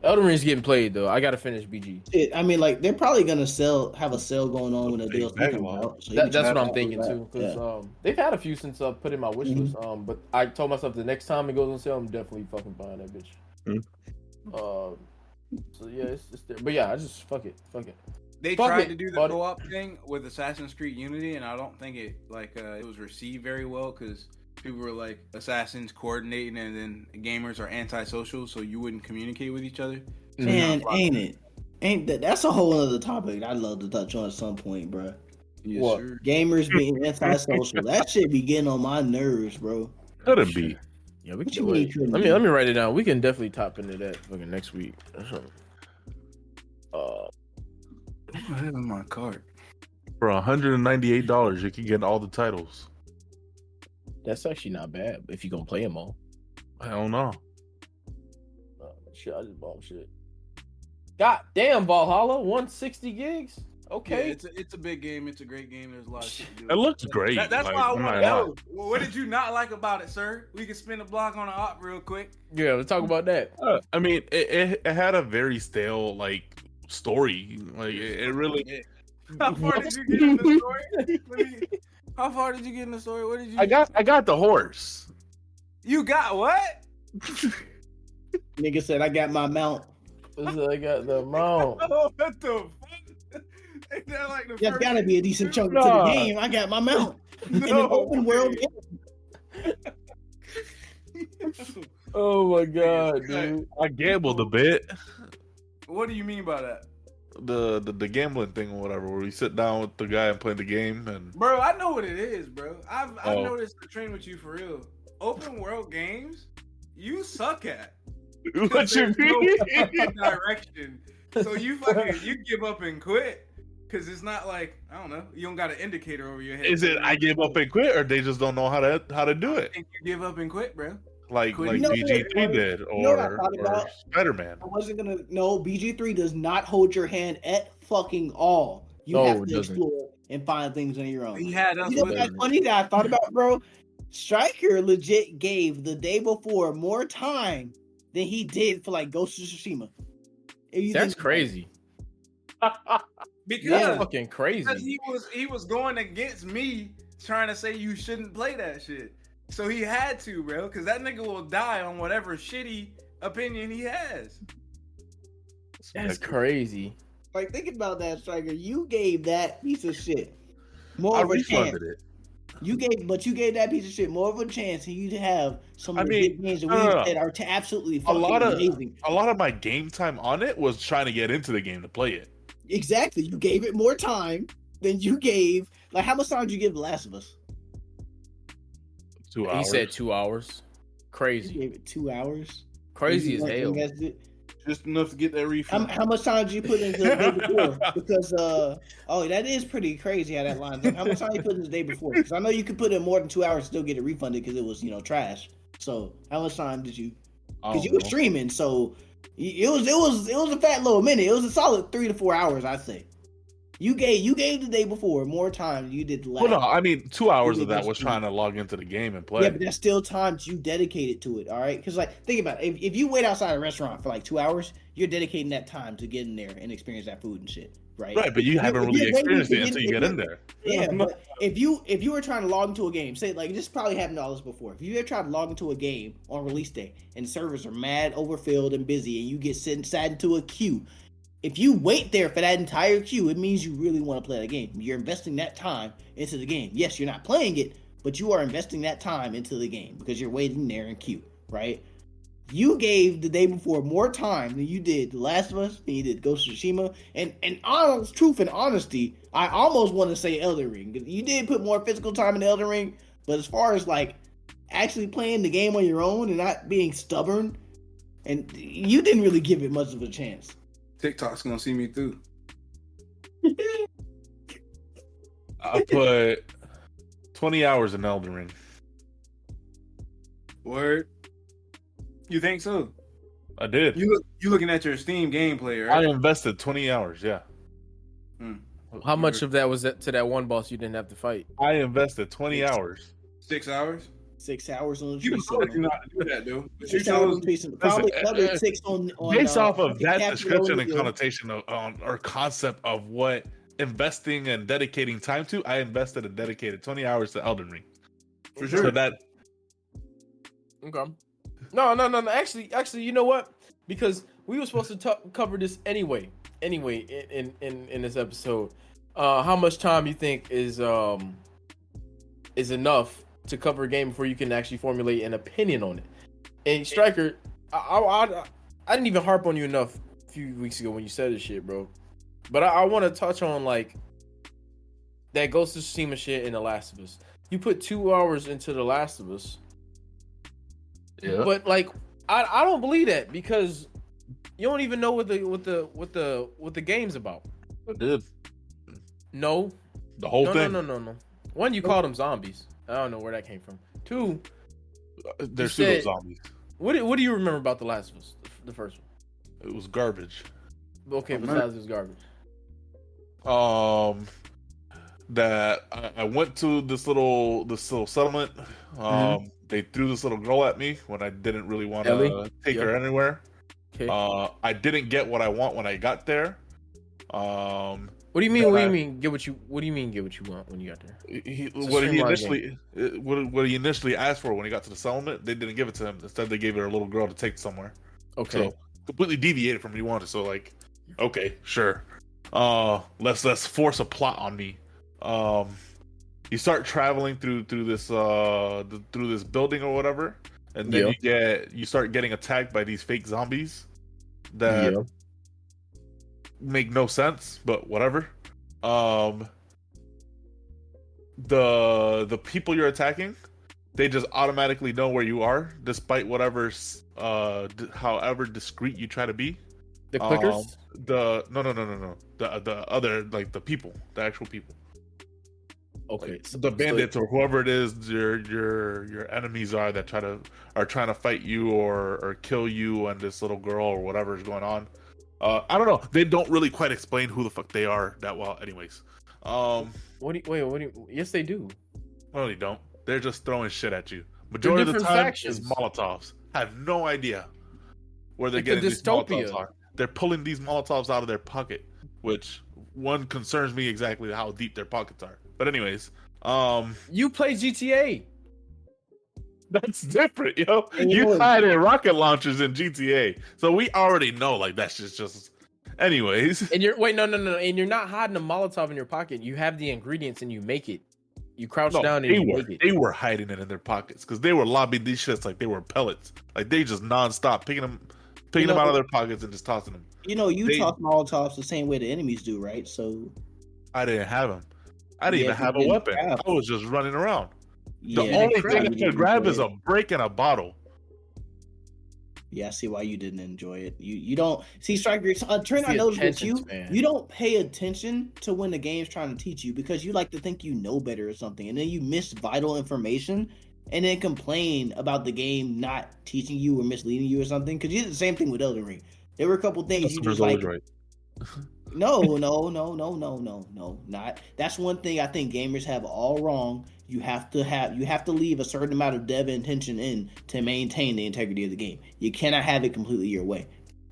Elden Ring's getting played though. I gotta finish BG. I mean, like they're probably gonna have a sale going on when the DLC comes out. So That's what I'm thinking too. Because they've had a few since I put in my wish list. But I told myself the next time it goes on sale, I'm definitely fucking buying that bitch. So yeah, it's there. But yeah, I just fuck it. They tried to do the co-op thing with Assassin's Creed Unity, and I don't think it was received very well because people were like assassins coordinating, and then gamers are antisocial, so you wouldn't communicate with each other. Man, ain't that's a whole other topic I'd love to touch on at some point, bro. Yes, what? Sir. Gamers being antisocial. That shit be getting on my nerves, bro. Couldn't be. Yeah, we can let me write it down. We can definitely top into that fucking next week. I have in my cart. For $198, you can get all the titles. That's actually not bad if you gonna play them all. I don't know. Shit, I just bought shit. God damn, Valhalla, 160 gigs. Okay, Yeah, it's a big game. It's a great game. There's a lot of shit to do. It looks great. That's like, why I I'm want not to gonna know. Well, what did you not like about it, sir? We can spin a block on the op real quick. yeah, let's talk about that. lie. I mean, it had a very stale story. Like it really. How far did you get in the story? How far did you get in the story? What did you? I got the horse. You got what? Nigga said I got my mount. I got the mount. Oh, what the fuck? Ain't that like the That's first gotta be a decent chunk to the game. I got my mount in an open world game. Oh my god, dude! I gambled a bit. What do you mean by that? The gambling thing or whatever, where we sit down with the guy and play the game and. Bro, I know what it is, bro. I've noticed the trend with you for real. Open world games, you suck at. What you mean? No direction. So you give up and quit. Cause it's not like, I don't know, you don't got an indicator over your head. Is it I give up and quit, or they just don't know how to do it? I think you give up and quit, bro. Like Quit. BG3 did, or Spider-Man. I wasn't gonna. No, BG3 does not hold your hand at fucking all. You have to explore and find things on your own. He had us. You know what's funny that I thought about, bro? Stryker legit gave the day before more time than he did for like Ghost of Tsushima. That's crazy. Because that's fucking crazy. Because he was going against me trying to say you shouldn't play that shit. So he had to, bro, because that nigga will die on whatever shitty opinion he has. That's crazy. Like, think about that, Striker. You gave that piece of shit more I of a chance. refunded it. You gave that piece of shit more of a chance for you to have some of the big games that we said are absolutely fucking amazing. A lot of my game time on it was trying to get into the game to play it. Exactly. You gave it more time than you gave. Like, how much time did you give The Last of Us? 2 hours. He said 2 hours. Crazy. You gave it 2 hours. Crazy as hell. Just enough to get that refund. How much time did you put into the day before? Because that is pretty crazy how that lines up. How much time you put in the day before? Because I know you could put in more than 2 hours and still get it refunded because it was trash. So how much time did you? Because you were streaming, so it was a fat little minute. It was a solid 3 to 4 hours, I'd say. You gave the day before more time than you did the last. Well, no, I mean 2 hours of that was trying to log into the game and play. Yeah, but that's still time you dedicated to it. All right, because like think about it. If you wait outside a restaurant for like 2 hours, you're dedicating that time to get in there and experience that food and shit. Right. Right, but you haven't really experienced it until you get in there. Yeah, but if you were trying to log into a game, say like this probably happened to all this before. If you ever tried to log into a game on release day and servers are mad overfilled and busy, and you get sat into a queue. If you wait there for that entire queue, it means you really want to play the game. You're investing that time into the game. Yes, you're not playing it, but you are investing that time into the game because you're waiting there in queue, right? You gave the day before more time than you did The Last of Us, than you did Ghost of Tsushima, and honest truth and honesty, I almost want to say Elden Ring. You did put more physical time in Elden Ring, but as far as like actually playing the game on your own and not being stubborn, and you didn't really give it much of a chance. TikTok's gonna see me through. I put 20 hours in Elden Ring. Word. You think so? I did. You looking at your Steam gameplay, right? I invested 20 hours, yeah. How much of that was to that one boss you didn't have to fight? I invested 20 hours. 6 hours? 6 hours on the You told you not to do that, though. But 6 hours on the probably another 6 on based off of that description and connotation of or concept of what investing and dedicating time to, I invested and dedicated 20 hours to Elden Ring. For sure. So that Okay. No. Actually, you know what? Because we were supposed to cover this anyway. In this episode, how much time you think is enough to cover a game before you can actually formulate an opinion on it? And Striker, I didn't even harp on you enough a few weeks ago when you said this shit, bro. But I want to touch on like that Ghost of Tsushima shit in The Last of Us. You put 2 hours into The Last of Us. Yeah. But like I don't believe that because you don't even know what the game's about. I did. No. The whole thing. No. One, you called them zombies. I don't know where that came from. Two, they're pseudo zombies. What do you remember about The Last of Us, the first one? It was garbage. Okay, besides it was garbage. That I went to this little settlement. They threw this little girl at me when I didn't really want to take her anywhere. Okay. I didn't get what I want when I got there. What do you mean? What do you mean get what you want when you got there? What he initially asked for when he got to the settlement, they didn't give it to him. Instead, they gave it a little girl to take somewhere. Okay. So completely deviated from what he wanted. So like, okay, sure. Let's force a plot on me. You start traveling through this building or whatever, and then you start getting attacked by these fake zombies that make no sense, but whatever. The people you're attacking, they just automatically know where you are, despite however discreet you try to be. The clickers? No. The other, like the people, the actual people. Okay, like, the bandits or whoever it is your enemies are that are trying to fight you or kill you and this little girl or whatever is going on. I don't know. They don't really quite explain who the fuck they are that well. Anyways, Yes, they do. No, they don't. They're just throwing shit at you. Majority of the time is Molotovs. I have no idea where they're getting these Molotovs are. They're pulling these Molotovs out of their pocket, which one concerns me exactly how deep their pockets are. But anyways, you play GTA. That's different, yo. You tied in rocket launchers in GTA, so we already know like that's just Anyways, And you're no, and you're not hiding a Molotov in your pocket. You have the ingredients and you make it. You crouch down and you make it. They were hiding it in their pockets because they were lobbing these shits like they were pellets. Like they just nonstop picking them out of their pockets and just tossing them. You toss Molotovs the same way the enemies do, right? So I didn't have them. I didn't even have a weapon. Grab. I was just running around. The Yeah, only thing I could grab is a brick and a bottle. Yeah, I see why you didn't enjoy it. You don't see Striker. Trent, I noticed with you, man. you don't pay attention to when the game's trying to teach you because you like to think you know better or something, and then you miss vital information, and then complain about the game not teaching you or misleading you or something. Because you did the same thing with Elden Ring. There were a couple things you just like. Right. No, not. That's one thing I think gamers have all wrong. You have to leave a certain amount of dev intention in to maintain the integrity of the game. You cannot have it completely your way.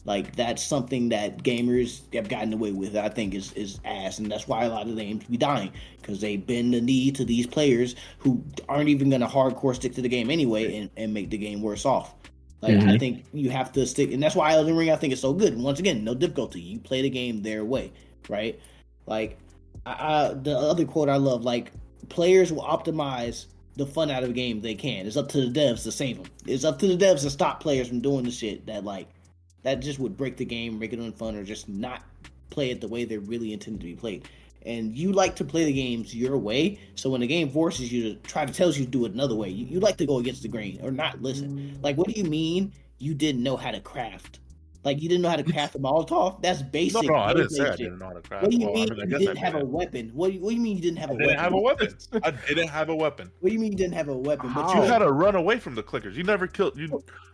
Like that's something that gamers have gotten away with. I think is ass, and that's why a lot of games be dying because they bend the knee to these players who aren't even going to hardcore stick to the game anyway and make the game worse off. Like I think you have to stick, and that's why Elden Ring I think is so good. Once again, no difficulty. You play the game their way, right? Like the other quote I love, like players will optimize the fun out of a game they can. It's up to the devs to save them. It's up to the devs to stop players from doing the shit that just would break the game, make it unfun, or just not play it the way they're really intended to be played. And you like to play the games your way, so when the game forces you to tells you to do it another way, you like to go against the grain or not listen. Like, what do you mean you didn't know how to craft? Like, you didn't know how to craft a Molotov? That's basic. No, I didn't say I didn't know how to craft. What do you mean you didn't have a weapon? What do you mean you didn't have a weapon? I didn't have a weapon. I didn't have a weapon. What do you mean you didn't have a weapon? But you had to run away from the clickers. You never killed.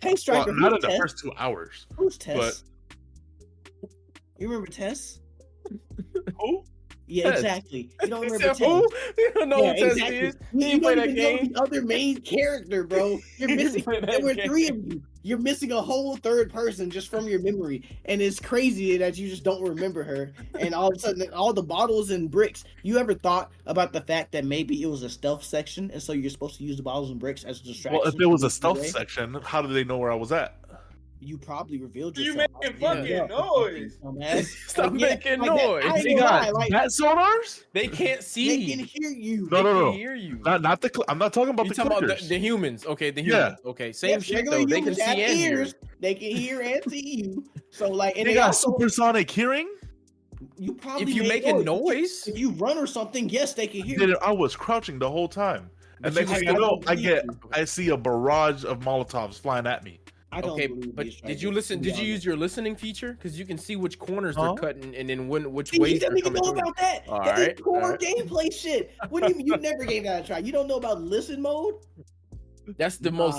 Hey, Striker, not in the first 2 hours. Who's Tess? You remember Tess? Who? Yeah, Tess. Exactly. You don't remember Tess? Who? You don't know who Tess exactly. is. You play don't that even game. know the other main character, bro. You're missing. There were 3 of you. You're missing a whole third person just from your memory, and it's crazy that you just don't remember her. And all of a sudden, all the bottles and bricks. You ever thought about the fact that maybe it was a stealth section, and so you're supposed to use the bottles and bricks as a distraction? Well, if it was a stealth section, how did they know where I was at? You probably revealed yourself. You making fucking noise. Stop making noise. They got that sonars? They can't see. They can hear you. No. Can hear you. Not the. I'm not talking about You the talking clickers. about the humans? Okay, the humans. Yeah. Okay, same shit though. They can see and hear. They can hear and see you. So like, and they got supersonic hearing. You probably if you making noise, if you run or something, yes, they can hear you. I was crouching the whole time, and next thing I know, I see a barrage of Molotovs flying at me. Okay, but did you listen? Did you use your listening feature? Because you can see which corners they're cutting and then which ways they're coming. You don't even know about that. That's core gameplay shit. What do you mean? You never gave that a try. You don't know about listen mode? That's the most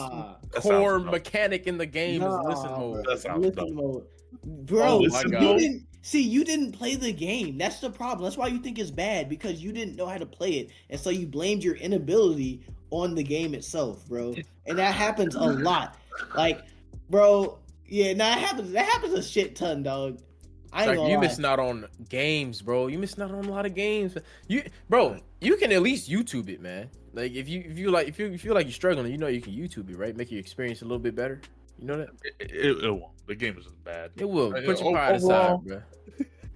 core mechanic in the game is listen mode. That sounds listen mode. Bro, you didn't play the game. That's the problem. That's why you think it's bad, because you didn't know how to play it. And so you blamed your inability on the game itself, bro. And that happens a lot. Like, bro, yeah, that happens a shit ton, dog. You missing out on games, bro. You missing out on a lot of games. You can at least YouTube it, man. Like if you feel like you're struggling, you can YouTube it, right? Make your experience a little bit better. You know that? It won't. The game is bad. It will. Put your pride aside, bro.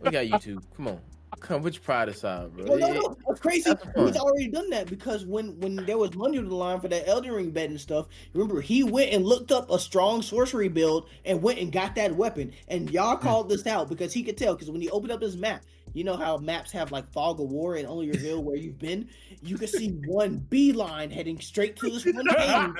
We got YouTube. Come on. Put your pride aside, bro. No. That's crazy. He's already done that, because when there was money on the line for that Elden Ring bet and stuff, remember, he went and looked up a strong sorcery build and went and got that weapon. And y'all called this out because he could tell, because when he opened up his map, you know how maps have like fog of war and only reveal where you've been? You could see one beeline heading straight to this one game.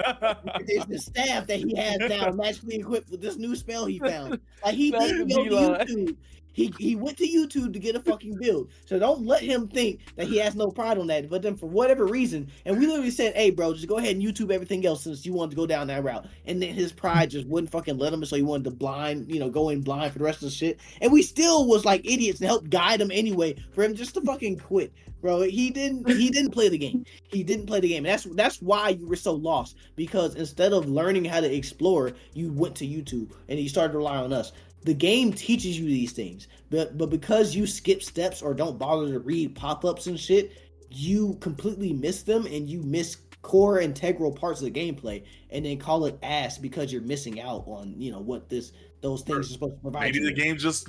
There's the staff that he has now magically equipped with this new spell he found. Like, he didn't go to YouTube. He went to YouTube to get a fucking build. So don't let him think that he has no pride on that. But then for whatever reason, and we literally said, hey, bro, just go ahead and YouTube everything else since you wanted to go down that route. And then his pride just wouldn't fucking let him. So he wanted to go in blind for the rest of the shit. And we still was like idiots and helped guide him anyway for him just to fucking quit. Bro, he didn't play the game. He didn't play the game. And that's why you were so lost. Because instead of learning how to explore, you went to YouTube and you started to rely on us. The game teaches you these things, but because you skip steps or don't bother to read pop-ups and shit, you completely miss them, and you miss core integral parts of the gameplay, and then call it ass because you're missing out on what those things are supposed to provide. Maybe the game just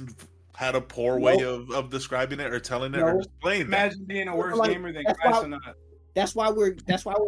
had a poor way of describing it or telling it or displaying Imagine being a worse gamer than Kai Cenat. That's why we're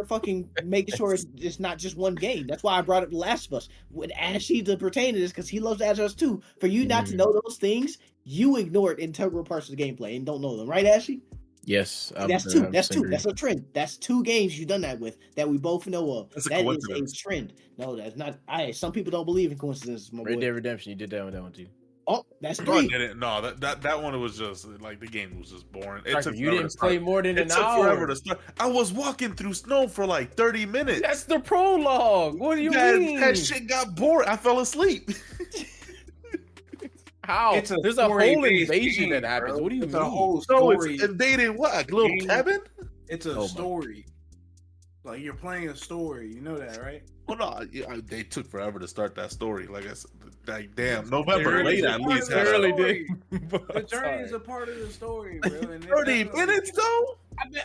fucking making sure it's not just one game. That's why I brought up The Last of Us with Ashley to pertain to this, because he loves Last of Us too. For you not to know those things, you ignored integral parts of the gameplay and don't know them, right, Ashley? Yes, that's two. That's two. That's a trend. That's 2 games you've done that with that we both know of. That's that is a trend. No, that's not. Some people don't believe in coincidences. My Red boy. Dead Redemption, you did that one too. Oh, that's 3. No, I didn't. No, that one was just like the game was just boring. It took you didn't play more than an hour. It took forever to start. I was walking through snow for like 30 minutes. That's the prologue. What do you mean? That shit got boring. I fell asleep. How? There's a whole invasion that happens. What do you mean? A whole story. It's invading what? A little cabin? It's a story. Like you're playing a story. You know that, right? Well, no, they took forever to start that story. Like I said, like damn, November late at least. The journey is a part of the story, bro. 30 minutes though.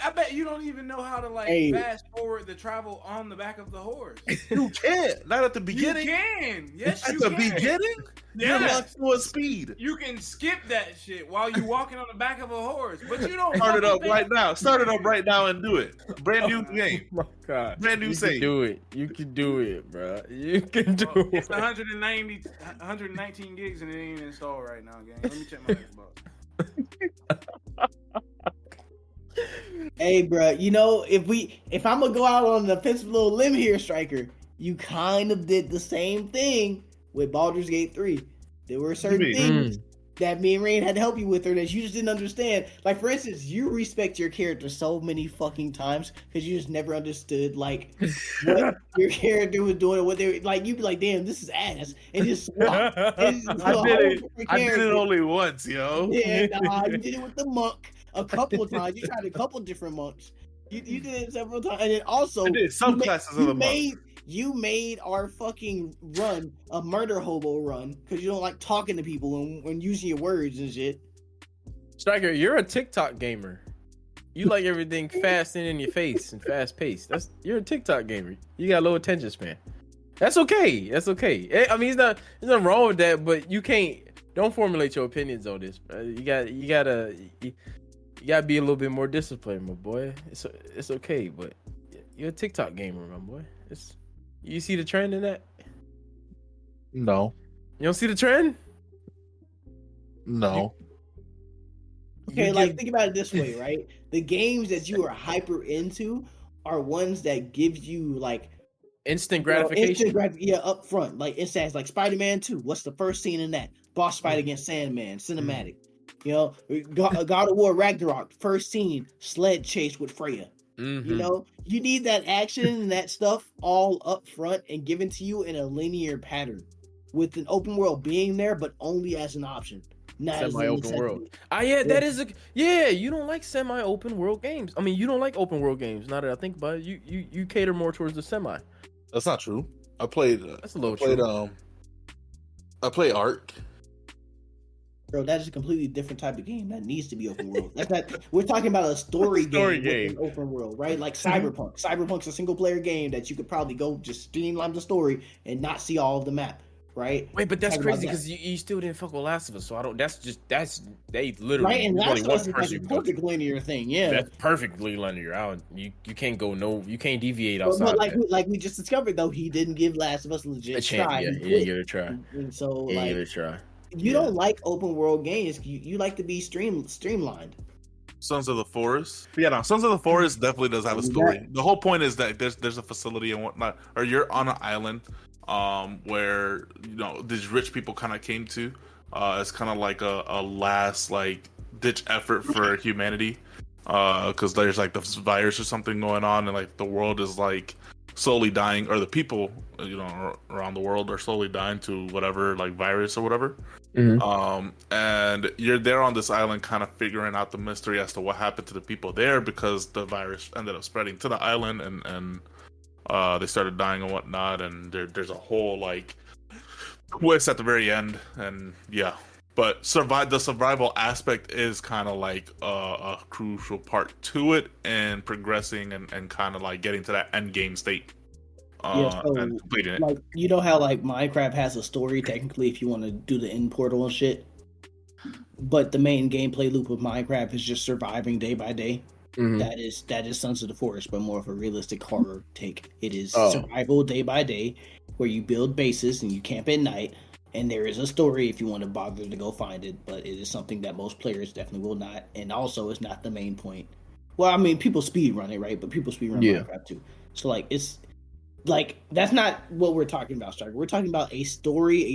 I bet you don't even know how to fast forward the travel on the back of the horse. You can't. Not at the beginning. You can. Yes, you can. At the beginning? Yeah. You're locked to a speed. You can skip that shit while you're walking on the back of a horse, but you don't. Start it up right now. Start it up right now and do it. Brand new game. Oh my God. Brand new save. Do it. You can do it, bro. You can do it. It's 119 gigs and it ain't installed right now, gang. Let me check my Xbox. Hey, bro, if I'm gonna go out on an offensive little limb here, Striker, you kind of did the same thing with Baldur's Gate 3. There were certain things that me and Rain had to help you with, or that you just didn't understand. Like, for instance, you respect your character so many fucking times because you just never understood like what your character was doing or what they were like. You'd be like, "Damn, this is ass," and just swap. I did it only once, yo. Yeah, you did it with the monk a couple of times. You tried a couple different monks. You did it several times, and then also I did some classes of the monk. You made our fucking run a murder hobo run because you don't like talking to people when using your words and shit. Striker, you're a TikTok gamer. You like everything fast and in your face and fast paced. You're a TikTok gamer. You got low attention span. That's okay. That's okay. I mean, there's nothing wrong with that, but you don't formulate your opinions on this. You gotta be a little bit more disciplined, my boy. It's okay, but you're a TikTok gamer, my boy. You see the trend in that? No. You don't see the trend? No. Okay, think about it this way, right? The games that you are hyper into are ones that give you like instant gratification. Up front. Like it says like Spider-Man 2. What's the first scene in that? Boss fight against Sandman, cinematic. God of War Ragnarok, first scene, sled chase with Freya. You need that action and that stuff all up front and given to you in a linear pattern with an open world being there, but only as an option. Not semi-open world. That is you don't like semi-open world games. I mean, you don't like open world games. Now that I think about it, you cater more towards the semi. That's not true. I played true. I play Ark. Bro, that is a completely different type of game that needs to be open world. That's not. We're talking about a story game. Open world, right? Like Cyberpunk. Cyberpunk's a single player game that you could probably go just streamline the story and not see all of the map, right? Wait, but that's crazy because you still didn't fuck with Last of Us, so I don't. They literally right. And Last of Us is like a perfect linear thing, yeah. That's perfectly linear. You can't go you can't deviate outside. But like we just discovered though, he didn't give Last of Us a legit try. Yeah, give it a try. And so give it a try. You don't like open world games. You like to be streamlined. Sons of the Forest. Yeah, no, Sons of the Forest definitely does have a story. The whole point is that there's a facility and whatnot, or you're on an island, where these rich people kind of came to. It's kind of like a last ditch effort for humanity, because there's like this virus or something going on, and like the world is like slowly dying, or the people around the world are slowly dying to whatever virus or whatever. And you're there on this island kind of figuring out the mystery as to what happened to the people there, because the virus ended up spreading to the island and they started dying and whatnot, and there's a whole twist at the very end. And but the survival aspect is kind of like a crucial part to it, and progressing and kind of getting to that end game state. And completing it. How Minecraft has a story technically if you want to do the end portal and shit. but the main gameplay loop of Minecraft is just surviving day by day. Mhm. That is Sons of the Forest, but more of a realistic horror take. It is Oh. survival day by day, where you build bases and you camp at night, and there is a story if you want to bother to go find it. But it is something that most players definitely will not, and also it's not the main point. Well, I mean, people speed run it, right? But people speed run Minecraft too. So like, it's like that's not what we're talking about, Striker. We're talking about a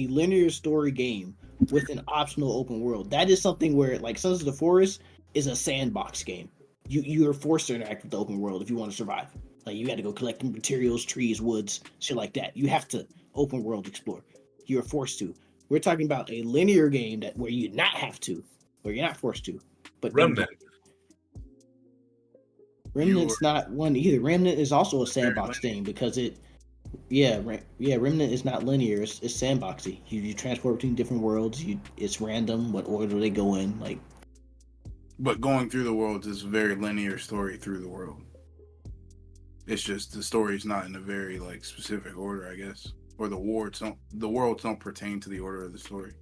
linear story game with an optional open world. That is something where like Sons of the Forest is a sandbox game. You are forced to interact with the open world if you want to survive. Like you got to go collect materials, trees, woods, shit like that. You have to open world explore. You are forced to. We're talking about a linear game that where you not have to, where you're not forced to. But Remnant's not one either. Remnant is also a sandbox game because Remnant is not linear. It's sandboxy. You transport between different worlds. It's random what order they go in. Like, but going through the worlds is a very linear story through the world. It's just the story's not in a very like specific order, I guess, or the worlds don't pertain to the order of the story.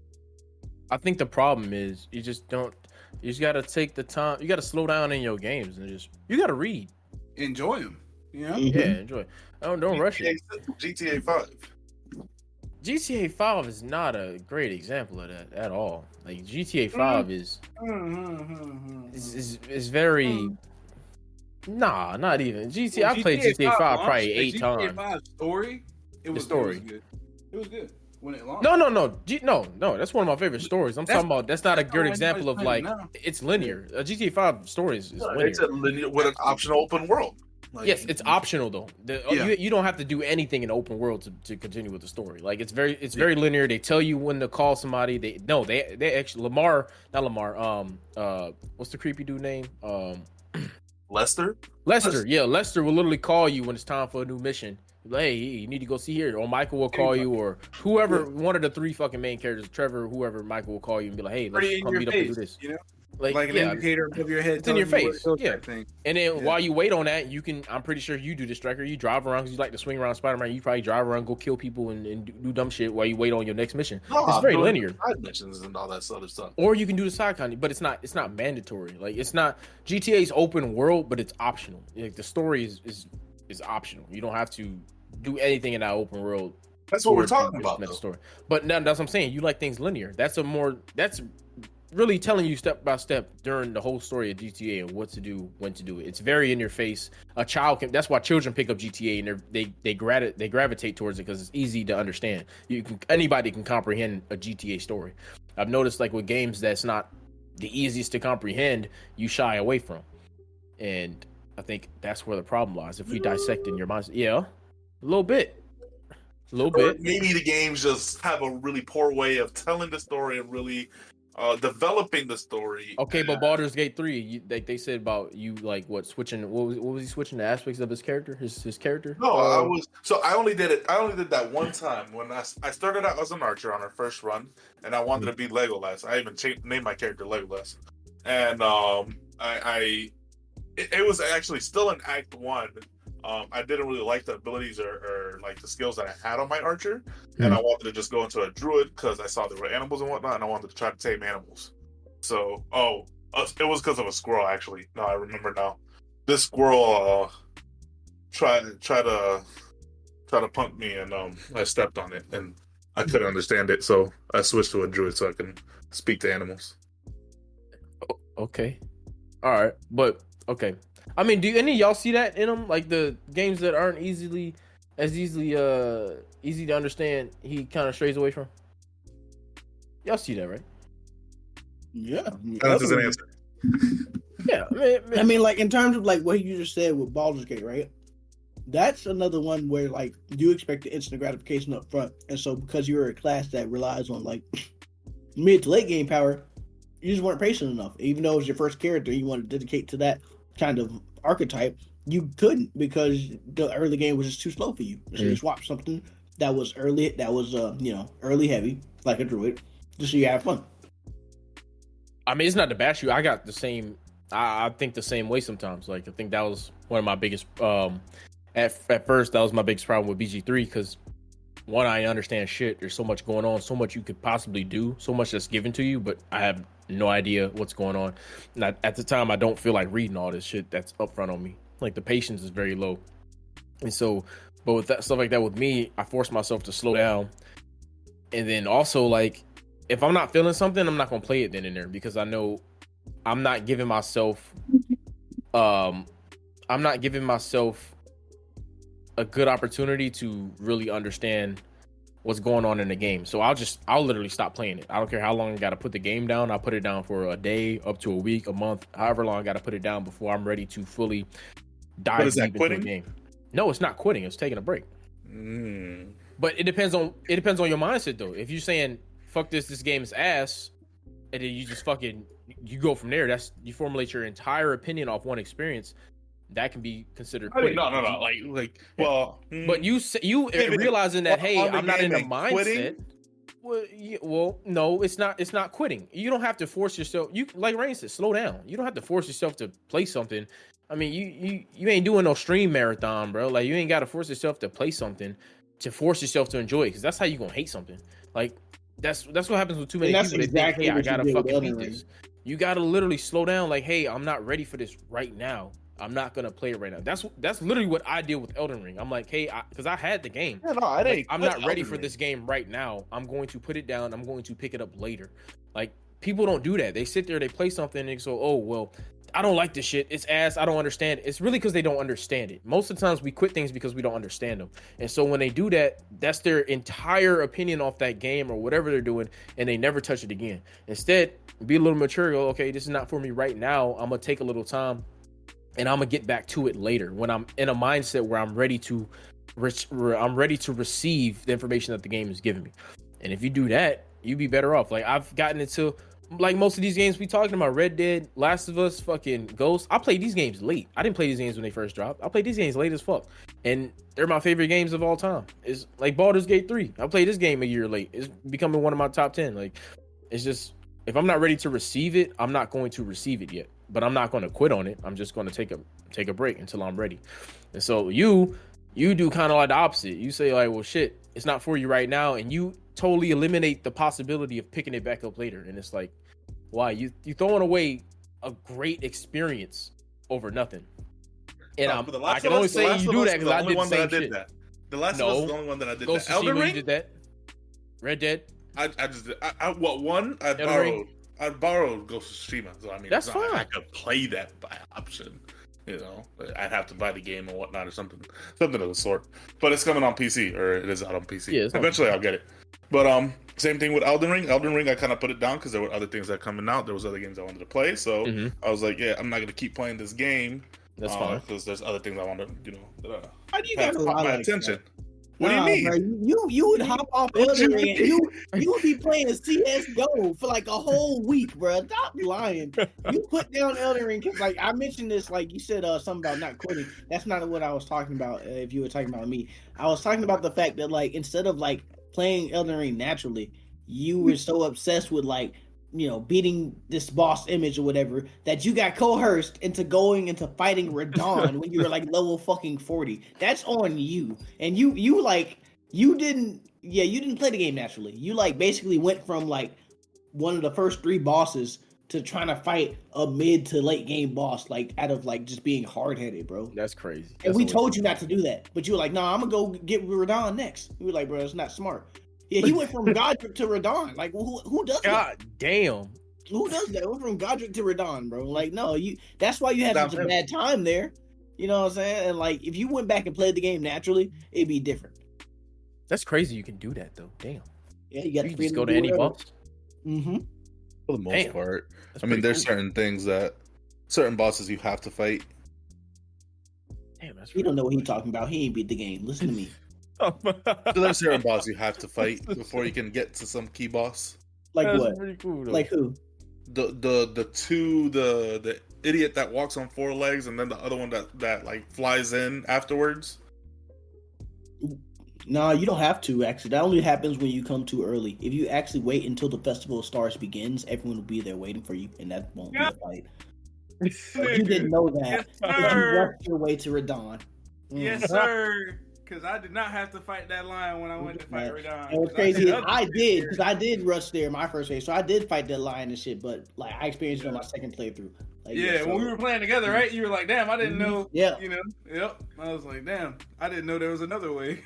I think the problem is you just gotta take the time. You gotta slow down in your games and you gotta read. Enjoy them. You know? Yeah, enjoy. Don't rush it. GTA 5. GTA 5 is not a great example of that at all. Like GTA 5 is very not even GTA. I played GTA 5 probably 8 times. GTA 5 story, it was good. It was good when it launched. No. That's one of my favorite stories. I'm talking about. That's not a good example of like it's linear. A GTA 5 story is linear. It's a linear with an optional open world. Like, yes, it's optional though. You don't have to do anything in open world to continue with the story. Like it's very linear. They tell you when to call somebody. They actually not Lamar. What's the creepy dude name? Lester. Yeah, Lester will literally call you when it's time for a new mission. Like, hey, you need to go see here. Or Michael will call you, or whoever, one of the three fucking main characters, Trevor, whoever, Michael will call you and be like, hey, let's come meet up and do this. You know? Like an indicator above your head. It's in your face. Yeah. Thing. And then while you wait on that, I'm pretty sure you do this, Striker. You drive around because you like to swing around Spider-Man. You probably drive around, go kill people and do dumb shit while you wait on your next mission. It's very linear. Side missions and all that sort of stuff. Or you can do the side content, but it's not mandatory. Like it's not GTA's open world, but it's optional. Like the story is optional. You don't have to do anything in that open world. That's what we're talking about. Story. But now that's what I'm saying. You like things linear. That's really telling you step by step during the whole story of GTA and what to do, when to do it. It's very in your face. That's why children pick up GTA and they gravitate towards it because it's easy to understand. Anybody can comprehend a GTA story. I've noticed like with games that's not the easiest to comprehend, you shy away from. And I think that's where the problem lies. If we dissect in your mind, a little bit. Maybe the games just have a really poor way of telling the story and really developing the story. Okay, but Baldur's Gate 3, they said about you like switching. What was he switching the aspects of his character? His character? No, I only did it. I only did that one time when I started out as an archer on our first run, and I wanted to be Legolas. I even named my character Legolas, and it was actually still in Act 1. I didn't really like the abilities or like the skills that I had on my archer, and I wanted to just go into a druid because I saw there were animals and whatnot, and I wanted to try to tame animals. So, it was because of a squirrel actually. No, I remember now. This squirrel tried to punk me, and I stepped on it, and I couldn't understand it, so I switched to a druid so I can speak to animals. Okay, all right, but okay. I mean, do any of y'all see that in them? Like the games that aren't easy to understand, he kind of strays away from. Y'all see that, right? Yeah, That's an answer. Yeah, I mean, like in terms of like what you just said with Baldur's Gate, right? That's another one where like you expect the instant gratification up front, and so because you're a class that relies on like mid to late game power, you just weren't patient enough. Even though it was your first character, you want to dedicate to that kind of archetype, you couldn't because the early game was just too slow for you. So you swapped something that was early early heavy, like a druid, just so you have fun. I mean, it's not to bash you. I got the same. I think the same way sometimes. Like I think that was one of my biggest. At first, that was my biggest problem with BG3 because one, I understand shit. There's so much going on, so much you could possibly do, so much that's given to you, but I have no idea what's going on. And at the time, I don't feel like reading all this shit that's up front on me. Like the patience is very low. And so, but with that stuff like that with me, I force myself to slow down. And then also, like, if I'm not feeling something, I'm not gonna play it then and there, because I know I'm not giving myself a good opportunity to really understand what's going on in the game. So I'll literally stop playing it. I don't care how long I got to put the game down. I'll put it down for a day, up to a week, a month, however long I got to put it down before I'm ready to fully dive deep into the game. No, it's not quitting. It's taking a break. But it depends on your mindset though. If you're saying fuck this game is ass, and then you just you go from there. You formulate your entire opinion off one experience. That can be considered quitting. No. Well, but you realizing that, hey, I'm not in the mindset. Well, no, it's not quitting. You don't have to force yourself. You, like Rain said, slow down. You don't have to force yourself to play something. I mean, you ain't doing no stream marathon, bro. Like, you ain't got to force yourself to play something to force yourself to enjoy it, because that's how you gonna hate something. Like, that's what happens with too many people. Exactly, hey, I gotta fucking beat this. You gotta literally slow down. Like, hey, I'm not ready for this right now. I'm not gonna play it right now. That's literally what I did with Elden Ring. I'm like, hey, because I had the game. Yeah, no, it ain't. I'm not ready for this game right now. I'm going to put it down. I'm going to pick it up later. Like, people don't do that. They sit there, they play something, and they go, oh, well, I don't like this shit. It's ass. I don't understand it. It's really because they don't understand it. Most of the times we quit things because we don't understand them. And so when they do that, that's their entire opinion off that game or whatever they're doing, and they never touch it again. Instead, be a little mature. Go, okay, this is not for me right now. I'm gonna take a little time, and I'm gonna get back to it later when I'm in a mindset where I'm ready to receive the information that the game is giving me. And if you do that, you'd be better off. Like, I've gotten into, like, most of these games we talking about, Red Dead, Last of Us, fucking Ghost. I played these games late. I didn't play these games when they first dropped. I played these games late as fuck, and they're my favorite games of all time. It's like Baldur's Gate 3. I played this game a year late. It's becoming one of my top 10. Like, it's just, if I'm not ready to receive it, I'm not going to receive it yet. But I'm not going to quit on it. I'm just going to take a break until I'm ready. And so you do kind of like the opposite. You say, like, well, shit, it's not for you right now, and you totally eliminate the possibility of picking it back up later. And it's like, why? You throwing away a great experience over nothing. And I can only say you do that because I did the same shit. The Last of Us is the only one that I did Ghost that. Elden Ring? Did that. Red Dead. I just did. I borrowed Ghost of Tsushima, so I mean, that's it's not fine. like I could play that by option. You know, I'd have to buy the game or whatnot or something of the sort. But it's coming on PC, or it is out on PC. Yeah, eventually I'll get it. But same thing with Elden Ring. Elden Ring, I kind of put it down because there were other things that coming out. There was other games I wanted to play, so I was like, yeah, I'm not gonna keep playing this game. That's fine, because there's other things I want to, How do you got my attention? What do you mean? Bro, you would hop off Elden Ring and you would be playing CS:GO for like a whole week, bro. Stop lying. You put down Elden Ring because, like, I mentioned this, like you said, something about not quitting. That's not what I was talking about. If you were talking about me, I was talking about the fact that, like, instead of like playing Elden Ring naturally, you were so obsessed with, like, beating this boss image or whatever, that you got coerced into going into fighting Radon when you were like level fucking 40. That's on you. And you didn't play the game naturally. You, like, basically went from like one of the first 3 bosses to trying to fight a mid to late game boss, like, out of like just being hard headed, bro. That's crazy. And we told you not to do that, but you were like, nah, I'm gonna go get Radon next. We were like, bro, it's not smart. Yeah, he went from Godric to Radon. Like, who does that? God damn. Who does that? Went from Godric to Radon, bro. Like, no, that's why you had such a bad time there. You know what I'm saying? And, like, if you went back and played the game naturally, it'd be different. That's crazy you can do that, though. Damn. Yeah, you got to just go to any boss. For the most part. I mean, there's certain bosses you have to fight. Damn, that's You don't know what he's talking about. He ain't beat the game. Listen to me. So there's certain bosses you have to fight before you can get to some key boss. Like that's what? Pretty cool, like who? The idiot that walks on 4 legs, and then the other one that like flies in afterwards. No, you don't have to, actually. That only happens when you come too early. If you actually wait until the Festival of Stars begins, everyone will be there waiting for you, and that won't be a fight. If you didn't know that, Yes, you rushed your way to Radon. Yes, sir. because I did not have to fight that lion when I went to fight Radon. It was crazy. I did, because I did rush there my first race, so I did fight that lion and shit. But like, I experienced it on my second playthrough. Like, when we were playing together, right? You were like, "Damn, I didn't know." Yeah. You know. Yep. I was like, "Damn, I didn't know there was another way."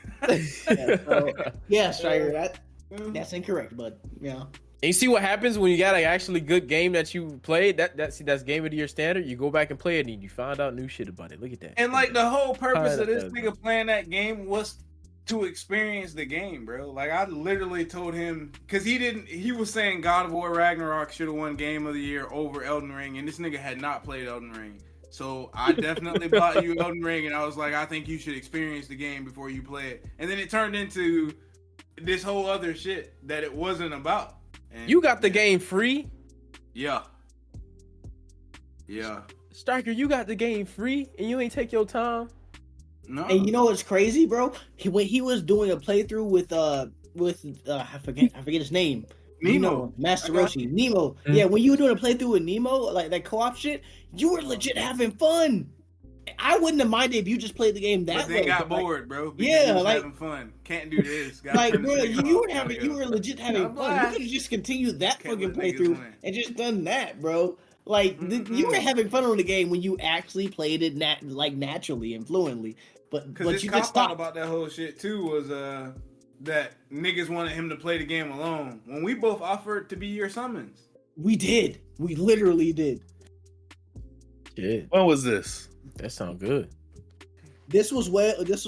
Striker, that's incorrect, but And you see what happens when you got an actually good game that you played. That's game of the year standard. You go back and play it, and you find out new shit about it. Look at that. And like the whole purpose of this nigga playing that game was to experience the game, bro. Like I literally told him because he was saying God of War Ragnarok should have won Game of the Year over Elden Ring, and this nigga had not played Elden Ring. So I definitely bought you Elden Ring, and I was like, I think you should experience the game before you play it. And then it turned into this whole other shit that it wasn't about. And you got the game free? Yeah. Striker, you got the game free, and you ain't take your time. No. And you know what's crazy, bro? When he was doing a playthrough with I forget his name. Nemo. Master Roshi. Nemo. Mm-hmm. Yeah, when you were doing a playthrough with Nemo, like that co-op shit, you were legit having fun. I wouldn't have minded if you just played the game that way. But they got bored, bro. Yeah, like having fun. Can't do this. Like, bro, you were legit having fun. You could have just continued that fucking playthrough and just done that, bro. Like you were having fun on the game when you actually played it naturally and fluently. But you just stopped about that whole shit too was that niggas wanted him to play the game alone when we both offered to be your summons. We did. We literally did. Yeah. When was this? That sounds good. This was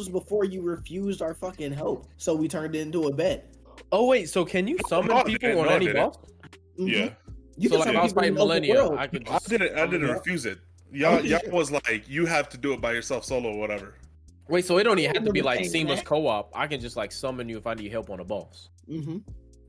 before you refused our fucking help, so we turned it into a bet. Oh wait, so can you summon people on any boss? Mm-hmm. Yeah. You so like I was fighting Millennium, I didn't refuse it. Y'all was like, you have to do it by yourself, solo or whatever. Wait, so it don't even have to be like seamless co-op. I can just like summon you if I need help on a boss. Mm-hmm.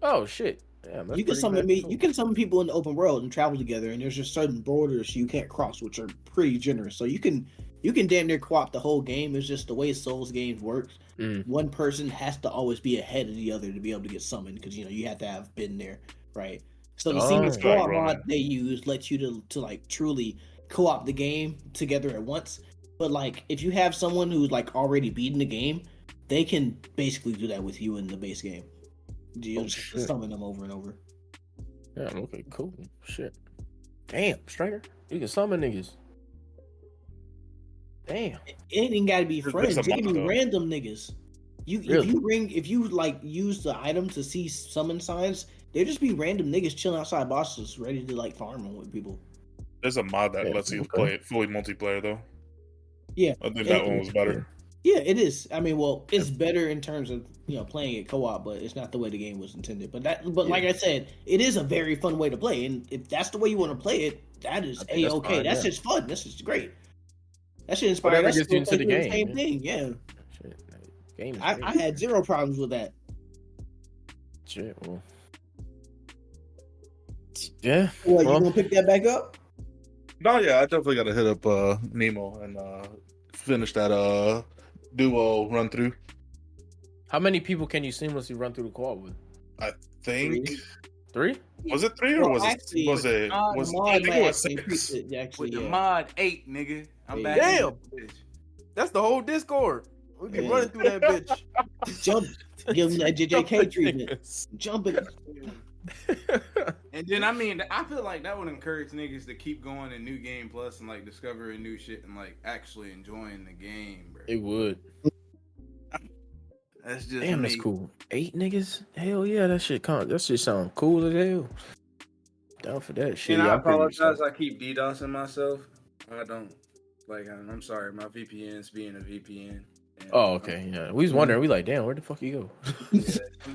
Oh shit. Damn, you can summon me. You can summon people in the open world and travel together, and there's just certain borders you can't cross, which are pretty generous. So you can damn near co-op the whole game. It's just the way Souls games works. One person has to always be ahead of the other to be able to get summoned because you have to have been there, right? So the seamless co-op mod they use lets you to like truly co-op the game together at once. But like if you have someone who's like already beaten the game, they can basically do that with you in the base game. You'll just summon them over and over. Yeah, okay, cool. Shit. Damn, Striker. You can summon niggas. Damn. It ain't even gotta be friends. It can be random niggas. If you like use the item to see summon signs, there just be random niggas chilling outside bosses ready to like farm them with people. There's a mod that lets you play it fully multiplayer though. Yeah. I think that one was better. Yeah, it is. I mean, well, it's better in terms of playing it co-op, but it's not the way the game was intended. But like I said, it is a very fun way to play, and if that's the way you want to play it, that is a-okay. That's just fun. That's just great. That should inspire us to get you into the game. Same thing, yeah. Shit, game. I had zero problems with that. Shit, well. Yeah. What, you gonna pick that back up? No, yeah, I definitely got to hit up Nemo and finish that duo run through. How many people can you seamlessly run through the co-op with? I think 3. Was it 3 or was it 6? With the mod 8, nigga. I'm back. Damn. That's the whole Discord. We be running through that bitch. Jump. Give them that JJK treatment. Jumping. And then I feel like that would encourage niggas to keep going in New Game Plus and like discovering new shit and like actually enjoying the game, bro. It would. That's just damn. me. That's cool. 8 niggas. Hell yeah, that shit sound cool as hell. Down for that shit. And I apologize. I keep DDoSing myself. I don't like. I'm sorry. My VPN's being a VPN. Oh, okay. Yeah, we was wondering. We like, damn, where the fuck you go? Yeah,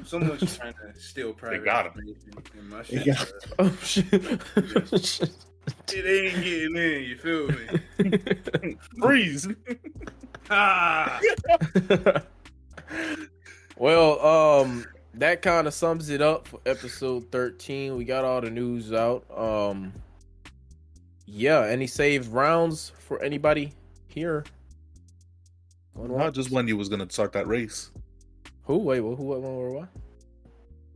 someone's trying to steal private information in my shit. Oh shit! It ain't getting in. You feel me? Freeze. Well, that kind of sums it up for episode 13. We got all the news out. Yeah. Any saved rounds for anybody here? Not just when you was gonna start that race. Who? Wait, who? What?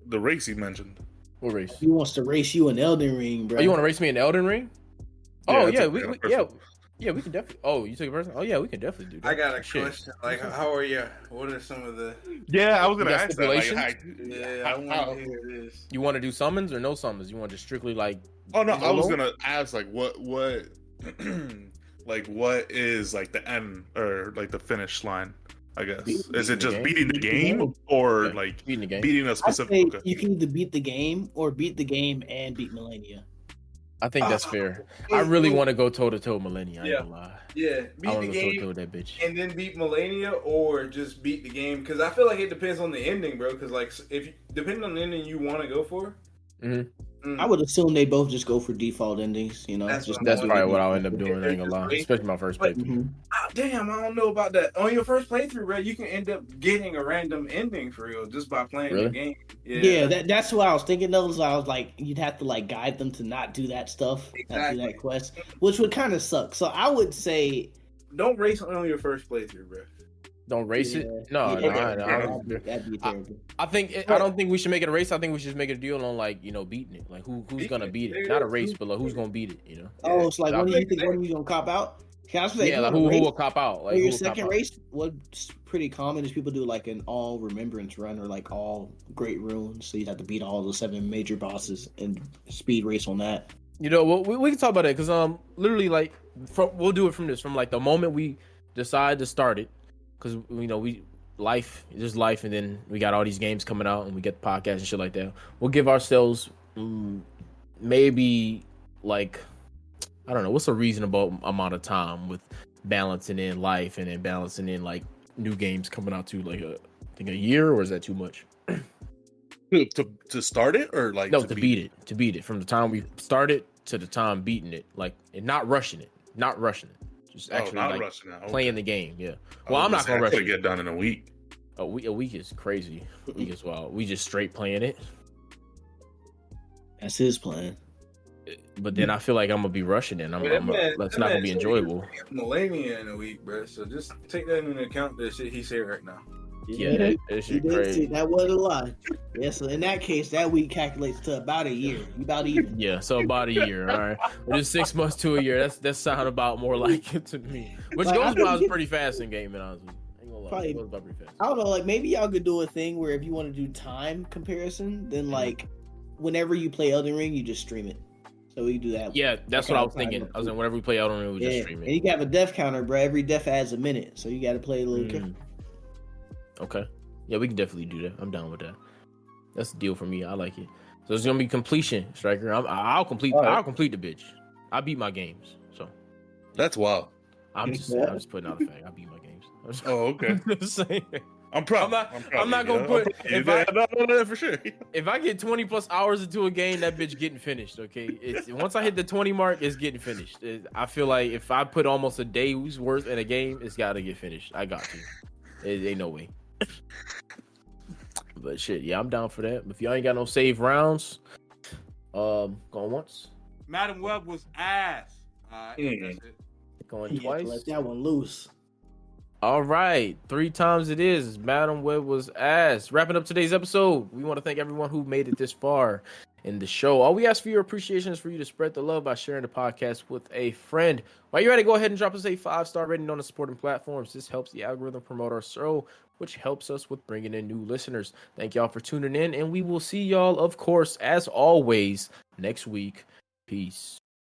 The race you mentioned. What race? He wants to race you in Elden Ring, bro. Oh, you want to race me in Elden Ring? Yeah, oh yeah, Yeah, we can definitely. Oh, you took a person? Oh yeah, we can definitely do that. I got a Shit. question. Like, how are you? What are some of the? Yeah, I was You gonna got ask that. Like, stipulations? Yeah, I want to hear this. You want to do summons or no summons? You want to just strictly like? oh no, I was solo? gonna ask like what like what is like the end or like the finish line? I guess is it the just game. beating the Beat the game game. or Okay. like Beating the game. beating a I specific? say Okay. you can either beat the game or beat the game and beat Millennia. I think that's fair. Wait, I really wait. want to go toe to toe Millennia. I ain't Yeah. gonna lie. Yeah, I beat want the to go toe to game toe with that bitch. and then beat Melania, or just beat the game. Because I feel like it depends on the ending, bro. Because like, if depending on the ending you want to go for, I would assume they both just go for default endings. You know, That's just what That's I'm probably wondering. what I'll end up doing. I ain't gonna lie, especially my first But- playthrough. Damn, I don't know about that. On your first playthrough, bro, you can end up getting a random ending for real just by playing Really? the game. Yeah, that's what I was thinking of. So I was like, you'd have to like guide them to not do that stuff, not do Exactly. that quest, which would kind of suck. So I would say, Don't race on your first playthrough, bro. Don't race it. No, yeah, no, I don't. that'd be terrible. I don't think we should make it a race. I think we should just make it a deal on like beating it. Like who's gonna beat it? Not a race, but like who's gonna beat it? You know? Oh, it's like I one of you think think one of you gonna cop out? Can I say Yeah, like who will cop out? Like For your who will cop second out? race, what's pretty common is people do like an all remembrance run or like all great runes. So you'd have to beat all the 7 major bosses and speed race on that. You know, we can talk about it because literally like we'll do it from like the moment we decide to start it, because you know life is just life, and then we got all these games coming out and we get the podcast and shit like that. We'll give ourselves maybe like, I don't know, what's a reasonable amount of time with balancing in life and then balancing in like new games coming out too, like I think a year, or is that too much? To start it or like No, to beat it from the time we started to the time beating it, like, and not rushing it, just actually not like rushing out. playing the game. Yeah. Well, I'm not gonna rush to it. get done in a week. A week is crazy. A week is wild. We just straight playing it. That's his plan. But then I feel like I'm gonna be rushing it. That's not gonna be enjoyable. Millennia in a week, bro. So just take that into account. The shit he said right now. Yeah, that shit You did crazy. see, that wasn't a lie. Yeah, so in that case, that week calculates to about a year. You about even. Yeah, so about a year. All right, well, just 6 months to a year. That sound about more like it to me. Which Like, goes I think by it- pretty fast in game, honestly. I ain't gonna lie. Probably- It goes by pretty fast. I don't know, like maybe y'all could do a thing where if you want to do time comparison, then like whenever you play Elden Ring, you just stream it. So we do that. Yeah, that's Okay, what I was fine. thinking. I was like, whenever we play Elden Ring, we just stream And you it. can have a death counter, bro. Every death adds a minute, so you got to play a little careful. Okay. Yeah, we can definitely do that. I'm down with that. That's the deal for me. I like it. So it's gonna be completion, Striker. I'll complete. All right. I'll complete the bitch. I beat my games, so That's wild. I'm just putting out a fact. I beat my games. I'm just, Oh, okay. just saying. I'm proud. I'm not gonna put- if no, for sure. If I get 20 plus hours into a game, that bitch getting finished. Okay, once I hit the 20 mark, it's getting finished. I feel like if I put almost a day's worth in a game, it's got to get finished. I got to. It ain't no way. But shit, yeah, I'm down for that. If y'all ain't got no save rounds, going once, Madam Web was ass. Alright, that's it. going You have to twice. let that one loose. All right, 3 times it is. Madam Web was ass. Wrapping up today's episode, we want to thank everyone who made it this far in the show. All we ask for your appreciation is for you to spread the love by sharing the podcast with a friend. While you're at it, go ahead and drop us a 5-star rating on the supporting platforms. This helps the algorithm promote our show, which helps us with bringing in new listeners. Thank y'all for tuning in, and we will see y'all, of course, as always, next week. Peace.